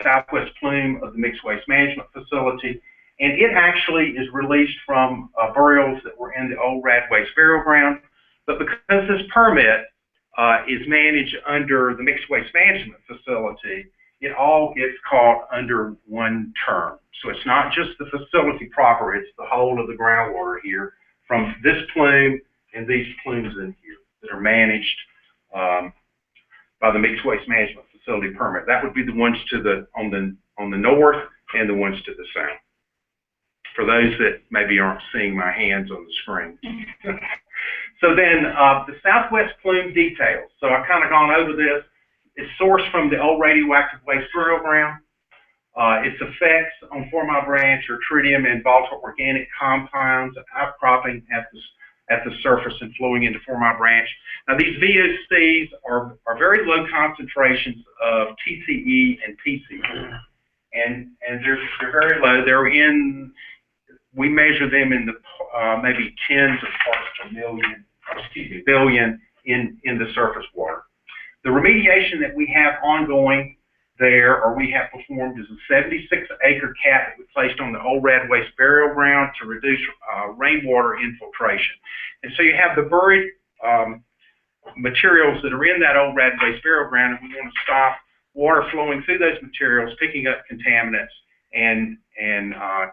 southwest plume of the mixed waste management facility. And it actually is released from burials that were in the old rad waste burial ground. But because this permit is managed under the mixed waste management facility, it all gets caught under one term. So it's not just the facility proper, it's the whole of the groundwater here from this plume and these plumes in here that are managed by the mixed waste management facility permit. That would be the ones on the north and the ones to the south. For those that maybe aren't seeing my hands on the screen. So then the southwest plume details. So I've kind of gone over this. It's sourced from the old radioactive waste burial ground. Its effects on 4 Mile Branch are tritium and volatile organic compounds outcropping at the surface and flowing into 4 Mile Branch. Now these VOCs are very low concentrations of TCE and PCE, and they're very low. We measure them in the maybe tens of parts per billion in the surface water. The remediation that we have ongoing there, or we have performed, is a 76-acre cap that we placed on the old rad waste burial ground to reduce rainwater infiltration. And so you have the buried materials that are in that old rad waste burial ground, and we want to stop water flowing through those materials, picking up contaminants, and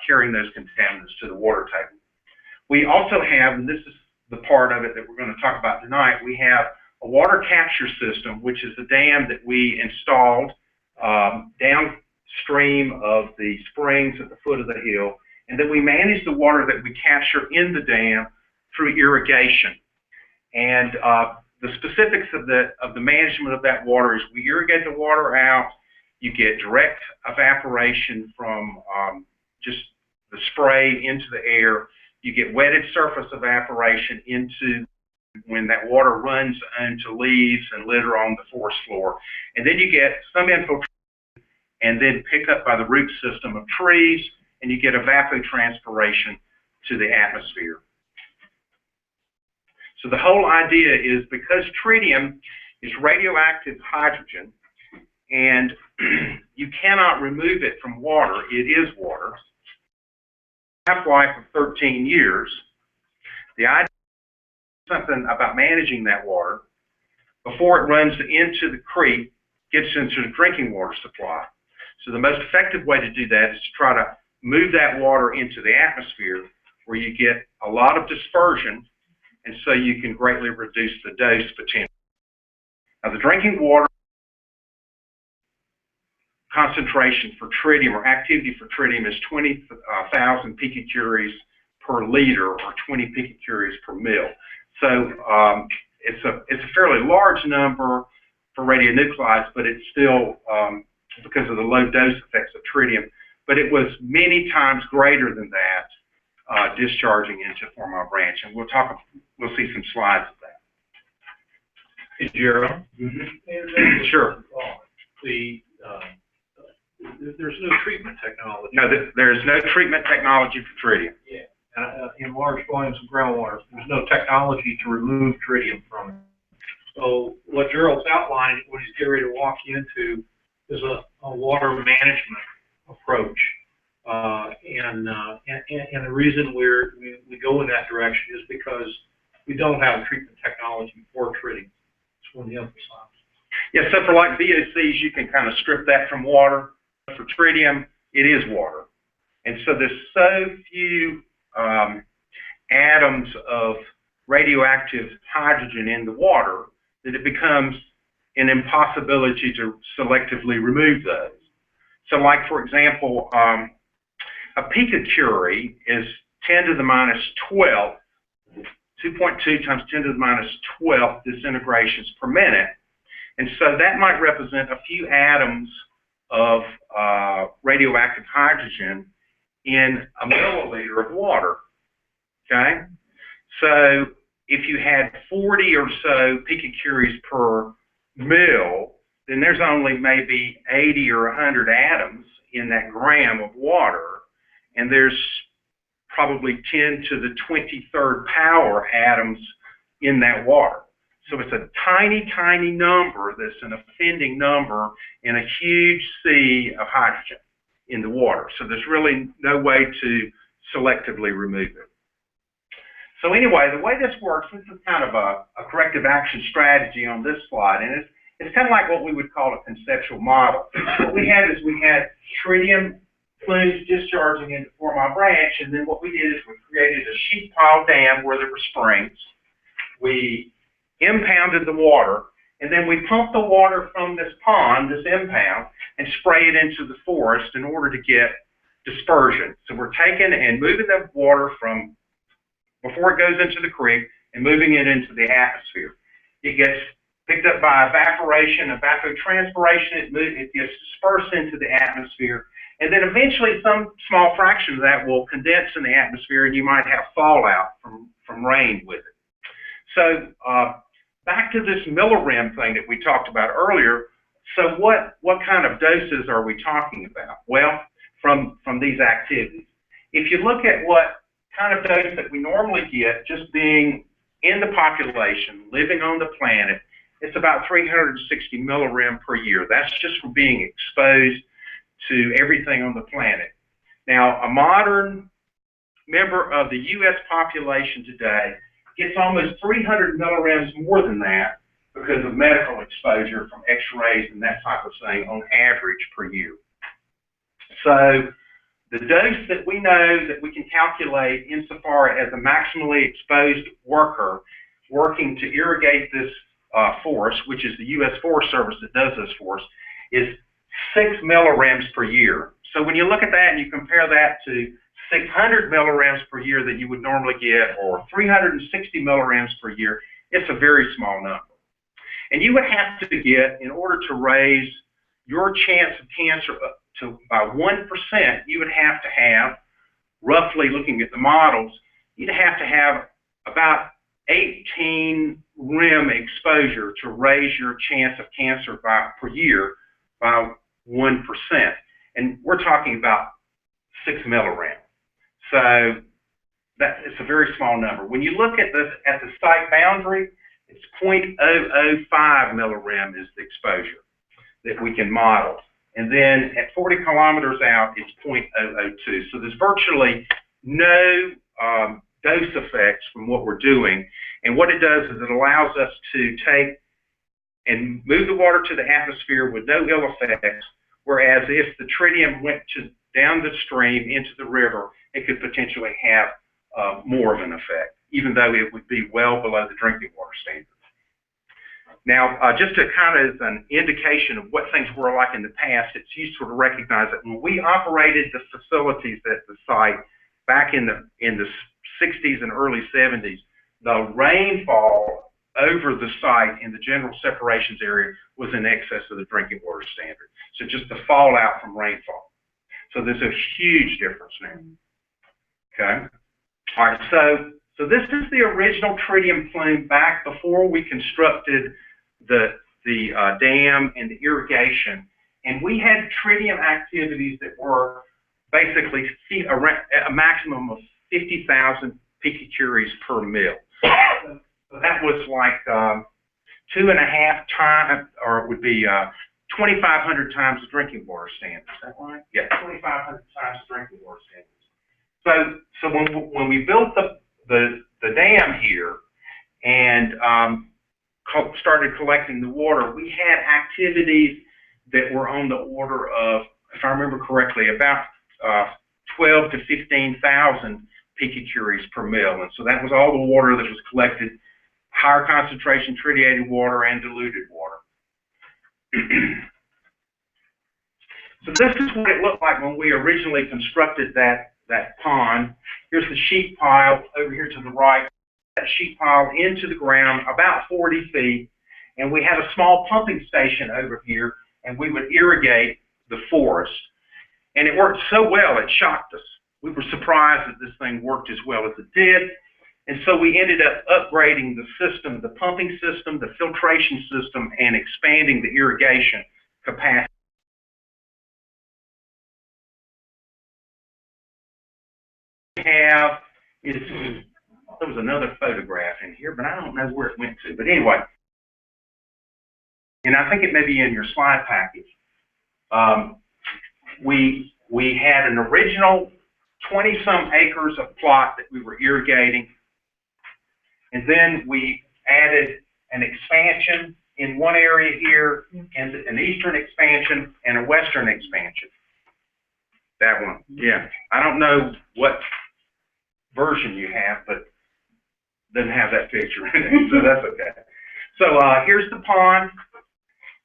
carrying those contaminants to the water table. We also have, and this is the part of it that we're going to talk about tonight, we have a water capture system, which is a dam that we installed downstream of the springs at the foot of the hill, and then we manage the water that we capture in the dam through irrigation. And the specifics of the management of that water is we irrigate the water out. You get direct evaporation from just the spray into the air. You get wetted surface evaporation into when that water runs into leaves and litter on the forest floor. And then you get some infiltration and then pick up by the root system of trees, and you get evapotranspiration to the atmosphere. So the whole idea is because tritium is radioactive hydrogen, and you cannot remove it from water, it is water, half-life of 13 years, the idea is something about managing that water before it runs into the creek, gets into the drinking water supply. So the most effective way to do that is to try to move that water into the atmosphere where you get a lot of dispersion, and so you can greatly reduce the dose potential. Now the drinking water concentration for tritium, or activity for tritium, is 20,000 picocuries per liter, or 20 picocuries per mil. So it's a fairly large number for radionuclides, but it's still, because of the low dose effects of tritium, but it was many times greater than that discharging into 4 Mile Branch, and we'll see some slides of that. Hey, Gerald. Sure. There's no treatment technology. No, there's no treatment technology for tritium. Yeah. In large volumes of groundwater, there's no technology to remove tritium from it. So what Gerald's outlining, what he's getting ready to walk you into, is a water management approach. And the reason we go in that direction is because we don't have treatment technology for tritium. That's one of the emphasize. Yeah, so for like VOCs, you can kind of strip that from water. For tritium, it is water. And so there's so few atoms of radioactive hydrogen in the water that it becomes an impossibility to selectively remove those. So like, for example, A picocurie is 10 to the minus 12, 2.2 times 10 to the minus 12 disintegrations per minute. And so that might represent a few atoms of radioactive hydrogen in a milliliter of water, okay? So if you had 40 or so picocuries per mil, then there's only maybe 80 or 100 atoms in that gram of water, and there's probably 10 to the 23rd power atoms in that water. So it's a tiny, tiny number that's an offending number in a huge sea of hydrogen in the water. So there's really no way to selectively remove it. So anyway, the way this works, this is kind of a corrective action strategy on this slide, and it's kind of like what we would call a conceptual model. What we had is we had tritium plumes discharging into 4 Mile Branch, and then what we did is we created a sheet pile dam where there were springs. We impounded the water, and then we pumped the water from this pond, this impound, and spray it into the forest in order to get dispersion. So we're taking and moving the water from before it goes into the creek and moving it into the atmosphere. It gets picked up by evaporation, evapotranspiration, it gets dispersed into the atmosphere, and then eventually some small fraction of that will condense in the atmosphere, and you might have fallout from rain with it. So back to this millirem thing that we talked about earlier. So what kind of doses are we talking about? Well, from these activities. If you look at what kind of dose that we normally get just being in the population, living on the planet, it's about 360 millirem per year. That's just from being exposed to everything on the planet. Now, a modern member of the U.S. population today gets almost 300 millirems more than that because of medical exposure from x-rays and that type of thing on average per year. So the dose that we know that we can calculate insofar as a maximally exposed worker working to irrigate this forest, which is the U.S. Forest Service that does this for us, is 6 millirems per year. So when you look at that and you compare that to 600 millirems per year that you would normally get, or 360 millirems per year, it's a very small number. And you would have to get, in order to raise your chance of cancer by 1%, you would have to have, roughly looking at the models, you'd have to have about 18 rem exposure to raise your chance of cancer per year by 1%. And we're talking about 6 millirems. So it's a very small number. When you look at the site boundary, it's 0.005 millirem is the exposure that we can model. And then at 40 kilometers out, it's 0.002. So there's virtually no dose effects from what we're doing. And what it does is it allows us to take and move the water to the atmosphere with no ill effects, whereas if the tritium went down the stream into the river, it could potentially have more of an effect, even though it would be well below the drinking water standards. Now, just to kind of as an indication of what things were like in the past, it's useful to recognize that when we operated the facilities at the site back in the 60s and early 70s, the rainfall over the site in the general separations area was in excess of the drinking water standard. So just the fallout from rainfall. So there's a huge difference now. Okay. All right. So this is the original tritium plume back before we constructed the dam and the irrigation, and we had tritium activities that were basically a maximum of 50,000 picocuries per mil. So that was like 2.5 times, or it would be 2,500 times the drinking water standard. Is that right? Yeah, 2,500 times the drinking water standard. So when we built the dam here and started collecting the water, we had activities that were on the order of, if I remember correctly, about 12 to 15,000 picocuries per mil. And so that was all the water that was collected, higher concentration tritiated water and diluted water. So this is what it looked like when we originally constructed that pond. Here's the sheet pile over here to the right. That sheet pile into the ground about 40 feet. And we had a small pumping station over here, and we would irrigate the forest. And it worked so well, it shocked us. We were surprised that this thing worked as well as it did. And so we ended up upgrading the system, the pumping system, the filtration system, and expanding the irrigation capacity. There was another photograph in here, but I don't know where it went to. But anyway, and I think it may be in your slide package. We had an original 20-some acres of plot that we were irrigating, and then we added an expansion in one area here, and an eastern expansion and a western expansion. That one, yeah. I don't know what version you have, but it doesn't have that picture in it, so that's okay. So here's the pond,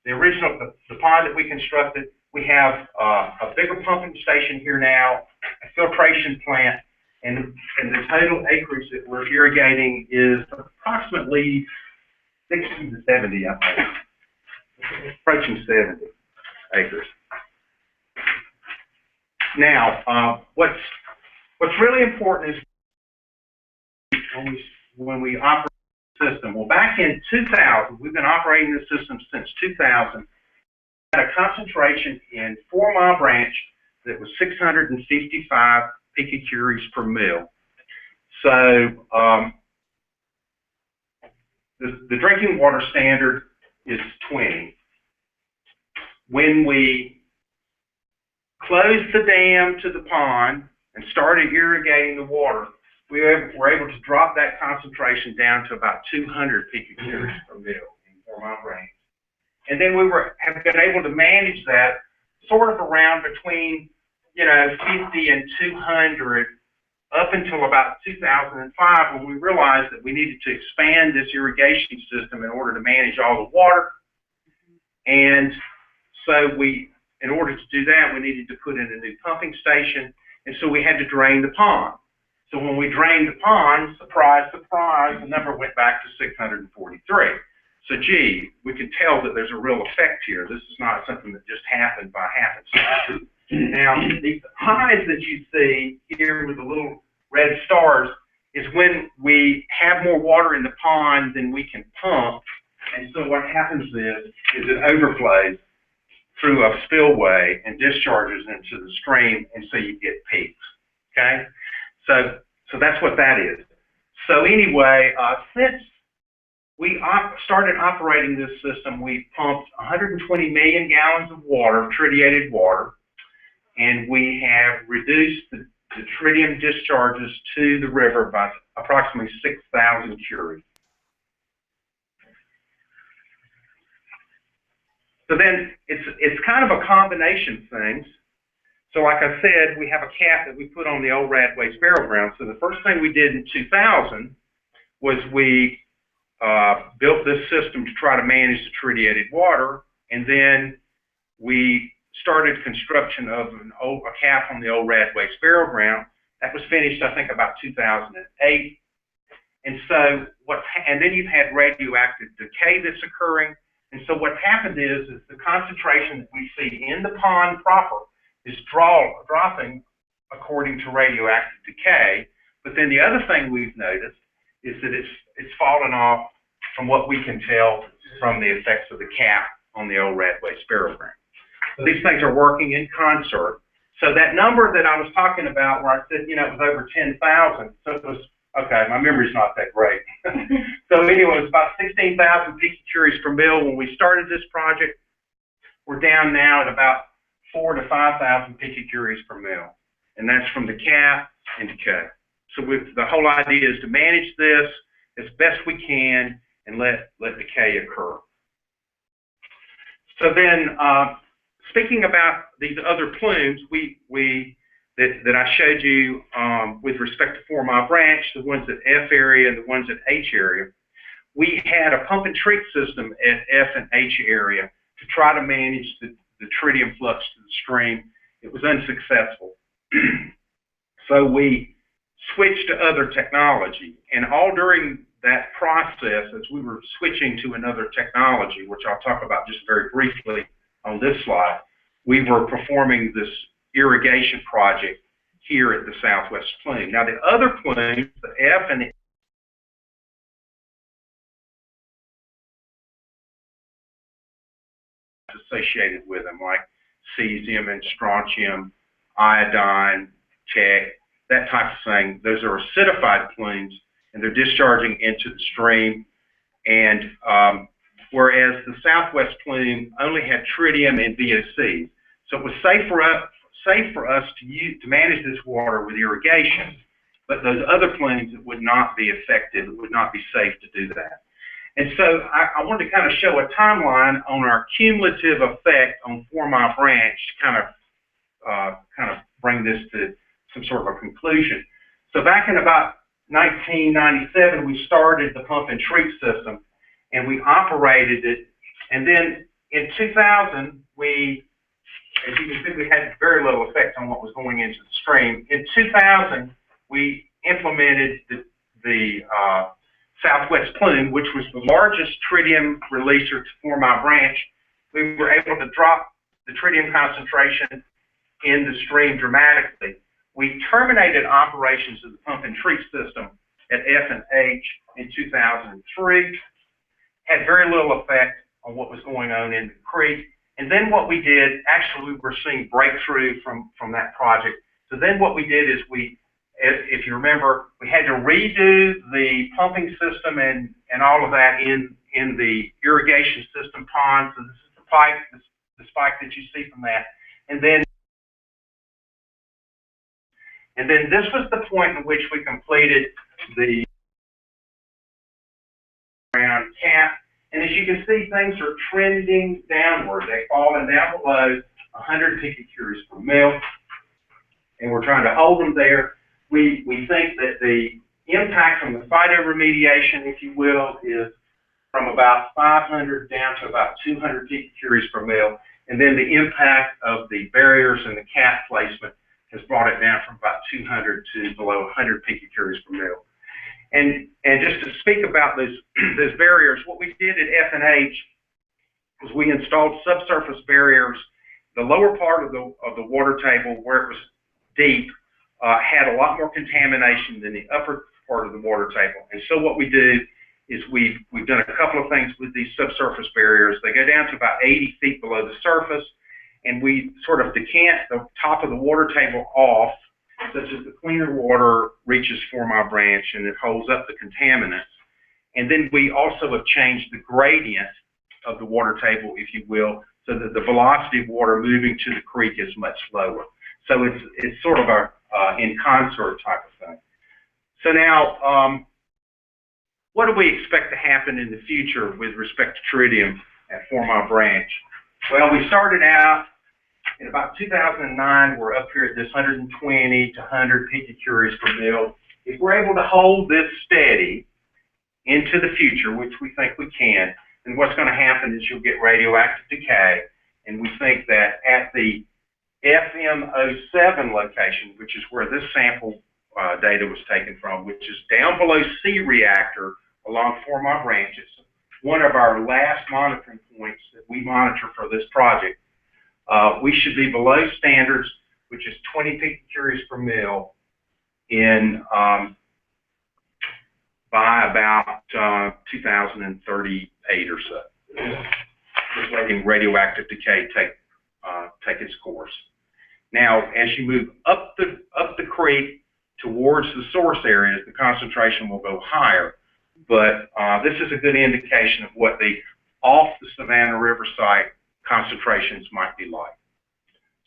the original, the pond that we constructed. We have a bigger pumping station here now, a filtration plant, and the total acreage that we're irrigating is approximately 60 to 70, I think. Approaching 70 acres. Now, what's really important is when we operate the system. Well, back in 2000, we've been operating this system since 2000. Had a concentration in 4 Mile Branch that was 655 picocuries per mil. So the drinking water standard is 20. When we closed the dam to the pond and started irrigating the water, we were able to drop that concentration down to about 200 picocuries per mil in 4 Mile Branch. And then we have been able to manage that sort of around between, 50 and 200 up until about 2005, when we realized that we needed to expand this irrigation system in order to manage all the water. And so in order to do that, we needed to put in a new pumping station, and so we had to drain the pond. So when we drained the pond, surprise, surprise, the number went back to 643. So gee, we can tell that there's a real effect here. This is not something that just happened by happenstance. Now, these highs that you see here with the little red stars is when we have more water in the pond than we can pump. And so what happens is it overflows through a spillway and discharges into the stream, and so you get peaks, okay? So that's what that is. So anyway, since we started operating this system, we pumped 120 million gallons of water, tritiated water, and we have reduced the tritium discharges to the river by approximately 6,000 curies. So then it's kind of a combination of things. So like I said, we have a cap that we put on the old Radway's burial ground. So the first thing we did in 2000 was we built this system to try to manage the tritiated water, and then we started construction of a cap on the old Radway's burial ground. That was finished, I think, about 2008. And so and then you've had radioactive decay that's occurring. And so what's happened is the concentration that we see in the pond proper is dropping according to radioactive decay. But then the other thing we've noticed is that it's fallen off from what we can tell from the effects of the cap on the old Radway's burial ground. These things are working in concert. So that number that I was talking about where I said, it was over 10,000, so it was, okay, my memory's not that great. So anyway, it was about 16,000 picocuries per mil when we started this project. We're down now at about 4,000 to 5,000 picocuries per mil. And that's from the cap and decay. So the whole idea is to manage this as best we can and let decay occur. So then, speaking about these other plumes, that I showed you with respect to 4 Mile Branch, the ones at F area and the ones at H area, we had a pump and treat system at F and H area to try to manage the the tritium flux to the stream. It was unsuccessful. So we switched to other technology, and all during that process, as we were switching to another technology, which I'll talk about just very briefly on this slide, we were performing this irrigation project here at the southwest plume. Now the other plumes, the F and the associated with them, like cesium and strontium, iodine, tech, that type of thing. Those are acidified plumes, and they're discharging into the stream. And whereas the southwest plume only had tritium and VOC, so it was safe for us to manage this water with irrigation. But those other plumes, it would not be effective. It would not be safe to do that. And so I wanted to kind of show a timeline on our cumulative effect on 4 Mile Branch to kind of bring this to some sort of a conclusion. So back in about 1997, we started the pump and treat system, and we operated it. And then in 2000, as you can see, we had very little effect on what was going into the stream. In 2000, we implemented the southwest plume, which was the largest tritium releaser to 4 Mile Branch. We were able to drop the tritium concentration in the stream dramatically. We terminated operations of the pump and treat system at F&H in 2003, had very little effect on what was going on in the creek. And then what we did, actually we were seeing breakthrough from that project. So then what we did is if you remember, we had to redo the pumping system and all of that in the irrigation system pond. So this is the pipe, the spike that you see from that. And then this was the point in which we completed the round cap. And as you can see, things are trending downward. They've fallen down below 100 picocuries per mil, and we're trying to hold them there. We think that the impact from the phytoremediation, if you will, is from about 500 down to about 200 picocuries per mil, and then the impact of the barriers and the cap placement has brought it down from about 200 to below 100 picocuries per mil. And just to speak about those barriers, what we did at F&H was we installed subsurface barriers. The lower part of the water table, where it was deep, had a lot more contamination than the upper part of the water table. And so what we do is we've done a couple of things with these subsurface barriers. They go down to about 80 feet below the surface, and we sort of decant the top of the water table off, such as the cleaner water reaches 4 Mile Branch and it holds up the contaminants. And then we also have changed the gradient of the water table, if you will, so that the velocity of water moving to the creek is much slower. So it's sort of a in concert type of thing. So now, what do we expect to happen in the future with respect to tritium at 4 Mile Branch? Well, we started out in about 2009, we're up here at this 120 to 100 picocuries per mil. If we're able to hold this steady into the future, which we think we can, then what's going to happen is you'll get radioactive decay. And we think that at the FM07 location, which is where this sample data was taken from, which is down below C reactor along 4 Mile Branch, it's one of our last monitoring points that we monitor for this project. We should be below standards, which is 20 picocuries per mil in by about 2038 or so. Just letting radioactive decay take its course. Now, as you move up the creek towards the source areas, the concentration will go higher. But this is a good indication of what the off the Savannah River site concentrations might be like.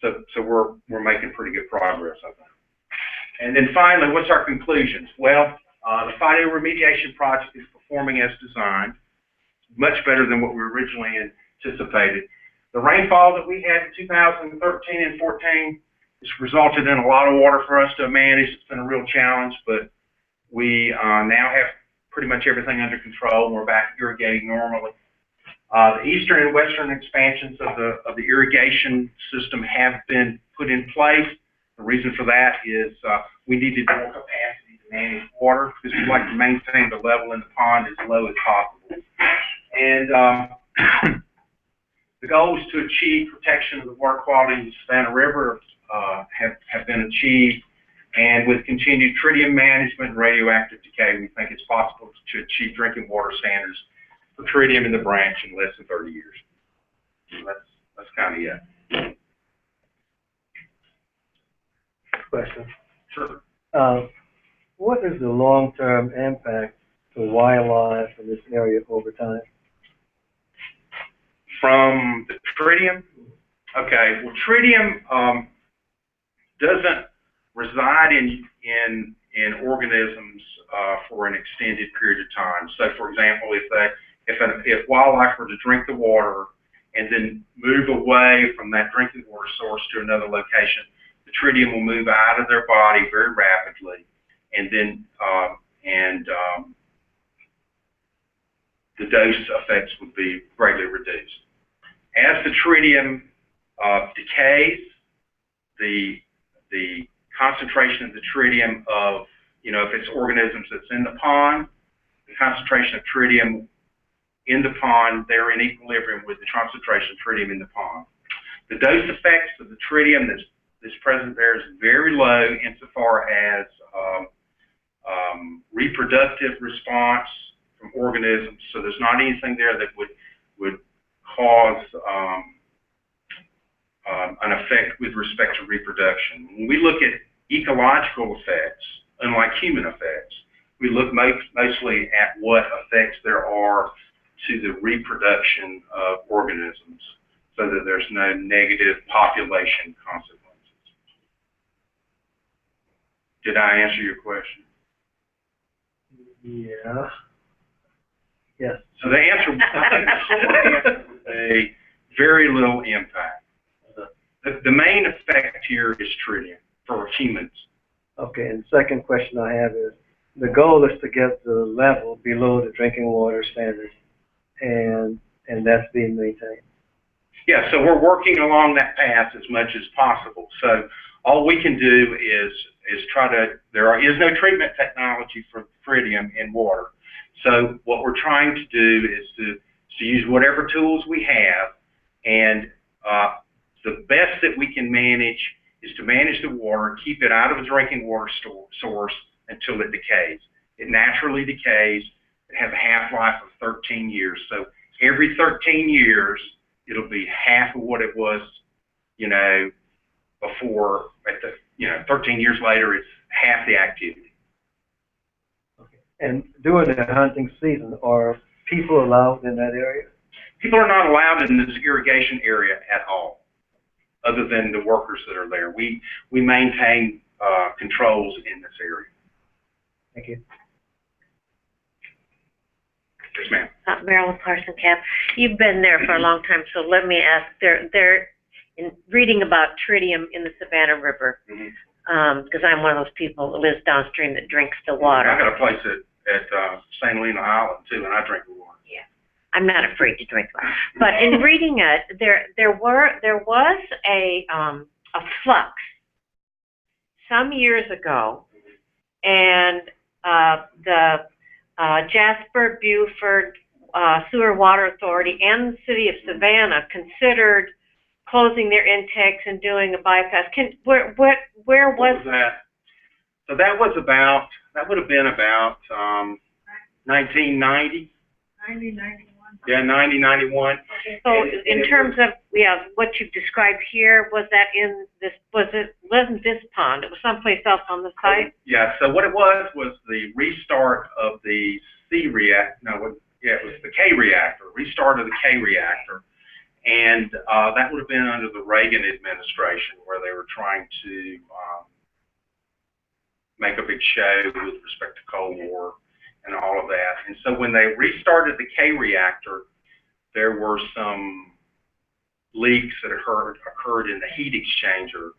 So we're making pretty good progress, I think. And then finally, what's our conclusions? Well, the phytoremediation project is performing as designed, much better than what we originally anticipated. The rainfall that we had in 2013 and 14 has resulted in a lot of water for us to manage. It's been a real challenge, but we now have pretty much everything under control. We're back irrigating normally. The eastern and western expansions of the irrigation system have been put in place. The reason for that is we needed more capacity to manage water because we like to maintain the level in the pond as low as possible. And the goals to achieve protection of the water quality in the Savannah River have been achieved. And with continued tritium management and radioactive decay, we think it's possible to achieve drinking water standards for tritium in the branch in less than 30 years. So that's kind of it. Question. Sure. What is the long-term impact to wildlife in this area over time? From the tritium? Okay, well, tritium doesn't reside in organisms for an extended period of time. So, for example, if wildlife were to drink the water and then move away from that drinking water source to another location, the tritium will move out of their body very rapidly, and then the dose effects would be greatly reduced. As the tritium decays, the concentration of the tritium of, if it's organisms that's in the pond, the concentration of tritium in the pond, they're in equilibrium with the concentration of tritium in the pond. The dose effects of the tritium that's present there is very low insofar as reproductive response from organisms. So there's not anything there that would cause an effect with respect to reproduction. When we look at ecological effects, unlike human effects, we look mostly at what effects there are to the reproduction of organisms so that there's no negative population consequences. Did I answer your question? Yeah. Yes. So the answer would be very little impact. The main effect here is tritium for humans. Okay, and the second question I have is, the goal is to get the level below the drinking water standard, and that's being maintained. Yeah, so we're working along that path as much as possible. So all we can do is try to, there is no treatment technology for tritium in water. So what we're trying to do is to use whatever tools we have, and the best that we can manage is to manage the water, keep it out of the drinking water source until it decays. It naturally decays. It has a half-life of 13 years. So every 13 years, it'll be half of what it was, before, 13 years later, it's half the activity. Okay. And during the hunting season, are people allowed in that area? People are not allowed in this irrigation area at all, other than the workers that are there. We maintain controls in this area. Thank you. Yes, ma'am. Marilyn Carson Cap, you've been there for a long time, so let me ask, they're in reading about tritium in the Savannah River, because I'm one of those people that lives downstream that drinks the water. I got a place at St. Helena Island too, and I drink the water. Yeah, I'm not afraid to drink water. But in reading it, there was a flux some years ago, and the Jasper, Beaufort, Sewer Water Authority and the city of Savannah considered closing their intakes and doing a bypass. Where was that? So that would have been about 1990. 1991. Yeah, 1991. So in terms of what you've described here, was that in this? Wasn't this pond? It was someplace else on the site. Yeah. So what it was the restart of the it was the K reactor. Restart of the K reactor. And that would have been under the Reagan administration, where they were trying to make a big show with respect to Cold War and all of that. And so when they restarted the K reactor, there were some leaks that occurred in the heat exchanger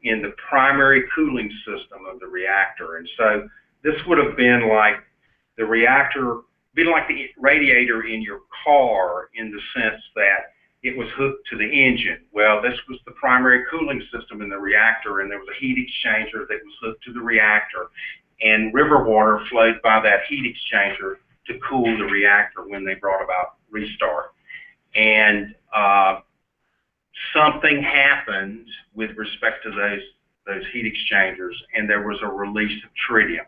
in the primary cooling system of the reactor. And so this would have been like the reactor be like the radiator in your car in the sense that it was hooked to the engine. Well, this was the primary cooling system in the reactor, and there was a heat exchanger that was hooked to the reactor, and river water flowed by that heat exchanger to cool the reactor when they brought about restart. And something happened with respect to those heat exchangers, and there was a release of tritium.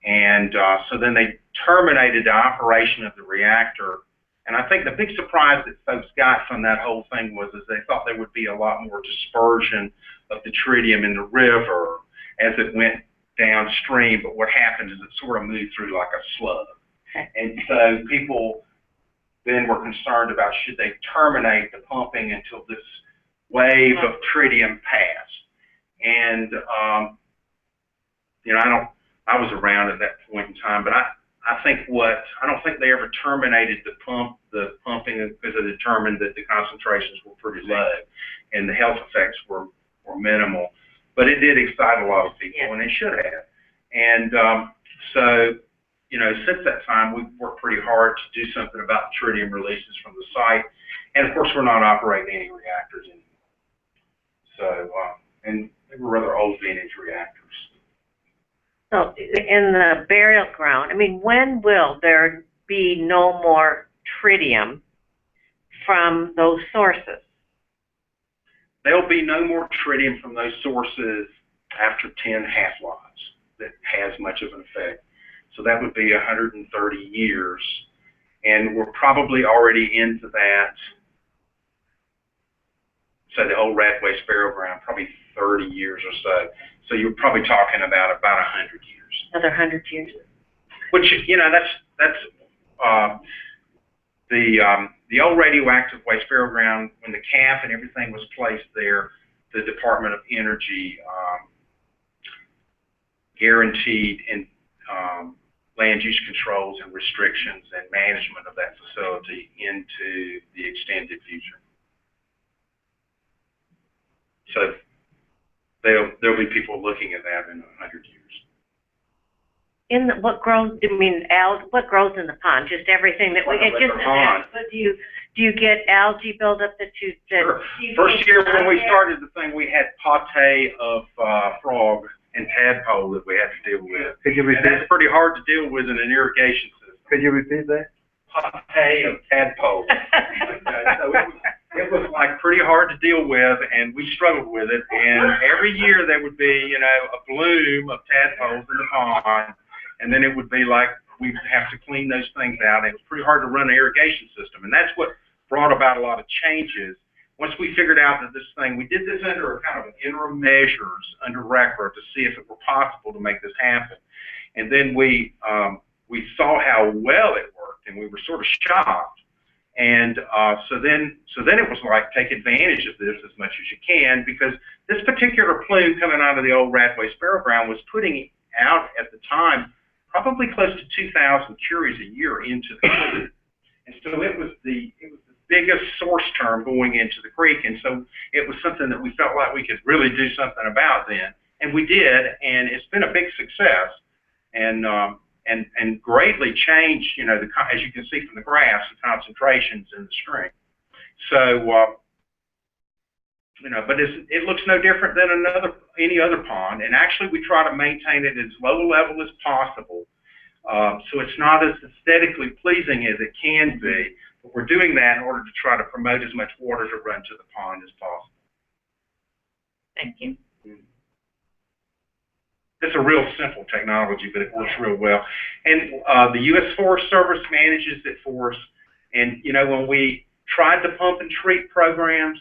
And so then they terminated the operation of the reactor. And I think the big surprise that folks got from that whole thing was is they thought there would be a lot more dispersion of the tritium in the river as it went downstream. But what happened is it sort of moved through like a slug. And so people then were concerned about should they terminate the pumping until this wave of tritium passed. And, you know, I was around at that point in time, but I don't think they ever terminated the pumping because they determined that the concentrations were pretty low and the health effects were minimal. But it did excite a lot of people, and it should have. And so, you know, since that time, we've worked pretty hard to do something about the tritium releases from the site. And of course, we're not operating any reactors anymore. So, and they were rather old vintage reactors. So in the burial ground, I mean, when will there be no more tritium from those sources? There'll be no more tritium from those sources after 10 half-lives that has much of an effect. So that would be 130 years. And we're probably already into that. So the old Radway Sparrow Ground, probably 30 years or so. So you're probably talking about 100 years. Another 100 years. Which, you know, that's the old radioactive waste burial ground, when the cap and everything was placed there, the Department of Energy guaranteed in land use controls and restrictions and management of that facility into the extended future. So there'll be people looking at that in 100 years. What grows? I mean, what grows in the pond? Just everything that we. It just. But do you get algae buildup that you? Sure. First year when we started the thing, we had pate of frog and tadpole that we had to deal with. Could you repeat? And that's pretty hard to deal with in an irrigation system. Could you repeat that? Pate of tadpole. So it was like pretty hard to deal with, and we struggled with it. And every year there would be, you know, a bloom of tadpoles in the pond, and then it would be like we'd have to clean those things out. It was pretty hard to run an irrigation system, and that's what brought about a lot of changes. Once we figured out that this thing, we did this under a kind of an interim measures under record to see if it were possible to make this happen. And then we saw how well it worked, and we were sort of shocked. And so then it was like, take advantage of this as much as you can, because this particular plume coming out of the old Radway Sparrow Ground was putting out at the time probably close to 2,000 curies a year into the creek. And so it was the biggest source term going into the creek, and so it was something that we felt like we could really do something about then, and we did, and it's been a big success, and greatly changed, you know, as you can see from the graphs, the concentrations in the stream. So, you know, but it looks no different than any other pond, and actually we try to maintain it as low level as possible, so it's not as aesthetically pleasing as it can be. But we're doing that in order to try to promote as much water to run to the pond as possible. Thank you. It's a real simple technology, but it works real well. And the U.S. Forest Service manages it for us. And, you know, when we tried the pump and treat programs,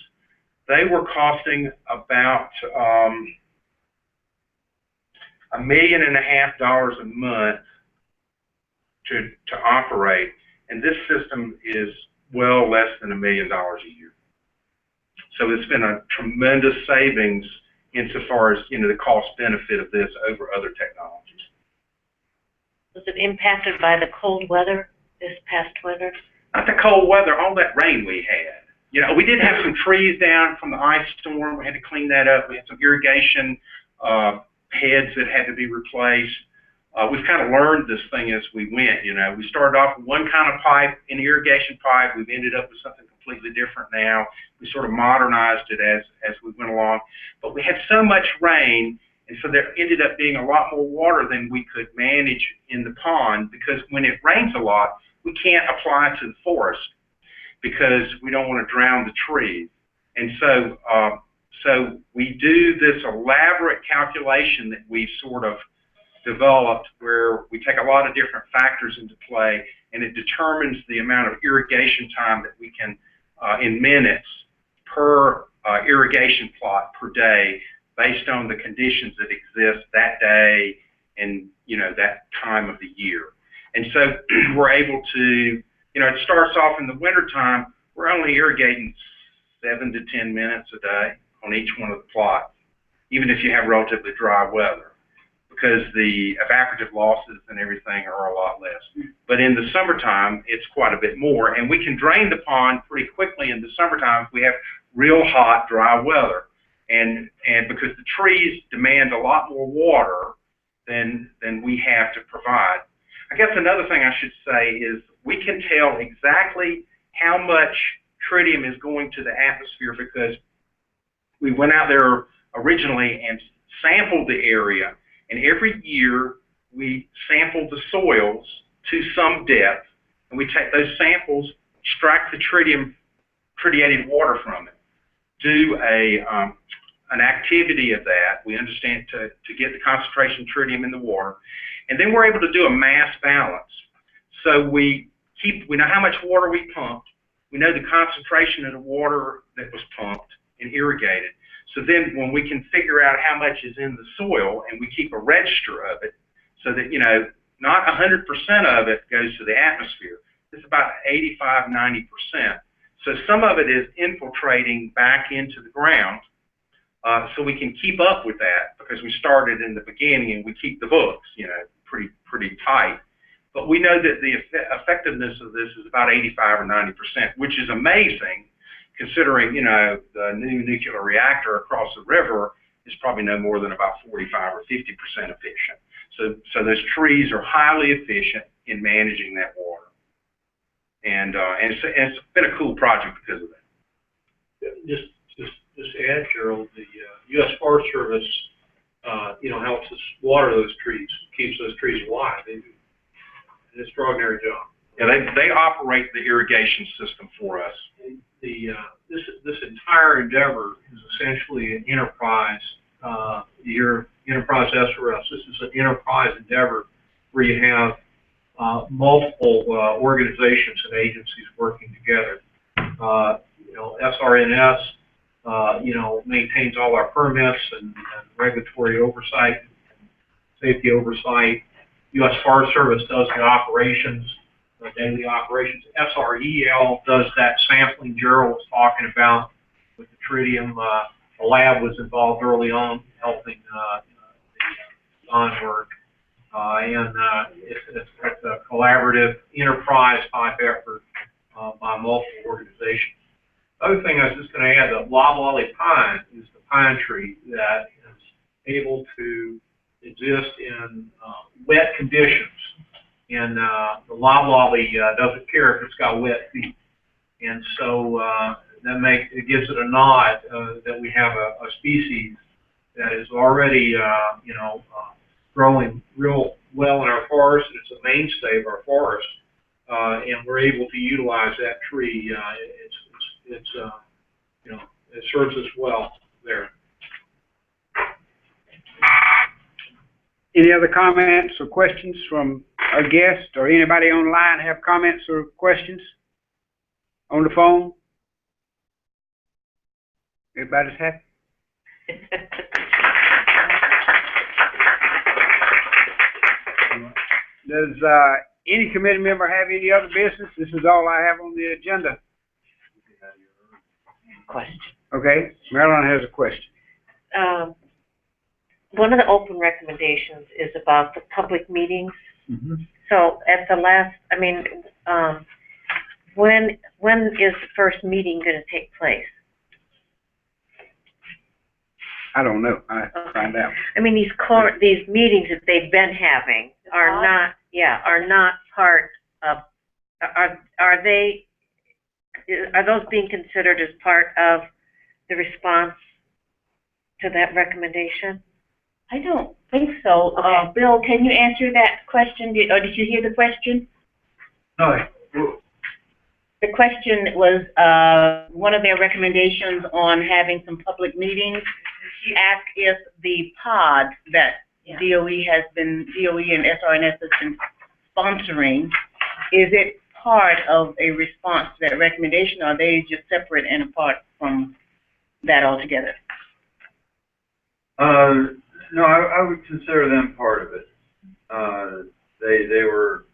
they were costing about $1.5 million a month to operate. And this system is well less than $1 million a year. So it's been a tremendous savings insofar as, you know, the cost benefit of this over other technologies. Was it impacted by the cold weather this past winter? Not the cold weather, all that rain we had. You know, we did have some trees down from the ice storm. We had to clean that up. We had some irrigation heads that had to be replaced. we've kind of learned this thing as we went, you know. We started off with one kind of pipe, an irrigation pipe. We've ended up with something completely different now. We sort of modernized it as we went along. But we had so much rain, and so there ended up being a lot more water than we could manage in the pond, because when it rains a lot, we can't apply to the forest because we don't want to drown the trees. And so, so we do this elaborate calculation that we've sort of developed, where we take a lot of different factors into play, and it determines the amount of irrigation time that we can, in minutes per irrigation plot per day, based on the conditions that exist that day and, you know, that time of the year. And so we're able to, you know, it starts off in the wintertime, we're only irrigating 7 to 10 minutes a day on each one of the plots, even if you have relatively dry weather, because the evaporative losses and everything are a lot less. But in the summertime, it's quite a bit more, and we can drain the pond pretty quickly in the summertime if we have real hot, dry weather. And because the trees demand a lot more water than we have to provide. I guess another thing I should say is we can tell exactly how much tritium is going to the atmosphere, because we went out there originally and sampled the area, and every year we sampled the soils to some depth, and we take those samples, extract the tritiated water from it, do an activity of that. We understand to get the concentration of tritium in the water, and then we're able to do a mass balance. So we know how much water we pumped, we know the concentration of the water that was pumped and irrigated. So then when we can figure out how much is in the soil, and we keep a register of it, so that, you know, not 100% of it goes to the atmosphere. It's about 85, 90%. So some of it is infiltrating back into the ground, so we can keep up with that, because we started in the beginning and we keep the books, you know, pretty tight. But we know that the effectiveness of this is about 85 or 90%, which is amazing, considering, you know, the new nuclear reactor across the river is probably no more than about 45 or 50% efficient. So those trees are highly efficient in managing that water. And it's been a cool project because of that. Just to add, Gerald, the U.S. Forest Service, you know, helps us water those trees, keeps those trees alive. They do an extraordinary job. Yeah, they operate the irrigation system for us. This entire endeavor is essentially an enterprise. Your enterprise SRS. This is an enterprise endeavor where you have multiple organizations and agencies working together. You know, SRNS, you know, maintains all our permits and regulatory oversight, and safety oversight. U.S. Forest Service does the operations, the daily operations. SREL does that sampling Gerald was talking about with the tritium. The lab was involved early on, helping the design work. And it's a collaborative enterprise type effort by multiple organizations. The other thing I was just going to add, the loblolly pine is the pine tree that is able to exist in wet conditions. And the loblolly doesn't care if it's got wet feet. And so it gives it a nod that we have a species that is already, you know, growing real well in our forest, and it's a mainstay of our forest. And we're able to utilize that tree. It's you know, it serves us well there. Any other comments or questions from our guest, or anybody online have comments or questions on the phone? Everybody's happy? Does any committee member have any other business? This is all I have on the agenda. Question. Okay, Marilyn has a question. One of the open recommendations is about the public meetings. Mm-hmm. So at the last, I mean, when is the first meeting going to take place? I don't know. I have to find out. I mean, these meetings that they've been having, are not, are not part of, are those being considered as part of the response to that recommendation? I don't think so. Okay. Bill, can you answer that question? Or did you hear the question? No, The question was, one of their recommendations on having some public meetings. She asked if the pod that DOE and SRS has been sponsoring, is it part of a response to that recommendation, or are they just separate and apart from that altogether? No, I would consider them part of it. They were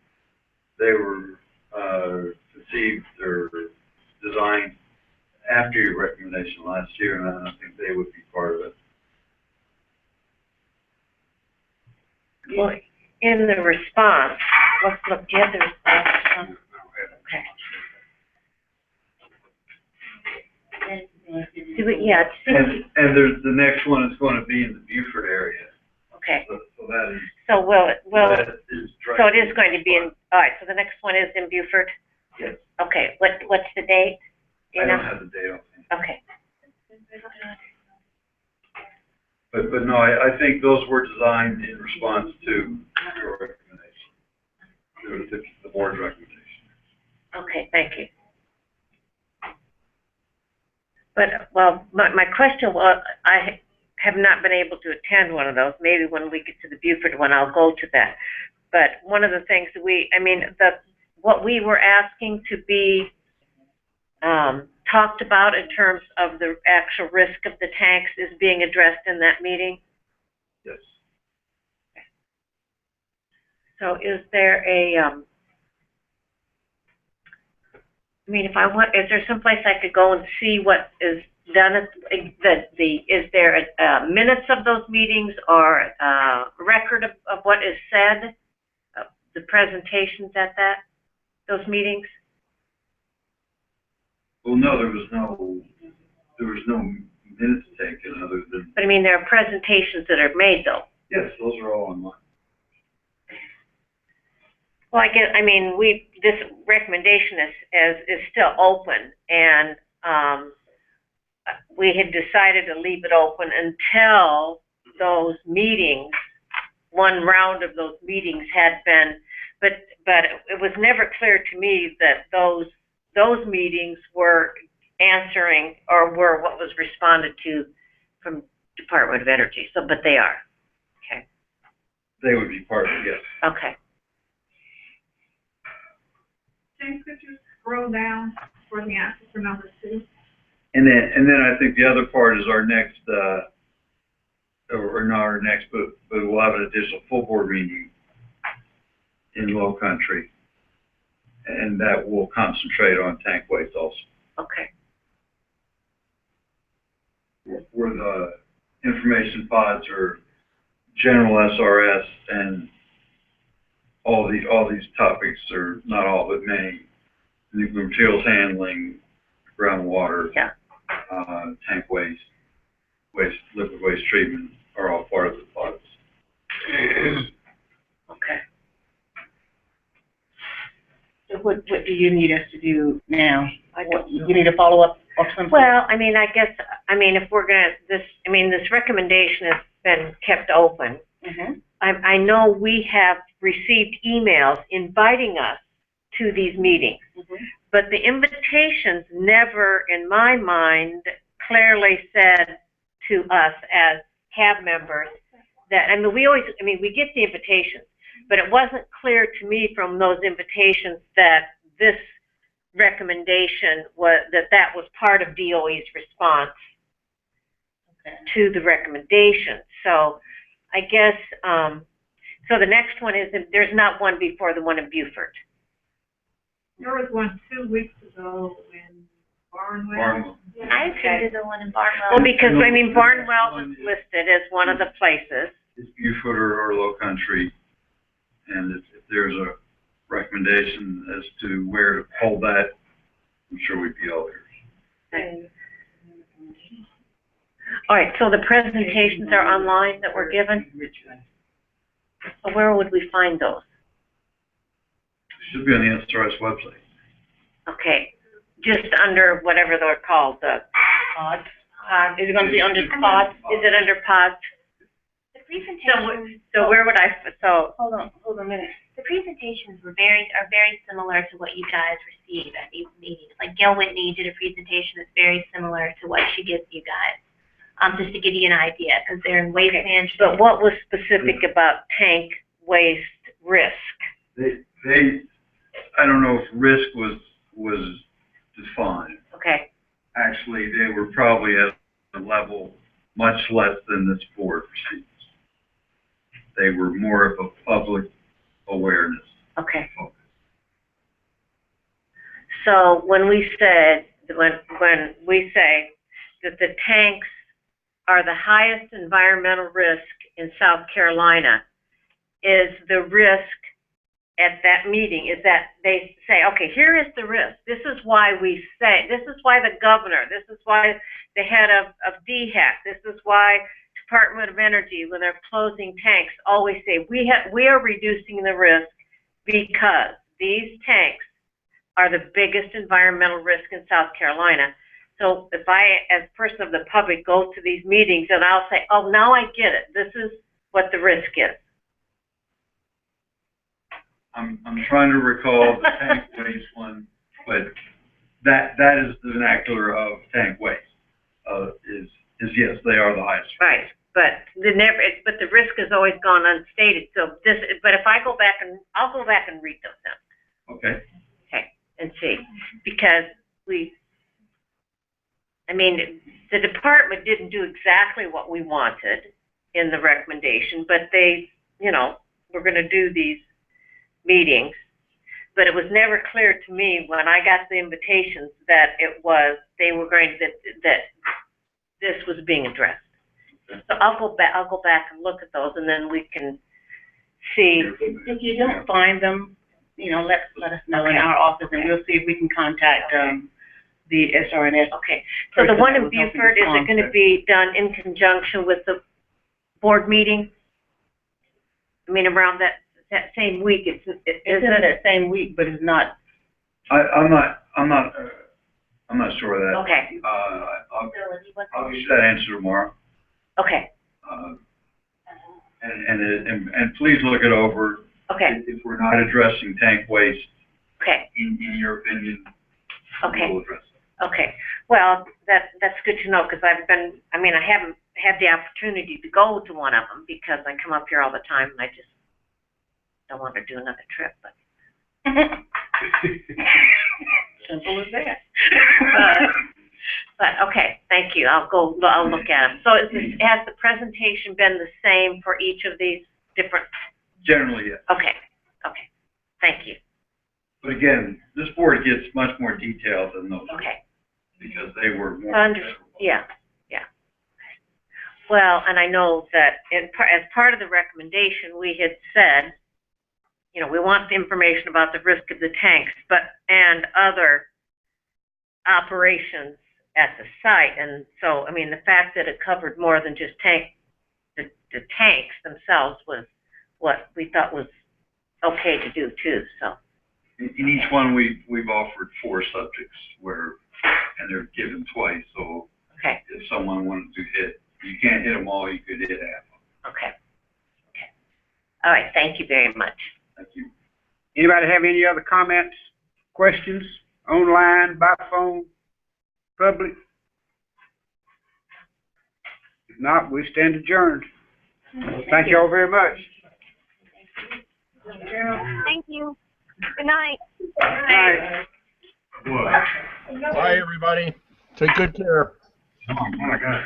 conceived or designed after your recommendation last year, and I think they would be part of it. Well, in the response, let's look, do you have the response? Okay. Do it, yeah, And there's, the next one is going to be in the Beaufort area. okay. So that is, So will, that is so it is going to be in, all right, so the next one is in Beaufort? yes. Okay, what's the date? Do you I know? don't have the date on me. Okay. But no, I think those were designed in response to your recommendation, the board's recommendation. Okay, thank you. But, well, my question was, I have not been able to attend one of those. Maybe when we get to the Beaufort one, I'll go to that. But one of the things that what we were asking to be talked about in terms of the actual risk of the tanks is being addressed in that meeting. Yes. So is there if I want, is there someplace I could go and see what is done at is there minutes of those meetings or a record of what is said, the presentations at those meetings? Well, no, there was no minutes taken other than. But I mean, there are presentations that are made though. Yes, those are all online. Well, this recommendation is still open, and we had decided to leave it open until those meetings, one round of those meetings had been, but it was never clear to me that those meetings were answering or were what was responded to from Department of Energy. So, but they are. Okay. They would be part of it, yes. Okay. James, could you scroll down for the answer for number 2? And then I think the other part is our next, or not our next, but we'll have an additional full board meeting in Low Country, and that will concentrate on tank waste also. Okay. Where the information pods are general SRS, and all these topics are, not all, but many, nuclear materials handling, groundwater, tank waste, liquid waste treatment are all part of the pods. Okay. So what do you need us to do now? You need a follow-up or something? Well, I guess, if we're this recommendation has been kept open. Mm-hmm. I know we have received emails inviting us to these meetings, but the invitations never, in my mind, clearly said to us as CAB members that, we get the invitations, but it wasn't clear to me from those invitations that this recommendation that was part of DOE's response to the recommendation. So I guess, so the next one is, there's not one before the one in Beaufort. There was one 2 weeks ago in Barnwell. I attended the one in Barnwell. Well, because, Barnwell was listed as one of the places. It's Beaufort or Low Country, and if there's a recommendation as to where to hold that, I'm sure we'd be all there. All right, so the presentations are online that were given? So where would we find those? Should be on the SRS website. Okay, just under whatever they're called, the Pods. Is it gonna be under pods? is it under pods? The presentations, So where would I, so, Hold on a minute. the presentations are very similar to what you guys receive at these meetings. Like Gail Whitney did a presentation that's very similar to what she gives you guys, just to give you an idea, because they're in waste management. but what was specific about tank waste risk? I don't know if risk was defined. Okay, Actually, they were probably at a level much less than this board receives. They were more of a public awareness okay. focus. So when we said, when we say that the tanks are the highest environmental risk in South Carolina, is the risk at that meeting, is that they say, okay, here is the risk. This is why we say, this is why the governor, this is why the head of DHEC, this is why Department of Energy, when they're closing tanks, always say, we are reducing the risk because these tanks are the biggest environmental risk in South Carolina. So if I, as person of the public, go to these meetings and I'll say, oh, now I get it. This is what the risk is. I'm trying to recall the tank waste one, but that is the vernacular of tank waste. Is yes, they are the highest. Right, but but the risk has always gone unstated. So but if I go back and I'll go back and read those now. Okay. Okay, and see, because the department didn't do exactly what we wanted in the recommendation, but they, we're going to do these meetings. But it was never clear to me when I got the invitations that they were going that this was being addressed. So I'll go back and look at those, and then we can see. If you don't find them, let us know in our office, and we'll see if we can contact the SRS. Okay. So the one in Beaufort, is it going to be done in conjunction with the board meeting? Around that same week. It's in that same week, but it's not. I'm not sure of that. Okay. I'll get you that answer tomorrow. Okay. And please look it over. Okay. If we're not addressing tank waste, okay, in your opinion, okay, we'll address it. Okay. Well, that's good to know, because I haven't had the opportunity to go to one of them because I come up here all the time and I just don't want to do another trip. But simple as that. But okay, thank you. I'll look at them. So has the presentation been the same for each of these different? Generally, yes. Okay. Okay. Thank you. But again, this board gets much more detailed than those. Okay. Because they were more. Yeah. Well, and I know that as part of the recommendation, we had said, we want the information about the risk of the tanks, and other operations at the site. And so, the fact that it covered more than just the tanks themselves was what we thought was okay to do too, so. In each one, we've offered 4 subjects and they're given twice, so. Okay. If someone wanted to hit, you can't hit them all, you could hit half of them. Okay. All right, thank you very much. Thank you. Anybody have any other comments, questions, online, by phone, public? If not, we stand adjourned. Thank you all very much. Thank you. Good night. Bye. Bye, everybody. Take good care. Oh my God.